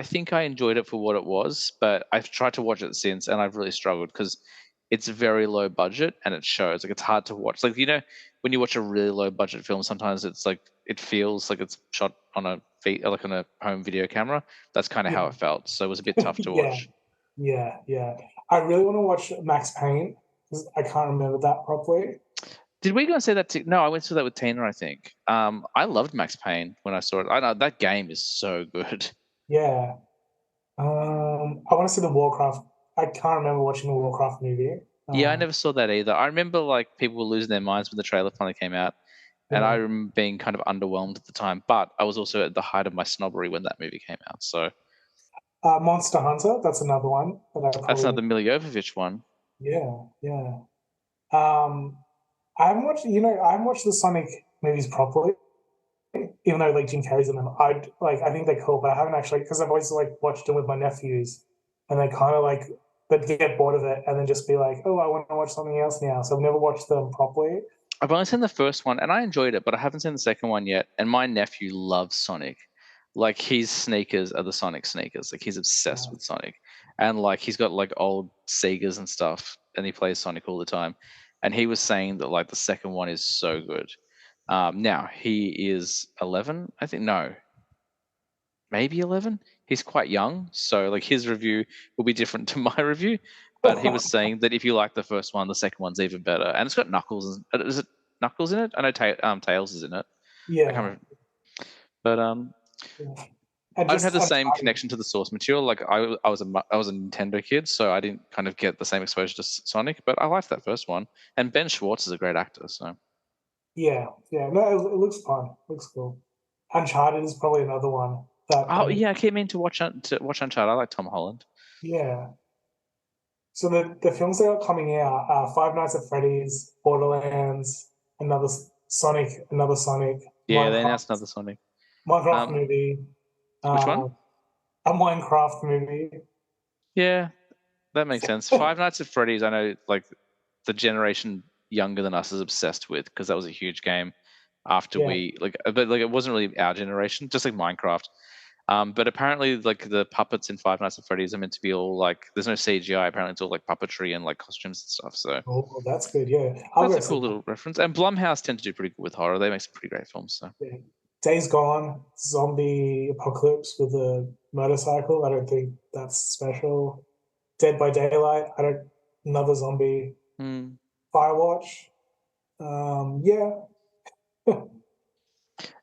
think I enjoyed it for what it was, but I've tried to watch it since, and I've really struggled because it's very low budget and it shows. Like, it's hard to watch. Like, when you watch a really low budget film, sometimes it's like it feels like it's shot on like on a home video camera. That's kind of how Yeah, it felt. So it was a bit tough to yeah, watch. yeah. I really want to watch Max Payne because I can't remember that properly. Did we go and see that? No, I went to that with Tina, I think. I loved Max Payne when I saw it. I know that game is so good. Yeah. I want to see the Warcraft. I can't remember watching the Warcraft movie. Yeah, I never saw that either. I remember like people were losing their minds when the trailer finally came out, and I Yeah. remember being kind of underwhelmed at the time. But I was also at the height of my snobbery when that movie came out. So Monster Hunter. That's another one that I that's probably another Mila Jovovich one. yeah, yeah. Um, I haven't watched. I haven't watched the Sonic movies properly. even though like Jim Carrey's in them, I think they're cool, but I haven't actually because I've always like watched them with my nephews, and they kind of like they'd get bored of it and then just be like, oh, I want to watch something else now. So I've never watched them properly. I've only seen the first one and I enjoyed it, but I haven't seen the second one yet. And my nephew loves Sonic. Like his sneakers are the Sonic sneakers. Like he's obsessed with Sonic. And like he's got like old Segas and stuff and he plays Sonic all the time. And he was saying that like the second one is so good. Now he is 11, I think. No, maybe 11. He's quite young, so like his review will be different to my review. But he was saying that if you like the first one, the second one's even better, and it's got Knuckles. Is it Knuckles in it? I know Tails is in it. I can't Yeah. remember. But Yeah. I And don't have just the same Uncharted. connection to the source material. Like I was a Nintendo kid, so I didn't kind of get the same exposure to Sonic. But I liked that first one, and Ben Schwartz is a great actor. So Yeah, yeah. No, it looks fun. Looks cool. Uncharted is probably another one that oh kind of yeah, I keep meaning to watch Uncharted. I like Tom Holland. yeah. So the films that are coming out are Five Nights at Freddy's, Borderlands, another another Sonic, Yeah, they announced another Sonic. Minecraft Um, movie, which one? uh, a Minecraft movie. Yeah, that makes sense. Five Nights at Freddy's, I know, like the generation younger than us is obsessed with because that was a huge game. After Yeah. we but like it wasn't really our generation, just like Minecraft. But apparently, like the puppets in Five Nights at Freddy's are meant to be all like there's no CGI. Apparently, it's all like puppetry and like costumes and stuff. So Oh, that's good. Yeah, I'll that's go a see cool that. little reference. And Blumhouse tend to do pretty good with horror. They make some pretty great films. So Yeah. Days Gone, zombie apocalypse with a motorcycle. I don't think that's special. Dead by Daylight. I don't. Another zombie. mm. Firewatch. Yeah.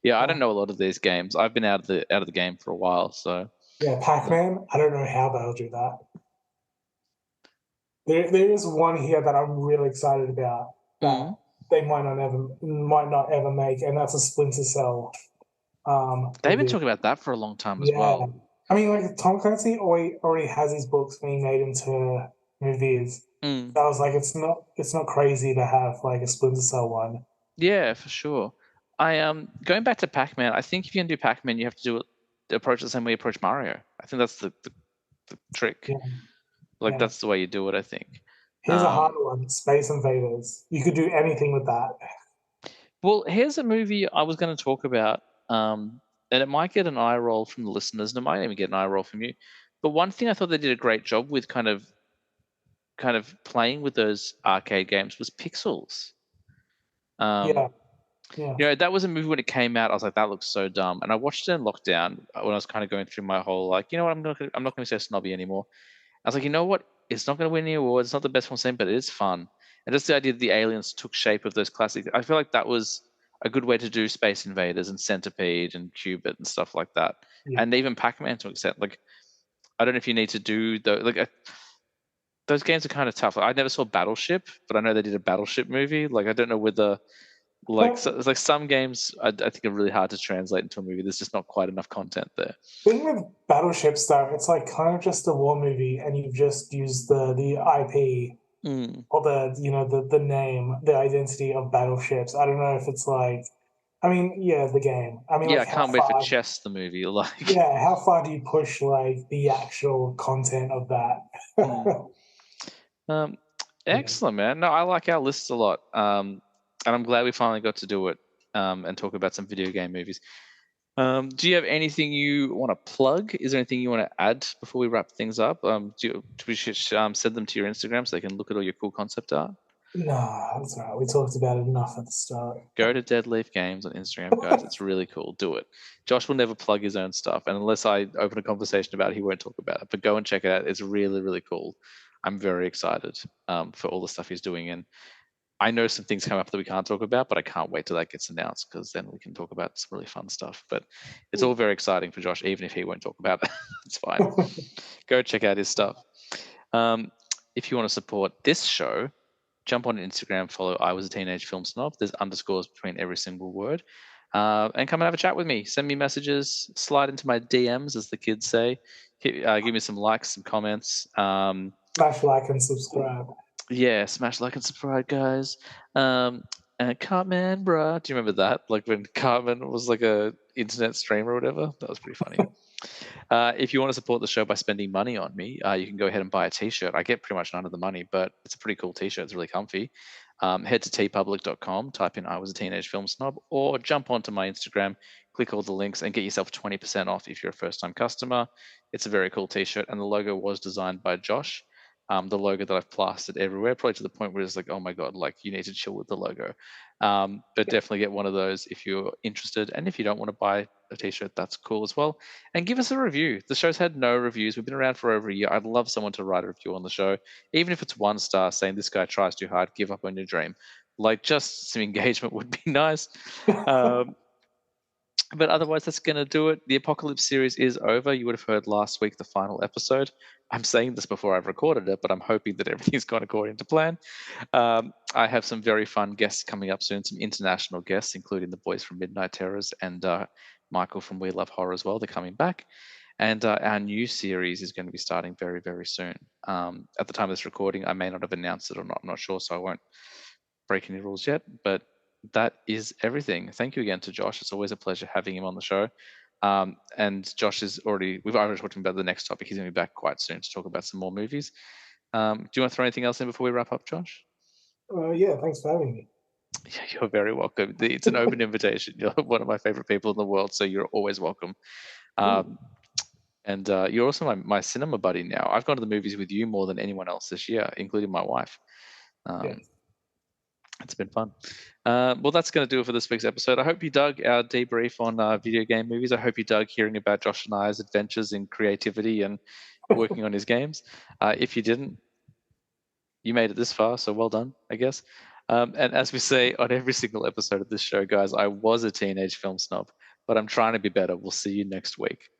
Yeah, I Uh, don't know a lot of these games. I've been out of the game for a while. So yeah, Pac-Man. I don't know how they'll do that. There is one here that I'm really excited about mm. that they might not ever make, and that's a Splinter Cell They've been movie. talking about that for a long time as Yeah, well. I mean, like Tom Clancy already has his books being made into movies. Mm. So I was like, it's not crazy to have like a Splinter Cell one. Yeah, for sure. I going back to Pac-Man. I think if you're gonna do Pac-Man, you have to do it approach it the same way you approach Mario. I think that's the trick. Yeah, Like yeah. that's the way you do it. I think. Here's a hard Um, one: Space Invaders. You could do anything with that. well, here's a movie I was going to talk about, and it might get an eye roll from the listeners, and it might even get an eye roll from you. But one thing I thought they did a great job with, kind of playing with those arcade games, was Pixels. Um, Yeah, yeah, that was a movie when it came out. I was like, that looks so dumb. And I watched it in lockdown when I was kind of going through my whole like, what, I'm not going to be so snobby anymore. I was like, you know what? It's not going to win any awards. It's not the best one seen, but it is fun. And just the idea that the aliens took shape of those classics. I feel like that was a good way to do Space Invaders and Centipede and Cubit and stuff like that. yeah. And even Pac-Man to an extent. Like, I don't know if you need to do those games are kind of tough. I never saw Battleship, but I know they did a Battleship movie. Like, I don't know whether it's like some games I think are really hard to translate into a movie. There's just not quite enough content there. Thing with battleships though, it's like kind of just a war movie, and you've just used the IP Mm. or the name, the identity of battleships. I don't know if it's like, I mean, yeah, the game. I mean, Yeah, like I how can't wait for far? Chess the movie. Like, Yeah, how far do you push like the actual content of that? mm. um, Yeah. excellent, man. No, I like our lists a lot. And I'm glad we finally got to do it. And talk about some video game movies. Do you have anything you want to plug? Is there anything you want to add before we wrap things up? Do we should send them to your Instagram so they can look at all your cool concept art? No, that's all right. We talked about it enough at the start. Go to Deadleaf Games on Instagram, guys. It's really cool. Do it. Josh will never plug his own stuff, and unless I open a conversation about it, he won't talk about it. But go and check it out. It's really, really cool. I'm very excited for all the stuff he's doing, and I know some things come up that we can't talk about, but I can't wait till that gets announced because then we can talk about some really fun stuff. But it's all very exciting for Josh, even if he won't talk about it. It's fine. Go check out his stuff. Um, if you want to support this show, jump on Instagram, follow I Was a Teenage Film Snob. There's underscores between every single word. And come and have a chat with me. Send me messages, slide into my DMs, as the kids say. Give me some likes, some comments. Smash like and subscribe. Yeah, smash like and subscribe, guys. Um, Cartman, bruh. Do you remember that? Like when Cartman was like a internet streamer or whatever? That was pretty funny. If you want to support the show by spending money on me, you can go ahead and buy a t-shirt. I get pretty much none of the money, but it's a pretty cool t-shirt. It's really comfy. Head to tpublic.com, type in I was a teenage film snob, or jump onto my Instagram, click all the links, and get yourself 20% off if you're a first-time customer. It's a very cool t-shirt, and the logo was designed by Josh. The logo that I've plastered everywhere, probably to the point where it's like, oh my God, like you need to chill with the logo. But definitely get one of those if you're interested. And if you don't want to buy a t-shirt, that's cool as well. And give us a review. The show's had no reviews. We've been around for over a year. I'd love someone to write a review on the show, even if it's 1 star saying this guy tries too hard, give up on your dream. Like just some engagement would be nice. But otherwise, that's going to do it. The Apocalypse series is over. You would have heard last week the final episode. I'm saying this before I've recorded it, but I'm hoping that everything's gone according to plan. I have some very fun guests coming up soon, some international guests, including the boys from Midnight Terrors and Michael from We Love Horror as well. They're coming back. And our new series is going to be starting very, very soon. At the time of this recording, I may not have announced it or not. I'm not sure, so I won't break any rules yet. But that is everything. Thank you again to Josh. It's always a pleasure having him on the show. And Josh is we've already talked about the next topic. He's going to be back quite soon to talk about some more movies. Do you want to throw anything else in before we wrap up, Josh? Yeah, thanks for having me. Yeah, you're very welcome. It's an open invitation. You're one of my favorite people in the world, so you're always welcome. And you're also my cinema buddy now. I've gone to the movies with you more than anyone else this year, including my wife. Yes. It's been fun. Well, that's going to do it for this week's episode. I hope you dug our debrief on video game movies. I hope you dug hearing about Josh and I's adventures in creativity and working on his games. If you didn't, you made it this far, so well done, I guess. And as we say on every single episode of this show, guys, I was a teenage film snob, but I'm trying to be better. We'll see you next week.